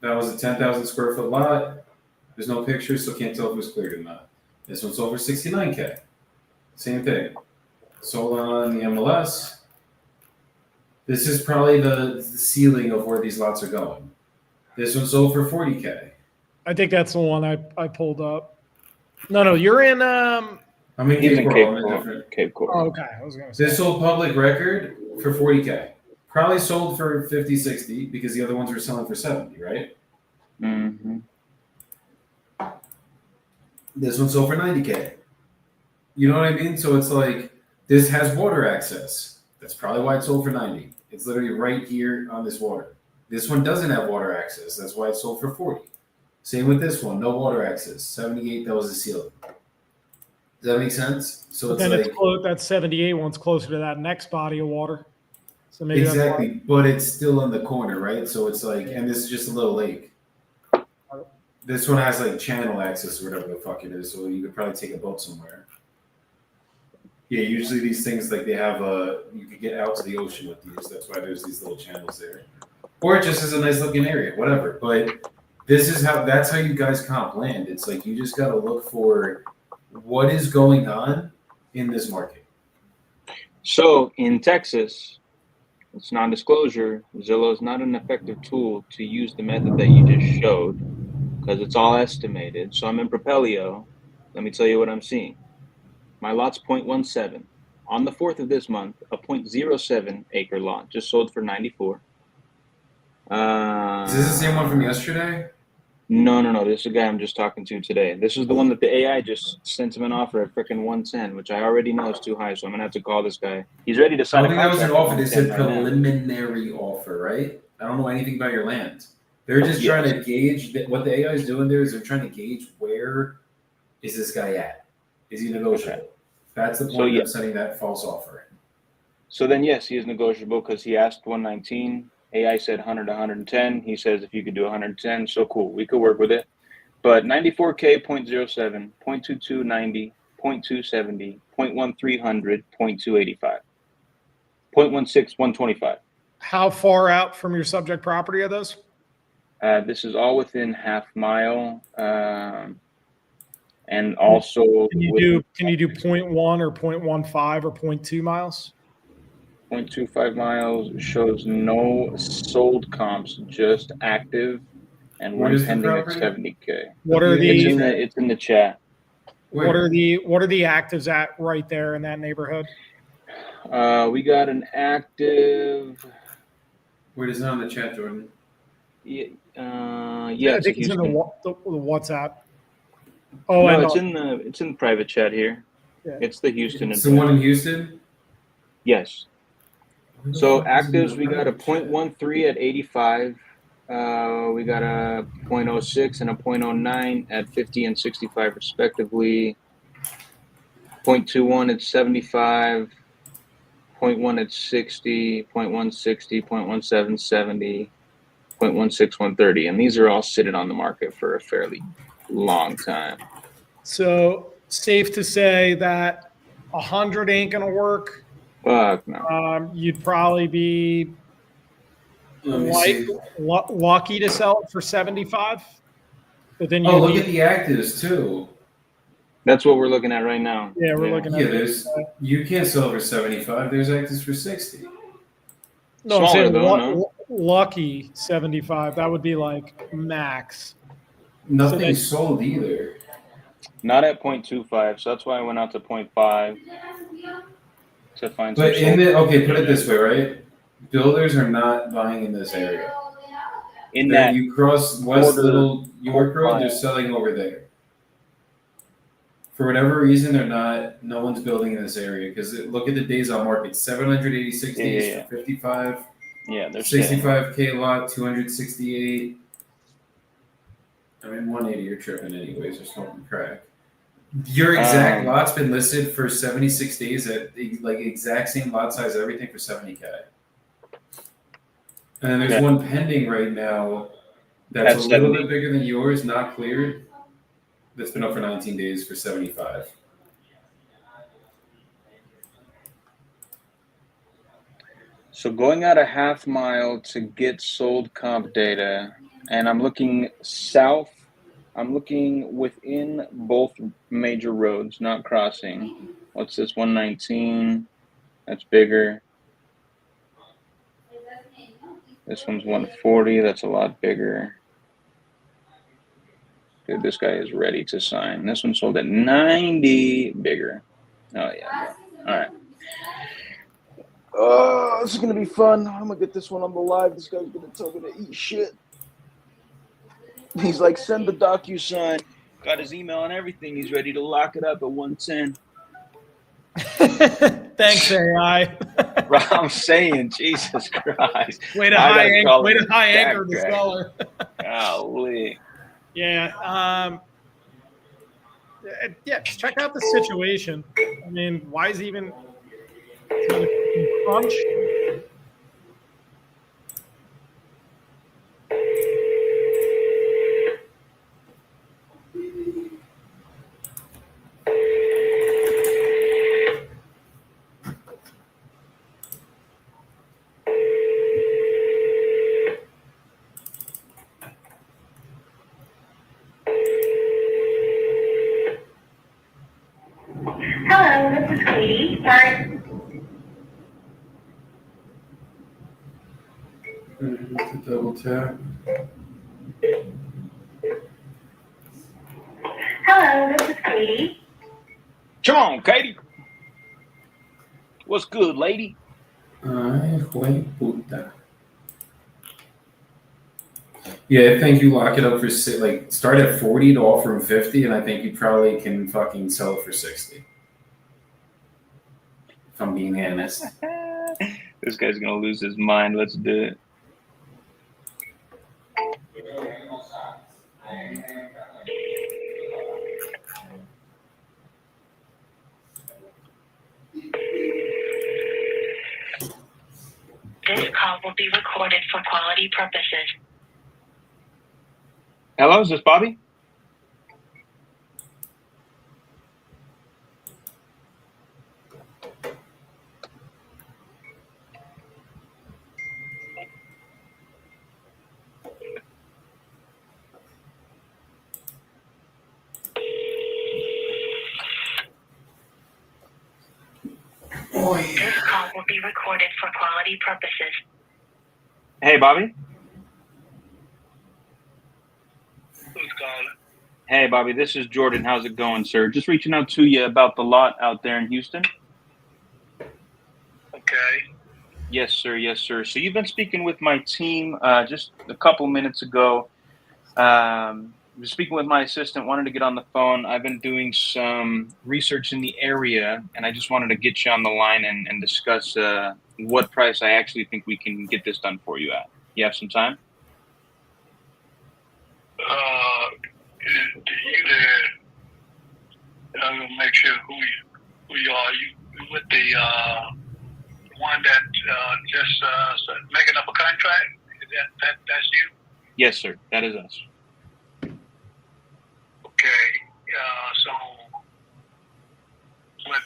That was a 10,000 square foot lot. There's no pictures, so can't tell if it was cleared or not. This one sold for 69K. Same thing. Sold on the MLS. This is probably the ceiling of where these lots are going. This one sold for 40K. I think that's the one I pulled up. No, you're in. I'm in He's Cape in Coral. I'm in different. Cape Coral. Oh, okay. I was gonna say. This sold public record for 40K. Probably sold for 50, 60 because the other ones were selling for 70, right? Mm-hmm. This one sold for 90K. You know what I mean? So it's like this has water access. That's probably why it sold for 90. It's literally right here on this water. This one doesn't have water access. That's why it sold for 40. Same with this one, no water access. 78, that was the ceiling. Does that make sense? So But it's then like it's close. That 78 one's closer to that next body of water. So maybe exactly, but it's still in the corner, right? So it's like, and this is just a little lake. This one has like channel access or whatever the fuck it is, so you could probably take a boat somewhere. Yeah, usually these things like they have you could get out to the ocean with these. That's why there's these little channels there, or it just is a nice looking area, whatever. But that's how you guys comp land. It's like you just got to look for what is going on in this market. So in Texas, it's non-disclosure. Zillow is not an effective tool to use the method that you just showed because it's all estimated. So I'm in Propelio. Let me tell you what I'm seeing. My lot's 0.17. On the 4th of this month, a 0.07 acre lot just sold for 94. Is this the same one from yesterday? No. This is a guy I'm just talking to today. This is the one that the AI just sent him an offer at freaking 110, which I already know is too high. So I'm gonna have to call this guy. He's ready to I sign don't a think that was contract. an offer. They said right now. preliminary offer, right? I don't know anything about your land. They're just trying to gauge what the AI is doing there is they're trying to gauge where is this guy at? Is he negotiable? Okay. That's the point of sending that false offer. So then, yes, he is negotiable because he asked 119. AI said 100 to 110. He says if you could do 110, so cool. We could work with it. But 94K, 0.07, 0.2290, 0.270, 0.1300, 0.285, 0.16, 125. How far out from your subject property are those? This is all within half mile. And also can you do 0.1 or 0.15 or 0.2 miles? 0.25 miles shows no sold comps, just active, and one pending at 70K. What are it's in the chat. What are the actives at right there in that neighborhood? We got an active. Where is it on the chat, Jordan? Yeah, I think it's in the WhatsApp. Oh, no, it's in the private chat here. Yeah. It's the Houston. It's the one in Houston? Yes. So actives, we got a 0.13 at 85. We got a 0.06 and a 0.09 at 50 and 65 respectively. 0.21 at 75. 0.1 at 60. 0.1 60. 0.17 70. 0.16 130. And these are all sitting on the market for a fairly long time. So safe to say that 100 ain't gonna work. Fuck no. You'd probably be lucky to sell it for 75. But then you look at the actives too. That's what we're looking at right now. Yeah, we're looking at. Yeah, you can't sell for 75. There's actives for 60. No, I'm saying lucky 75. That would be like max. Nothing sold either. Not at 0.25, so that's why I went out to 0.5. to find But some in sold. okay, put it this way, right? Builders are not buying in this area. In that You cross West quarter Little York Road, they're mile. selling over there. For whatever reason, they're not. No one's building in this area because look at the days on market: 786 days Yeah. for 55, Yeah, they're saying 65K lot, 268. I mean, 180. You're tripping anyways. You're smoking crack. Your exact lot's been listed for 76 days at like exact same lot size, everything for 70K. And then there's one pending right now that's At a little 70. bit bigger than yours, not cleared. That's been up for 19 days for 75. So going out a half mile to get sold comp data, and I'm looking south. I'm looking within both major roads, not crossing. What's this? 119. That's bigger. This one's 140. That's a lot bigger. Dude, this guy is ready to sign. This one sold at 90. Bigger. Oh, yeah. All right. Oh, this is going to be fun. I'm going to get this one on the live. This guy's going to tell me to eat shit. He's like, send the DocuSign. Got his email and everything. He's ready to lock it up at 110. Thanks, AI. I'm saying, Jesus Christ. Way to high anchor the seller. Golly. Yeah. Yeah. Check out the situation. I mean, why is he even crunch? Hello, this is Katie. Sorry. Double tap. Hello, this is Katie. Come on, Katie. What's good, lady? Ay, güey, puta. Yeah, I think you lock it up for start at 40 to offer him 50, and I think you probably can fucking sell it for 60. If I'm being honest. This guy's gonna lose his mind. Let's do it. This call will be recorded for quality purposes. Hello, is this Bobby? This call will be recorded for quality purposes. Hey, Bobby. Who's calling? Hey, Bobby. This is Jordan. How's it going, sir? Just reaching out to you about the lot out there in Houston. Okay. Yes, sir. Yes, sir. So you've been speaking with my team just a couple minutes ago. Was speaking with my assistant, wanted to get on the phone. I've been doing some research in the area, and I just wanted to get you on the line and discuss what price I actually think we can get this done for you at. You have some time? You there? I'm gonna make sure who you are. You with the one that just making up a contract? That's you? Yes, sir. That is us. Okay. So what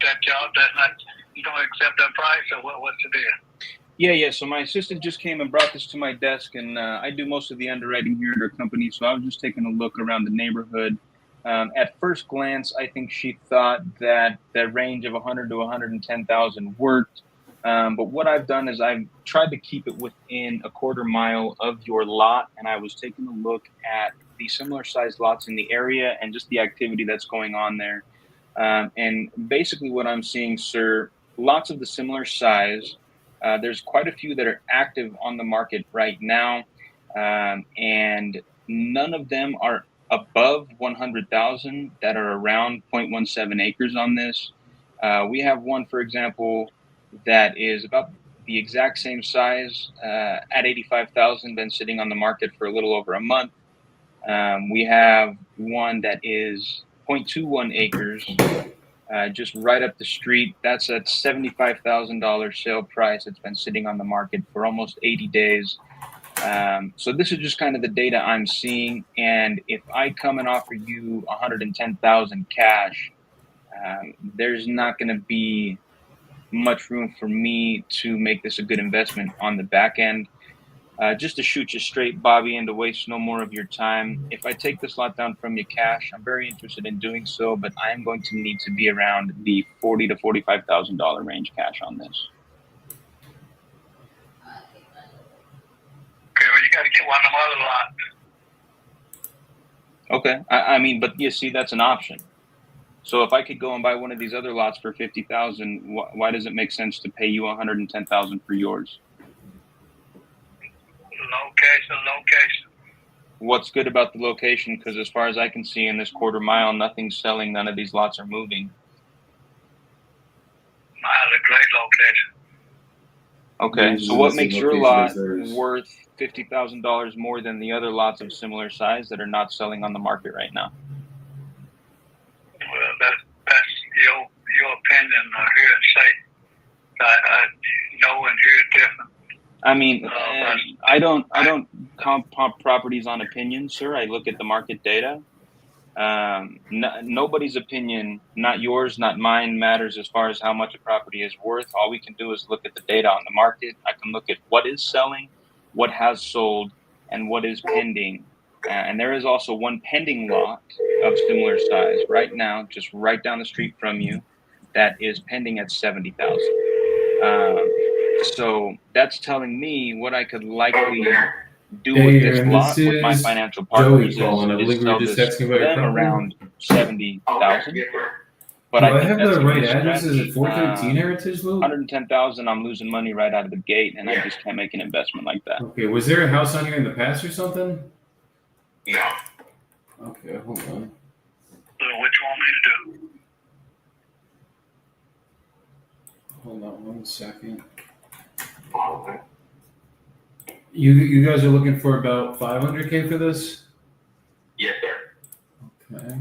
that job, that's not, you don't accept that price, or what's the deal? Yeah. So my assistant just came and brought this to my desk, and I do most of the underwriting here at our company. So I was just taking a look around the neighborhood. At first glance, I think she thought that the range of 100 to 110,000 worked. But what I've done is I've tried to keep it within a quarter mile of your lot, and I was taking a look at the similar sized lots in the area and just the activity that's going on there. And basically what I'm seeing, sir, lots of the similar size. There's quite a few that are active on the market right now, and none of them are above 100,000 that are around 0.17 acres on this. We have one, for example, that is about the exact same size at 85,000, been sitting on the market for a little over a month. We have one that is 0.21 acres, just right up the street. That's at $75,000 sale price. It's been sitting on the market for almost 80 days. So this is just kind of the data I'm seeing. And if I come and offer you 110,000 cash, there's not going to be much room for me to make this a good investment on the back end. Just to shoot you straight, Bobby, and to waste no more of your time, if I take this lot down from you cash, I'm very interested in doing so, but I am going to need to be around the $40,000 to $45,000 range cash on this. Okay, well, you got to get one of them other lots. Okay, I mean, but you see, that's an option. So if I could go and buy one of these other lots for $50,000, why does it make sense to pay you $110,000 for yours? Location. What's good about the location? Because as far as I can see in this quarter mile, nothing's selling. None of these lots are moving. Mine's a great location. Okay, so what makes your lot worth $50,000 more than the other lots of similar size that are not selling on the market right now? Well, that's your opinion. I hear it say. I know and hear it different. I mean, I don't comp properties on opinion, sir. I look at the market data. Nobody's opinion, not yours, not mine, matters as far as how much a property is worth. All we can do is look at the data on the market. I can look at what is selling, what has sold, and what is pending. And there is also one pending lot of similar size right now, just right down the street from you, that is pending at 70,000. So that's telling me what I could likely do with this lot with my financial partners is sell this to them around 70,000. But Do I think have that's the gonna right be a address? Is stretch. it 413 Heritage Loop? 110,000, I'm losing money right out of the gate, and I just can't make an investment like that. Okay, was there a house on here in the past or something? No. Okay, hold on. So what you want me to do? Hold on 1 second. You guys are looking for about 500K for this? Yes, sir. Okay.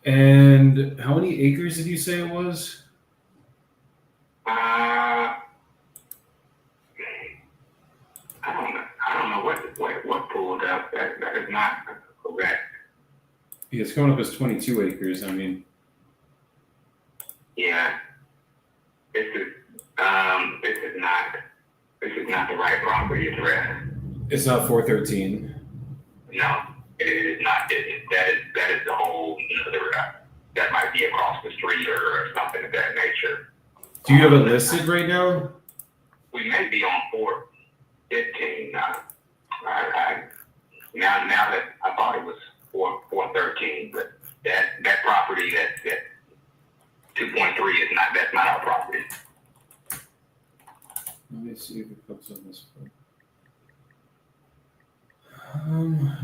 And how many acres did you say it was? I don't know what pulled up. That is not correct. Yeah, it's coming up as 22 acres. I mean, Yeah. This is not the right property address. it's not 413. No, it is not. That is the whole other. That might be across the street or something of that nature. Do you have it listed right now? We may be on 415 now. Now that I thought it was 413, but that property that 2.3 is not. That's not our property. Let me see if it comes on this one.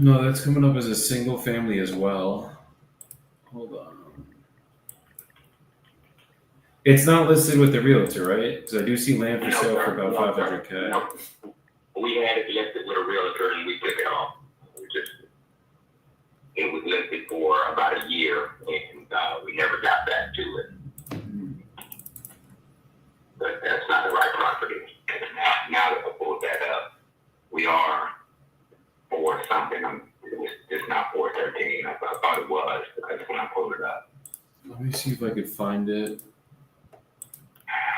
No, that's coming up as a single family as well. Hold on. It's not listed with the realtor, right? Because I do see land for sale for about 500K. No. We had it listed with a realtor and we took it off. It was listed for about a year and we never got back to it. But that's not the right property. Now that I pulled that up, we are for something. It was just not 413. I thought it was because when I pulled it up. Let me see if I could find it.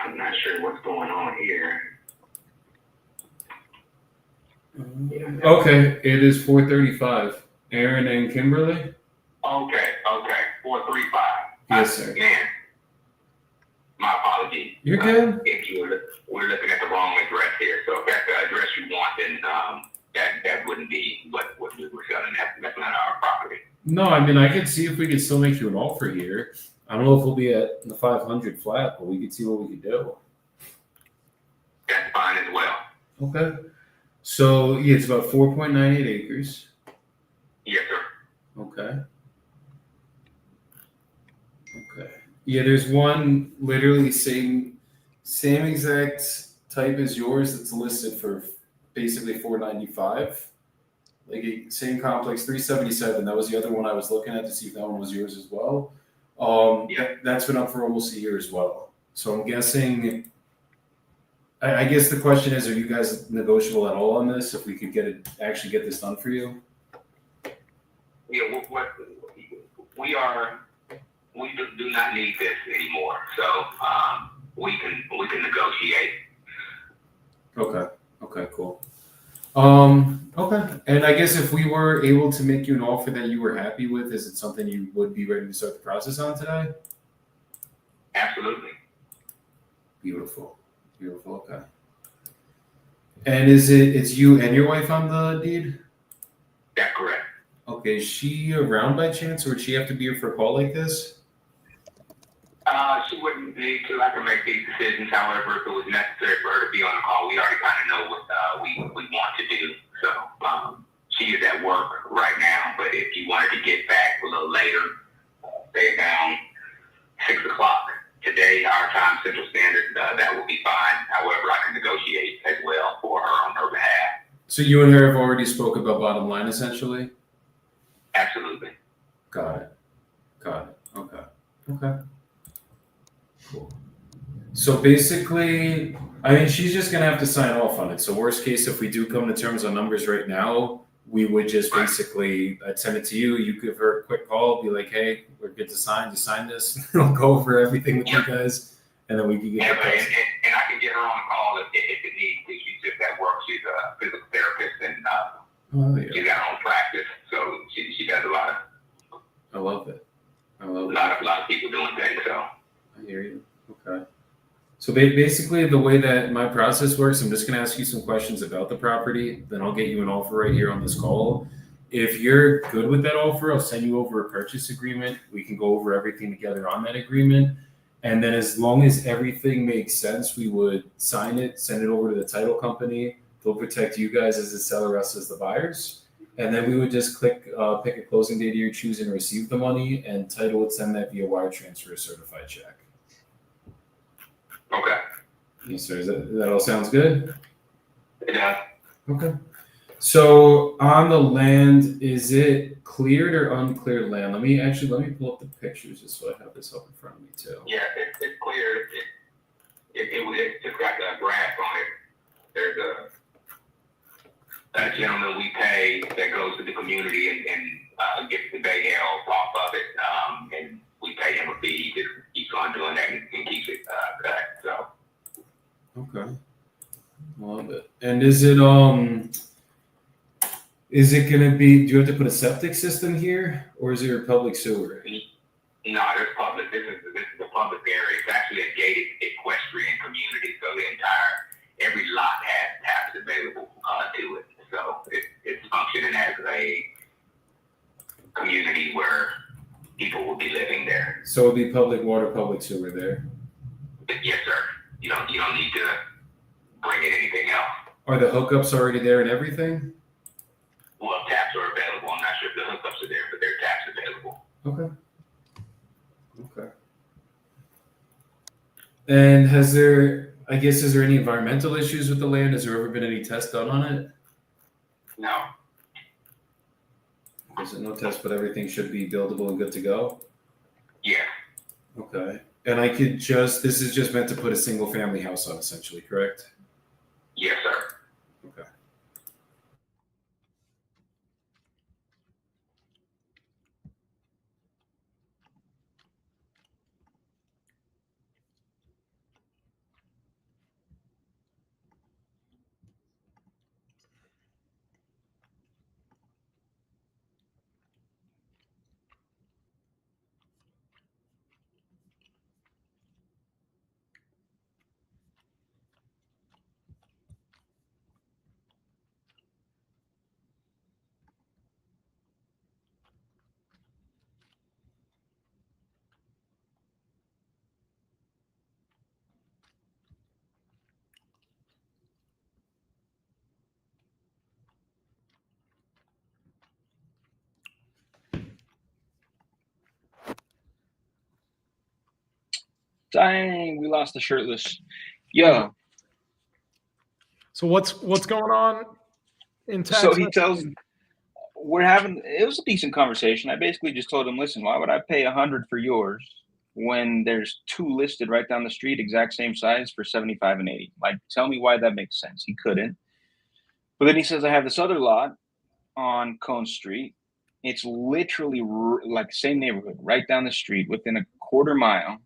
I'm not sure what's going on here. Okay, it is 435. Aaron and Kimberly? Okay, 435. Yes, sir. Man, my apologies. You're good. We're looking at the wrong address here. So if that's the address you want, then that wouldn't be what we were selling. That's not our property. No, I mean, I could see if we could still make you an offer here. I don't know if we'll be at the 500 flat, but we could see what we could do. That's fine as well. Okay. So yeah, it's about 4.98 acres. Yes, sir. Okay. Okay. Yeah, there's one literally same exact type as yours that's listed for basically 495. Like same complex 377. That was the other one I was looking at to see if that one was yours as well. That's been up for almost a year as well. So I'm guessing. I guess the question is: are you guys negotiable at all on this? If we could actually get this done for you? Yeah, we do not need this anymore. So we can negotiate. Okay. Okay. Cool. Okay. And I guess if we were able to make you an offer that you were happy with, is it something you would be ready to start the process on today? Absolutely. Beautiful. Beautiful. Okay. And it's you and your wife on the deed? That's correct. Okay. Is she around by chance, or would she have to be here for a call like this? She wouldn't need to. I can make these decisions. However, if it was necessary for her to be on the call, we already kind of know what we want to do. So she is at work right now. But if you wanted to get back a little later, say around 6 o'clock today, our time, Central Standard, that will be fine. However, I can negotiate as well for her on her behalf. So you and her have already spoke about bottom line, essentially? Absolutely. Got it. Okay. Okay. Cool. So basically, I mean, she's just gonna have to sign off on it. So worst case, if we do come to terms on numbers right now, we would just basically, I'd send it to you. You give her a quick call, be like, "Hey, we're good to sign. Just sign this." I'll go over everything with you guys, and then we can get. And I can get her on the call if it needs to. She's just at work. She's a physical therapist, and she's got her own practice, so she does a lot of. I love it. A lot of people doing things. So. I hear you. Okay. So basically, the way that my process works, I'm just going to ask you some questions about the property. Then I'll get you an offer right here on this call. If you're good with that offer, I'll send you over a purchase agreement. We can go over everything together on that agreement. And then as long as everything makes sense, we would sign it, send it over to the title company. They'll protect you guys as the seller, us as the buyers. And then we would just pick a closing date of your choosing to receive the money, and title would send that via wire transfer, a certified check. Okay. Yes, sir. That all sounds good? Yeah. Okay. So on the land, is it cleared or uncleared land? Let me pull up the pictures just so I have this up in front of me too. Yeah, it's clear. It's just got the grass on it. There's a gentleman we pay that goes to the community and gets the bay nails off of it, and we pay him a fee. He just keeps on doing that and keeps it cut. So. Okay. Love it. And is it gonna be? Do you have to put a septic system here, or is there a public sewer? No, there's public. This is a public area. It's actually a gated equestrian community, so every lot has taps available to it. So it's functioning as a community where people will be living there. So it'll be public water, public sewer there. Yes, sir. You don't need to bring in anything else. Are the hookups already there and everything? Well, taps are available. I'm not sure if the hookups are there, but there are taps available. Okay. And is there any environmental issues with the land? Has there ever been any tests done on it? No. There's no test, but everything should be buildable and good to go? Yeah. Okay. And this is just meant to put a single family house on, essentially, correct? Yes, sir. Okay. Dang, we lost the shirtless. Yo. So what's going on in Texas? So he tells, it was a decent conversation. I basically just told him, listen, why would I pay $100 for yours when there's 2 listed right down the street, exact same size for $75 and $80? Like, tell me why that makes sense. He couldn't. But then he says, I have this other lot on Cone Street. It's literally like same neighborhood, right down the street, within a quarter mile.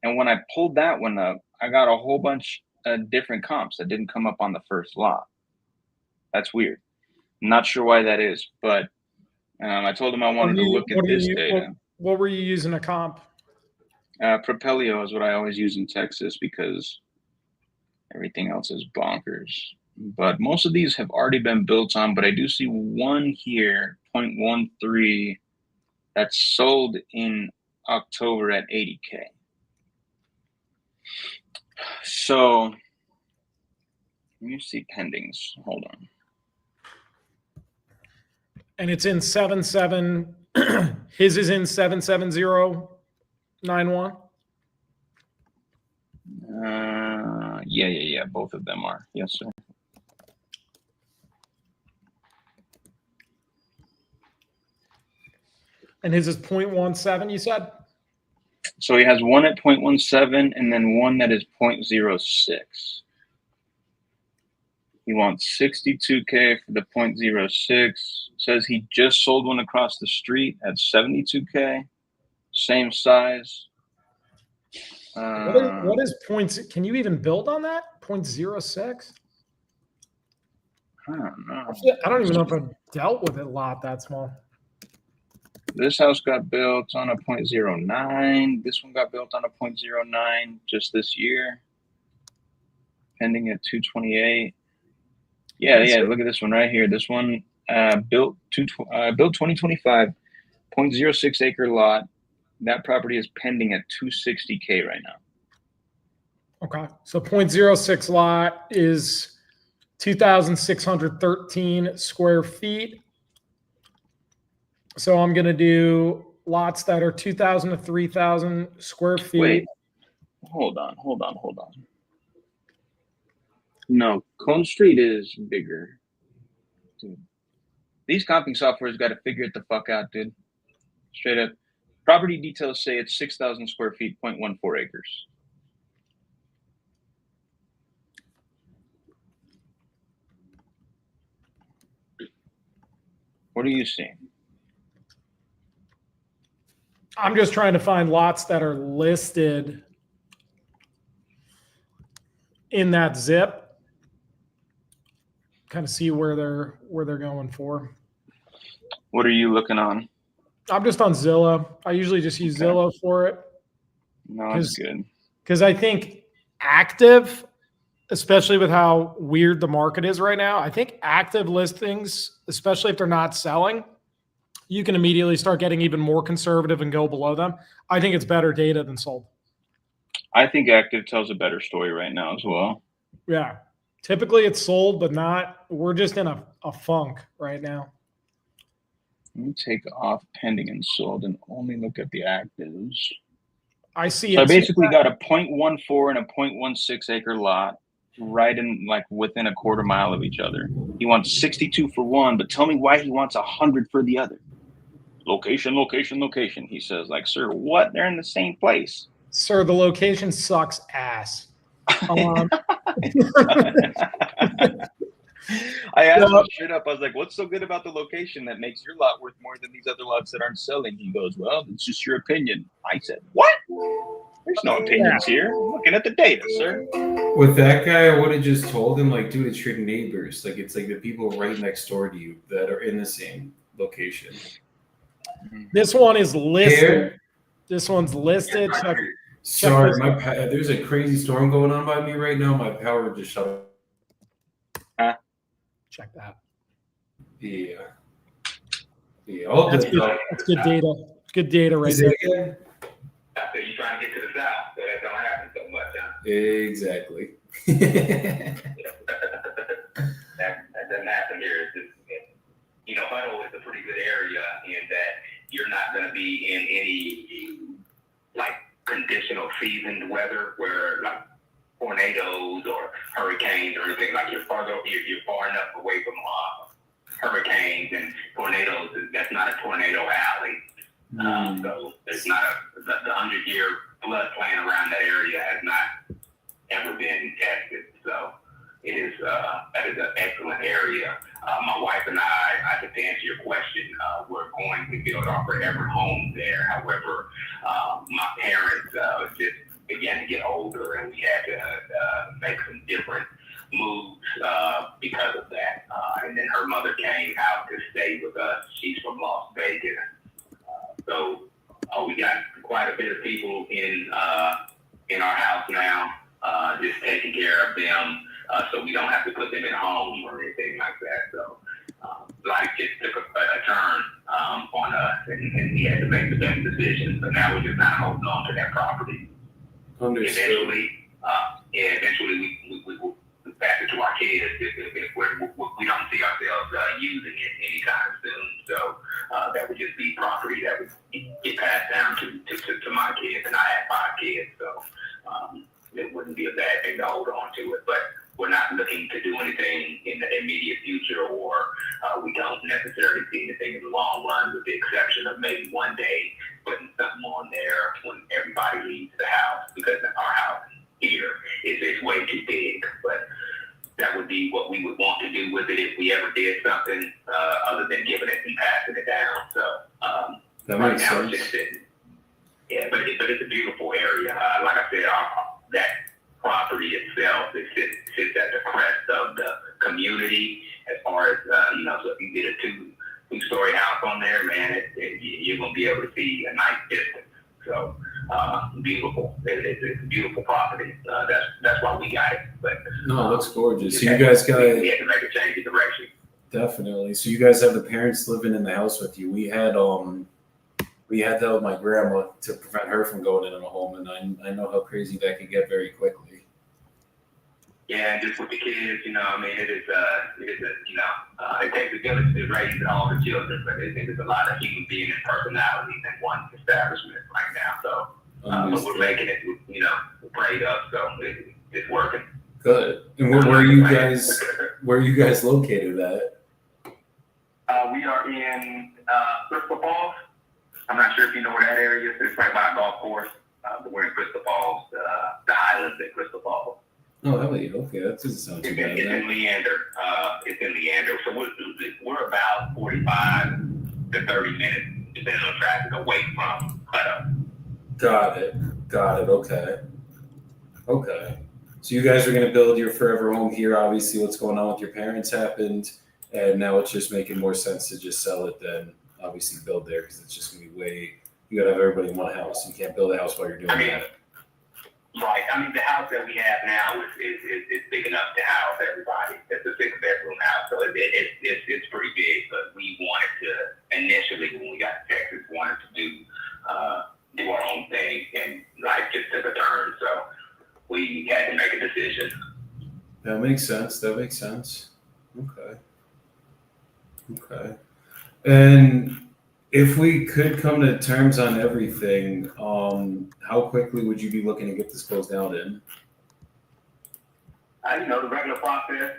And when I pulled that one up, I got a whole bunch of different comps that didn't come up on the first lot. That's weird. Not sure why that is, but I told him I wanted to look at this data. What were you using a comp? Propelio is what I always use in Texas because everything else is bonkers. But most of these have already been built on, but I do see one here, 0.13, that's sold in October at $80K. So let me see pendings. Hold on. And it's in 77. His is in 77091. Yeah. Both of them are. Yes, sir. And his is 0.17, you said? So he has one at 0.17 and then one that is 0.06. He wants $62K for the 0.06. Says he just sold one across the street at $72K. Same size. What is points? Can you even build on that? 0.06? I don't know. I don't even know if I've dealt with a lot that small. This house got built on a 0.09. This one got built on a 0.09 just this year. Pending at 228. Yeah. Look at this one right here. This one built 2025, 0.06 acre lot. That property is pending at $260K right now. Okay, so 0.06 lot is 2,613 square feet. So I'm going to do lots that are 2,000 to 3,000 square feet. Wait, hold on. No, Cone Street is bigger. Dude, these comping software's got to figure it the fuck out, dude. Straight up. Property details say it's 6,000 square feet, 0.14 acres. What are you seeing? I'm just trying to find lots that are listed in that zip. Kind of see where they're going for. What are you looking on? I'm just on Zillow. I usually just use Zillow for it. No, that's good. Because I think active, especially with how weird the market is right now, I think active listings, especially if they're not selling, you can immediately start getting even more conservative and go below them. I think it's better data than sold. I think active tells a better story right now as well. Yeah. Typically it's sold, but not. We're just in a funk right now. Let me take off pending and sold and only look at the actives. I see. So I basically got a 0.14 and a 0.16 acre lot right in like within a quarter mile of each other. He wants 62 for one, but tell me why he wants 100 for the other. Location. He says, like, sir, what? They're in the same place. Sir, the location sucks ass. I asked him straight up. I was like, what's so good about the location that makes your lot worth more than these other lots that aren't selling? He goes, well, it's just your opinion. I said, what? There's no opinions here. I'm looking at the data, sir. With that guy, I would have just told him, like, dude, it's your neighbors. Like, it's like the people right next door to you that are in the same location. This one is listed. This one's listed. Sorry, there's a crazy storm going on by me right now. My power just shut off. Check that. Yeah. All That's good. That's good data. Good data right there. So you're trying to get to the south, so that don't happen so much, huh? Exactly. That doesn't happen here. It's just, Huddle is a pretty good area in that you're not going to be in any, like, conditional seasoned weather where like tornadoes or hurricanes or anything, like you're far enough away from hurricanes and tornadoes. That's not a tornado alley. So there's not the 100-year floodplain around that area has not ever been tested. So it is that is an excellent area. My wife and I to answer your question, we're going to build our forever home there. However, my parents just began to get older, and we had to make some different moves because of that. And then her mother came out to stay with us. She's from Las Vegas. So we got quite a bit of people in our house now, just taking care of them, so we don't have to put them in a home or anything like that. So life just took a turn on us, and we had to make the best decision. So now we're just not holding on to that property. Understood. Eventually we will pass it to our kids if we don't see ourselves using it anytime soon. So that would just be property that would get passed down to my kids, and I have 5 kids, so it wouldn't be a bad thing to hold on to it. But we're not looking to do anything in the immediate future, or we don't necessarily see anything in the long run, with the exception of maybe one day putting something on there when everybody leaves the house, because our house here is way too big. But that would be what we would want to do with it if we ever did something other than giving it and passing it down. So That right makes now sense. it's just sitting. Yeah, but it's a beautiful area. Like I said, that property itself, it sits at the crest of the community as far as, so if you get a two-story house on there, man, you're going to be able to see a nice distance. So beautiful. It's a beautiful property. That's why we got it. But No, it looks gorgeous. So you guys got we had to make a change of direction. definitely. So you guys have the parents living in the house with you. We had that with my grandma to prevent her from going into a home, and I know how crazy that could get very quickly. Yeah, and just with the kids, it takes a village to raise all the children, but there's a lot of human beings and personalities in one establishment right now. So, but we're making it, we're prayed up, so it's working. Good. And where are you guys located at? We are in Crystal Falls. I'm not sure if you know where that area is. It's right by a golf course. But we're in Crystal Falls, the islands at Crystal Falls. Oh, hell yeah. Okay, that doesn't sound too bad. It's in Leander. So we're about 45 to 30 minutes, depending on traffic, away from Cutup. Got it. Okay. So you guys are going to build your forever home here. Obviously, what's going on with your parents happened, and now it's just making more sense to just sell it than obviously build there, because it's just going to be you got to have everybody in one house. You can't build a house while you're doing that. Right. The house that we have now is big enough to house everybody. It's a 6-bedroom house, so it's pretty big. But we wanted to initially, when we got to Texas, wanted to do our own thing, and life just took a turn. So we had to make a decision. That makes sense. Okay. And if we could come to terms on everything, how quickly would you be looking to get this closed out in? The regular process,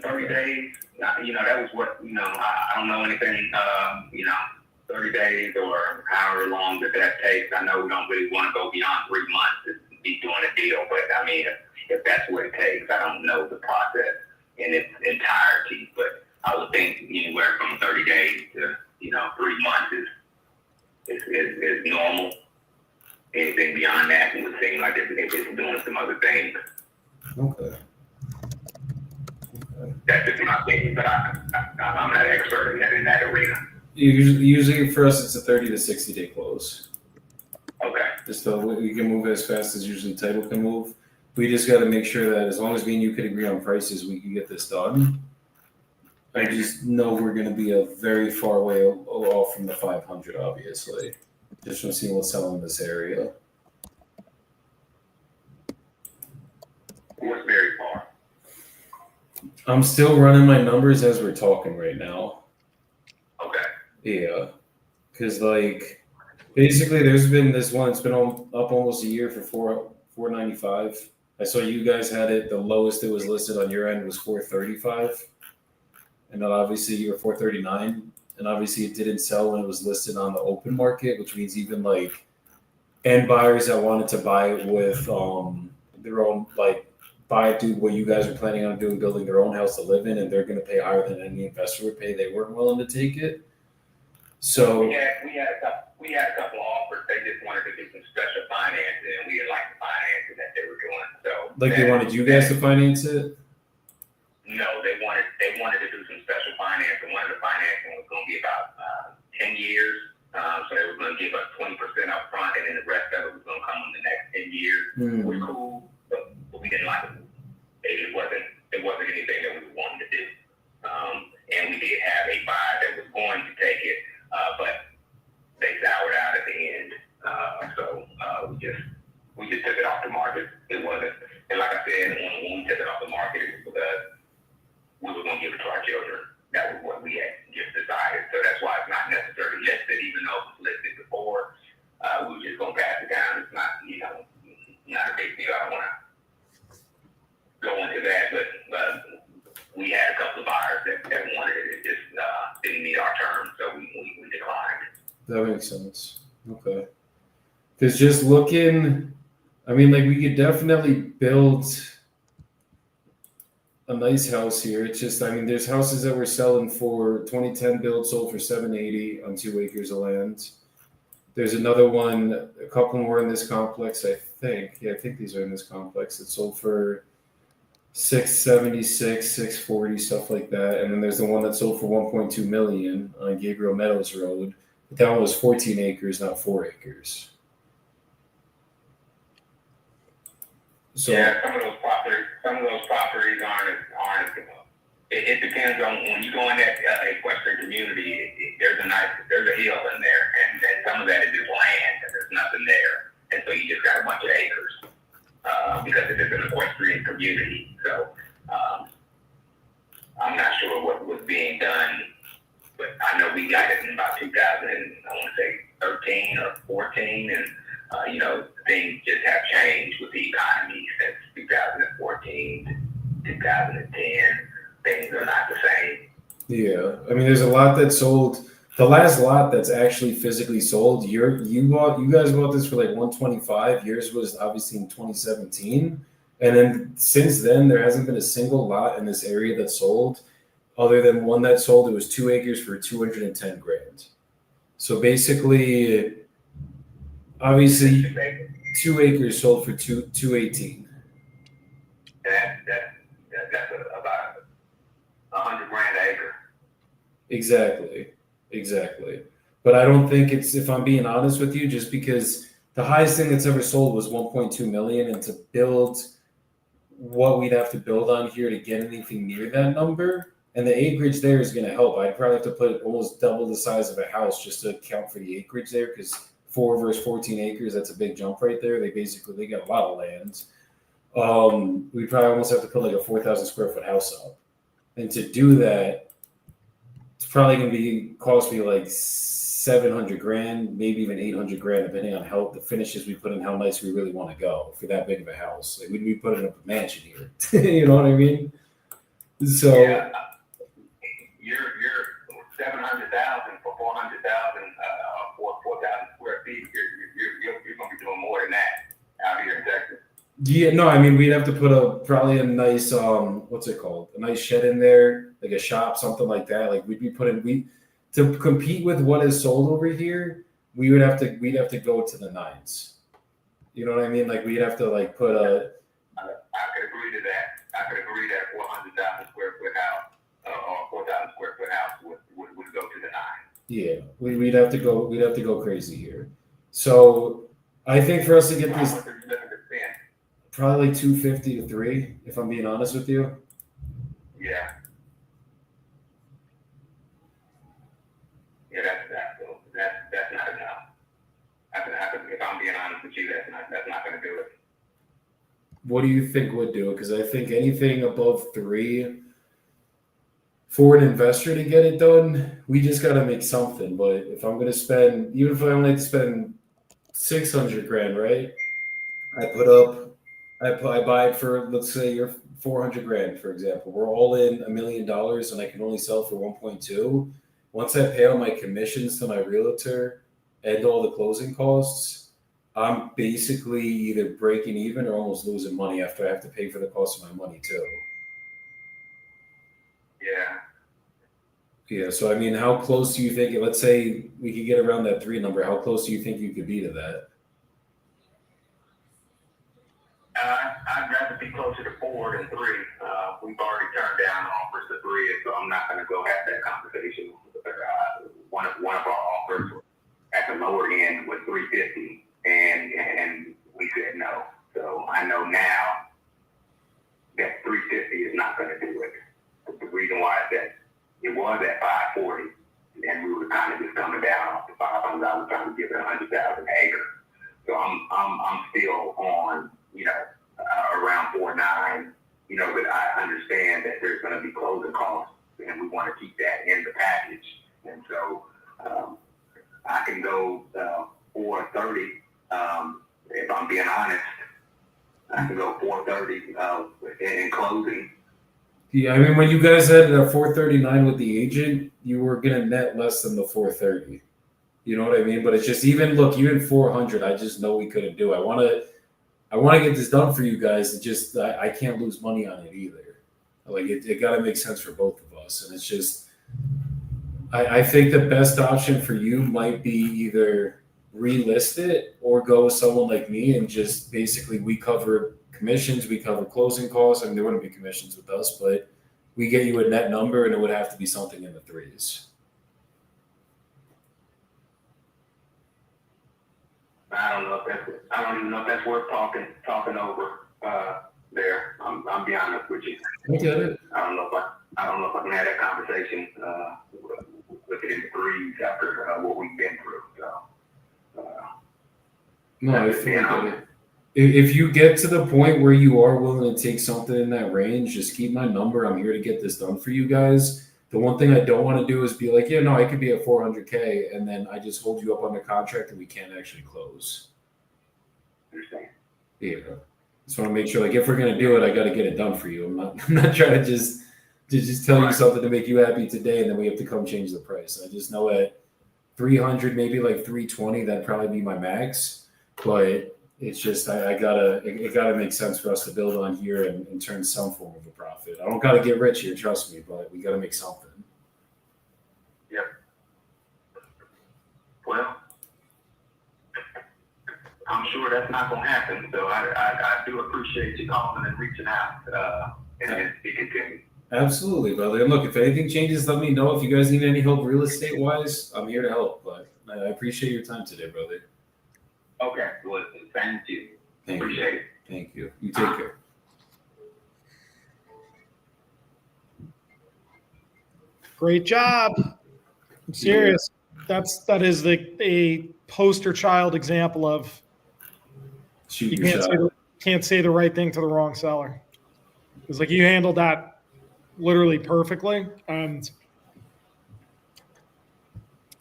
30 days. That was what I don't know anything. 30 days or however long that takes. I know we don't really want to go beyond 3 months to be doing a deal, but if that's what it takes, I don't know the process in its entirety, but I would think anywhere from 30 days to 3 months is normal. Anything beyond that would seem like it's doing some other things. Okay. That's just my opinion, but I'm not an expert in that arena. Usually for us, it's a 30 to 60 day close. Okay. Just so we can move as fast as usually title can move. We just got to make sure that as long as me and you could agree on prices, we can get this done. I just know we're going to be a very far way off from the 500, obviously. Just from seeing what's selling in this area. What's very far? I'm still running my numbers as we're talking right now. Okay. Yeah. Because, Basically, there's been this one. It's been up almost a year for 495. I saw you guys had it. The lowest it was listed on your end was 435, and then obviously you were 439. And obviously, it didn't sell when it was listed on the open market, which means even like end buyers that wanted to buy it with their own buy it, do what you guys are planning on doing, building their own house to live in, and they're going to pay higher than any investor would pay. They weren't willing to take it. So we had a couple offers. They just wanted to do some special financing, and we didn't like the financing that they were doing. So they wanted you guys to finance it. No, they wanted to do some special financing. One of the financing was going to be about 10 years. So they were going to give us 20% up front, and then the rest of it was going to come in the next 10 years. It was cool, but we didn't like it. It wasn't anything that we wanted to do. And we did have a buyer that was going to take it, but they soured out at the end. So we just took it off the market. It wasn't, and like I said, when we took it off the market, it was because we were going to give it to our children. That was what we had just decided. So that's why it's not necessarily listed, even though it was listed before. We were just going to pass it down. It's not, not a big deal. I don't want to go into that, but we had a couple of buyers that wanted it. It just didn't meet our terms, so we declined. That makes sense. Okay. Because just looking, I mean, like we could definitely build a nice house here. It's just, I mean, there's houses that we're selling for 2010 build, sold for 780 on 2 acres of land. There's another one, a couple more in this complex, I think. Yeah, I think these are in this complex. It's sold for 676, 640, stuff like that. And then there's the one that sold for 1.2 million on Gabriel Meadows Road. But that one was 14 acres, not 4 acres. So yeah, some of those properties aren't. It depends on when you go in that Western community. There's a hill in there, and some of that is just land, and there's nothing there, and so you just got a bunch of acres because it is an equestrian community. So I'm not sure what was being done, but I know we got it in about 2013 or 14, and things just have changed with the economy since 2014 to 2010. Things are not the same. yeah, I mean, there's a lot that sold. The last lot that's actually physically sold, you guys bought this for like 125. Yours was obviously in 2017, and then since then there hasn't been a single lot in this area that sold, other than one that sold. It was 2 acres for 210 grand. So basically, obviously, 2 acres sold for 218. That's about 100 grand an acre. Exactly. But I don't think it's, if I'm being honest with you, just because the highest thing that's ever sold was 1.2 million, and to build what we'd have to build on here to get anything near that number, and the acreage there is going to help. I'd probably have to put almost double the size of a house just to account for the acreage there, because 4 versus 14 acres, that's a big jump right there. They got a lot of land. We probably almost have to put like a 4,000 square foot house up, and to do that, it's probably going to cost me like 700 grand, maybe even 800 grand, depending on how the finishes we put in, how nice we really want to go for that big of a house. Like we'd be putting up a mansion here. You know what I mean? So yeah, you're 700,000 for 400,000 for 4,000 square feet. You're going to be doing more than that out here in Texas. yeah, no, I mean, we'd have to put probably a nice what's it called? A nice shed in there, like a shop, something like that. Like to compete with what is sold over here, we'd have to go to the nines. You know what I mean? Like we'd have to like put a. I could agree to that. I could agree that 400,000 square foot house or 4,000 square foot house would go to the nine. Yeah, we'd have to go crazy here. So I think for us to get this, probably like 250 to 3, if I'm being honest with you. Yeah. Yeah, that's not enough. If I'm being honest with you, that's not going to do it. What do you think would do it? Because I think anything above 3, 4 for an investor to get it done, we just got to make something. But if I'm going to spend, even if I only have to spend 600 grand, right? I buy it for, let's say you're 400 grand, for example. We're all in $1 million and I can only sell for 1.2. Once I pay all my commissions to my realtor and all the closing costs, I'm basically either breaking even or almost losing money after I have to pay for the cost of my money too. Yeah. Yeah. So, I mean, how close do you think, let's say we could get around that 3 number, how close do you think you could be to that? I'd rather be closer to 4 than 3. We've already turned down offers to 3, so I'm not going to go have that conversation. One of our offers at the lower end was 350, and we said no. So I know now that 350 is not going to do it. The reason why is that it was at 540, and we were kind of just coming down off the 500. I was trying to give it 100,000 acre. So I'm still on, around 4.9, but I understand that there's going to be closing costs and we want to keep that in the package. And so I can go 430. If I'm being honest, I can go 430 in closing. Yeah, I mean, when you guys had a 439 with the agent, you were gonna net less than the 430. You know what I mean? But it's just even 400. I just know we couldn't do. I want to get this done for you guys. It just I can't lose money on it either. Like it got to make sense for both of us, and it's just I think the best option for you might be either relist it or go with someone like me and just basically we cover commissions, we cover closing costs. I mean, there wouldn't be commissions with us, but we get you a net number, and it would have to be something in the 3s. I don't even know if that's worth talking over there. I'm be honest with you. I get it. I don't know if I can have that conversation with it in the 3s after what we've been through. So No, I feel like if you get to the point where you are willing to take something in that range, just keep my number. I'm here to get this done for you guys. The one thing I don't want to do is be like, yeah, no, I could be at 400K, and then I just hold you up under contract and we can't actually close. Understand? Yeah. Just want to make sure, if we're gonna do it, I got to get it done for you. I'm not trying to just tell you something to make you happy today, and then we have to come change the price. I just know at 300, maybe 320, that'd probably be my max. But it's just it gotta make sense for us to build on here and turn some form of a profit. I don't gotta get rich here, trust me, but we gotta make something. Yep. Well, I'm sure that's not going to happen. So I do appreciate you calling and reaching out and speaking to me. Absolutely, brother. And look, if anything changes, let me know. If you guys need any help real estate wise, I'm here to help. But I appreciate your time today, brother. Okay. Well, thank you. Appreciate it. Thank you. You take care. Great job. I'm serious. That is a poster child example of Shoot you your can't say the right thing to the wrong seller. It's you handled that literally perfectly. And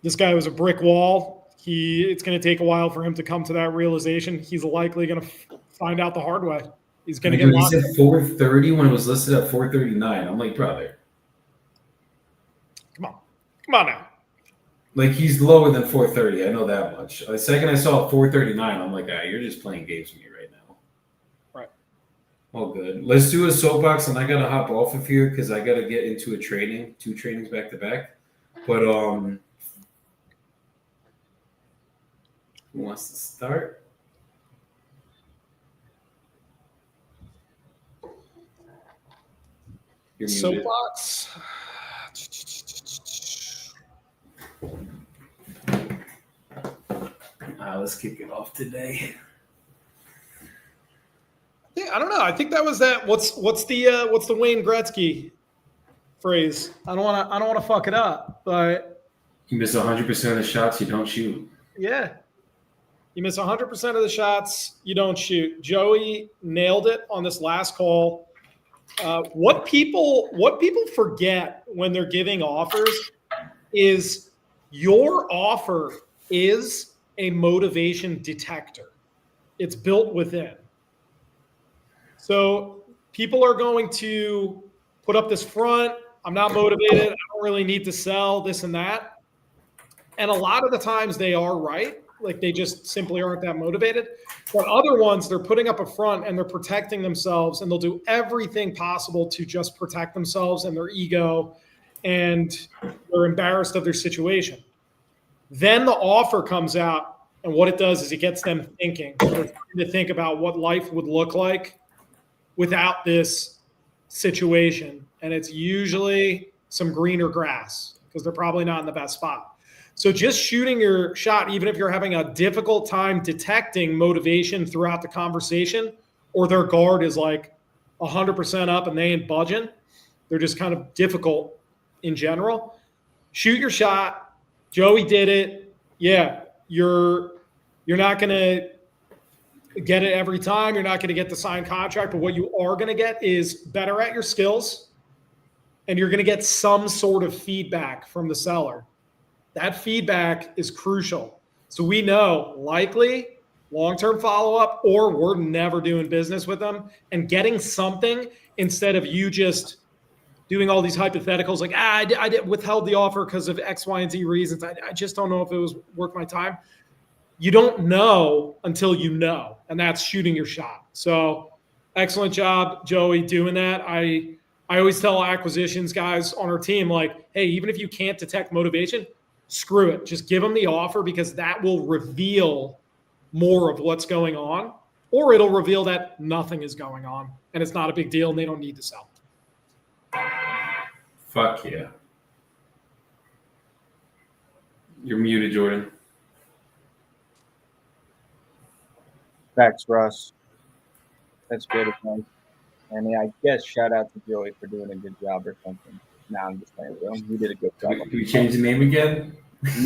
this guy was a brick wall. It's going to take a while for him to come to that realization. He's likely going to find out the hard way. He's going to get lost. He said 430 when it was listed at 439. I'm like, brother. Come on now. He's lower than 430. I know that much. The second I saw 439, I'm like, you're just playing games with me right now. Right. All good. Let's do a soapbox, and I got to hop off of here because I got to get into a training, 2 trainings back to back. But who wants to start? Soapbox. Let's kick it off today. Yeah, I don't know. I think that was that. What's the Wayne Gretzky phrase? I don't want to fuck it up, but you miss 100% of the shots you don't shoot. Yeah, you miss 100% of the shots you don't shoot. Joey nailed it on this last call. What people forget when they're giving offers is your offer is a motivation detector. It's built within. So people are going to put up this front. I'm not motivated. I don't really need to sell this and that. And a lot of the times they are right. Like they just simply aren't that motivated. But other ones, they're putting up a front and they're protecting themselves and they'll do everything possible to just protect themselves and their ego, and they're embarrassed of their situation. Then the offer comes out, and what it does is it gets them thinking. They're trying to think about what life would look like without this situation. And it's usually some greener grass because they're probably not in the best spot. So just shooting your shot, even if you're having a difficult time detecting motivation throughout the conversation, or their guard is like 100% up and they ain't budging, they're just kind of difficult in general. Shoot your shot. Joey did it. Yeah, you're not going to get it every time. You're not going to get the signed contract, but what you are going to get is better at your skills, and you're going to get some sort of feedback from the seller. That feedback is crucial. So we know likely long-term follow-up, or we're never doing business with them, and getting something instead of you just doing all these hypotheticals like, I withheld the offer because of X, Y, and Z reasons. I just don't know if it was worth my time. You don't know until you know, and that's shooting your shot. So excellent job, Joey, doing that. I always tell acquisitions guys on our team, like, hey, even if you can't detect motivation, screw it. Just give them the offer, because that will reveal more of what's going on, or it'll reveal that nothing is going on and it's not a big deal and they don't need to sell. Fuck yeah. You're muted, Jordan. Thanks, Russ. That's good advice. And yeah, I guess shout out to Joey for doing a good job or something. No, I'm just saying, Will. You did a good job. Can we change the name again?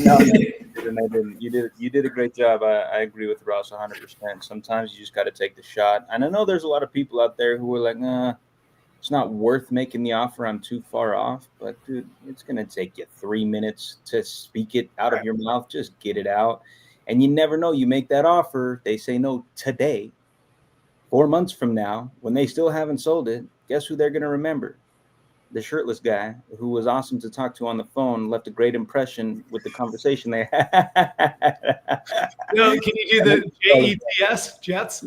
No, I didn't. You did a great job. I agree with Russ 100%. Sometimes you just got to take the shot. And I know there's a lot of people out there who are like, it's not worth making the offer. I'm too far off. But dude, it's gonna take you 3 minutes to speak it out of your mouth. Just get it out. And you never know. You make that offer. They say no today. 4 months from now, when they still haven't sold it, guess who they're gonna remember? The shirtless guy who was awesome to talk to on the phone, left a great impression with the conversation they had. Can you do the JETS, Jets?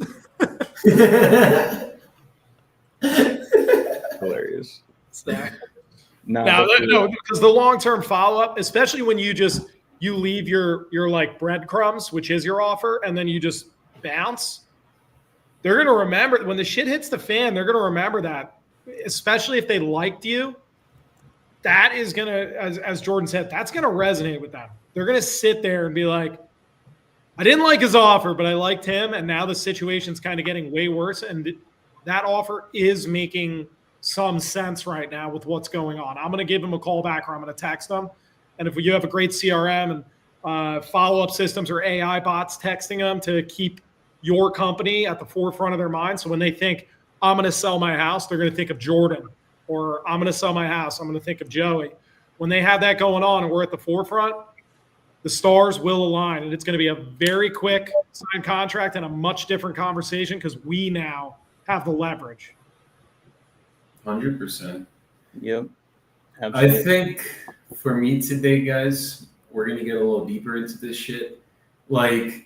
Hilarious. No, because the long-term follow-up, especially when you leave your like breadcrumbs, which is your offer, and then you just bounce, they're going to remember when the shit hits the fan. They're going to remember that. Especially if they liked you, that is going to, as Jordan said, that's going to resonate with them. They're going to sit there and be like, I didn't like his offer, but I liked him. And now the situation's kind of getting way worse. And that offer is making some sense right now with what's going on. I'm going to give him a call back, or I'm going to text them. And if you have a great CRM and follow-up systems or AI bots texting them to keep your company at the forefront of their mind. So when they think, I'm going to sell my house, they're going to think of Jordan, or I'm going to sell my house, I'm going to think of Joey. When they have that going on and we're at the forefront, the stars will align, and it's going to be a very quick signed contract and a much different conversation because we now have the leverage. 100%. Yep. Absolutely. I think for me today, guys, we're going to get a little deeper into this shit. Like,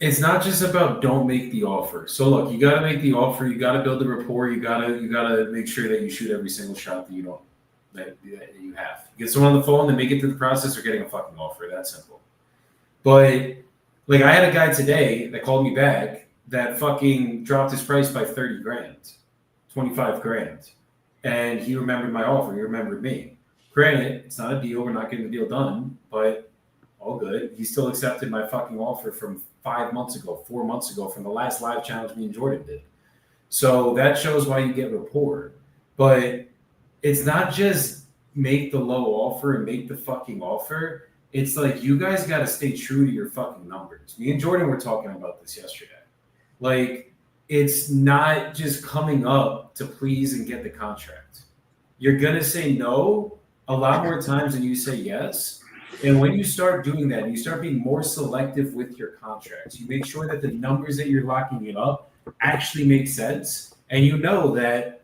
it's not just about don't make the offer. So look, you got to make the offer. You got to build the rapport. You got to make sure that you shoot every single shot that you have. Get someone on the phone, then make it through the process of getting a fucking offer. That's simple. But like, I had a guy today that called me back that fucking dropped his price by 30 grand, 25 grand. And he remembered my offer. He remembered me. Granted, it's not a deal. We're not getting the deal done, but all good. He still accepted my fucking offer from 5 months ago, 4 months ago, from the last live challenge me and Jordan did. So that shows why you get rapport. But it's not just make the low offer and make the fucking offer. It's like, you guys got to stay true to your fucking numbers. Me and Jordan were talking about this yesterday. Like, it's not just coming up to please and get the contract. You're going to say no a lot more times than you say yes. And when you start doing that, you start being more selective with your contracts. You make sure that the numbers that you're locking it up actually make sense. And you know that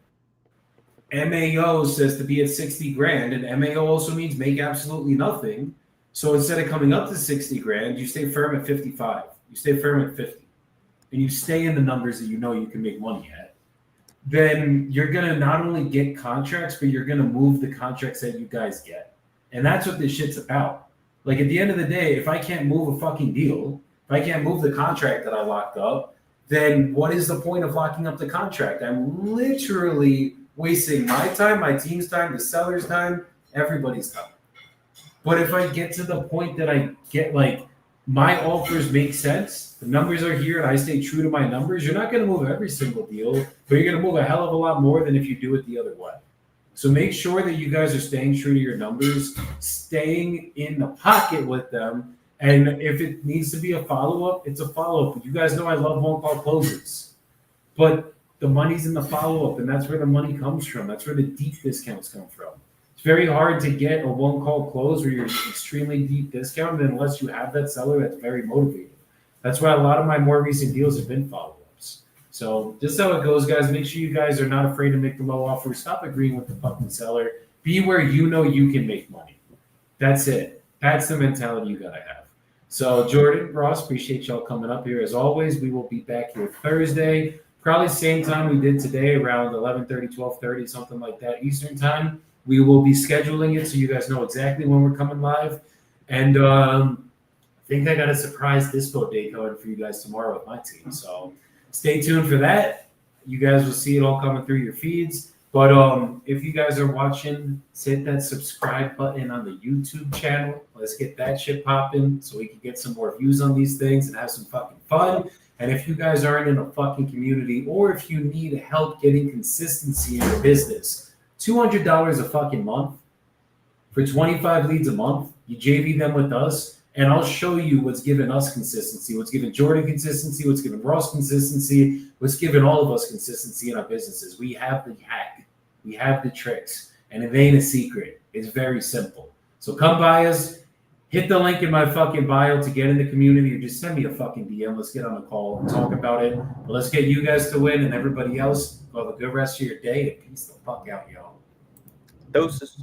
MAO says to be at 60 grand, and MAO also means make absolutely nothing. So instead of coming up to 60 grand, you stay firm at 55. You stay firm at 50. And you stay in the numbers that you know you can make money at. Then you're going to not only get contracts, but you're going to move the contracts that you guys get. And that's what this shit's about. Like at the end of the day, if I can't move a fucking deal, if I can't move the contract that I locked up, then what is the point of locking up the contract? I'm literally wasting my time, my team's time, the seller's time, everybody's time. But if I get to the point that I get like my offers make sense, the numbers are here, and I stay true to my numbers, you're not going to move every single deal, but you're going to move a hell of a lot more than if you do it the other way. So make sure that you guys are staying true to your numbers, staying in the pocket with them. And if it needs to be a follow-up, it's a follow-up. You guys know I love one-call closes. But the money's in the follow-up, and that's where the money comes from. That's where the deep discounts come from. It's very hard to get a one-call close where you're extremely deep discounted unless you have that seller that's very motivated. That's why a lot of my more recent deals have been follow-ups. So just how it goes, guys. Make sure you guys are not afraid to make the low offer. Stop agreeing with the fucking seller. Be where you know you can make money. That's it. That's the mentality you gotta have. So Jordan, Ross, appreciate y'all coming up here. As always, we will be back here Thursday, probably same time we did today, around 11:30, 12:30, something like that Eastern time. We will be scheduling it so you guys know exactly when we're coming live. And I think I got a surprise dispo day going for you guys tomorrow with my team. So stay tuned for that. You guys will see it all coming through your feeds. But if you guys are watching, hit that subscribe button on the YouTube channel. Let's get that shit popping so we can get some more views on these things and have some fucking fun. And if you guys aren't in a fucking community, or if you need help getting consistency in your business, $200 a fucking month for 25 leads a month, you JV them with us, and I'll show you what's given us consistency, what's given Jordan consistency, what's given Ross consistency, what's given all of us consistency in our businesses. We have the hack. We have the tricks. And it ain't a secret. It's very simple. So come by us. Hit the link in my fucking bio to get in the community, or just send me a fucking DM. Let's get on a call and talk about it. But let's get you guys to win, and everybody else, have a good rest of your day, and peace the fuck out, y'all. Doses.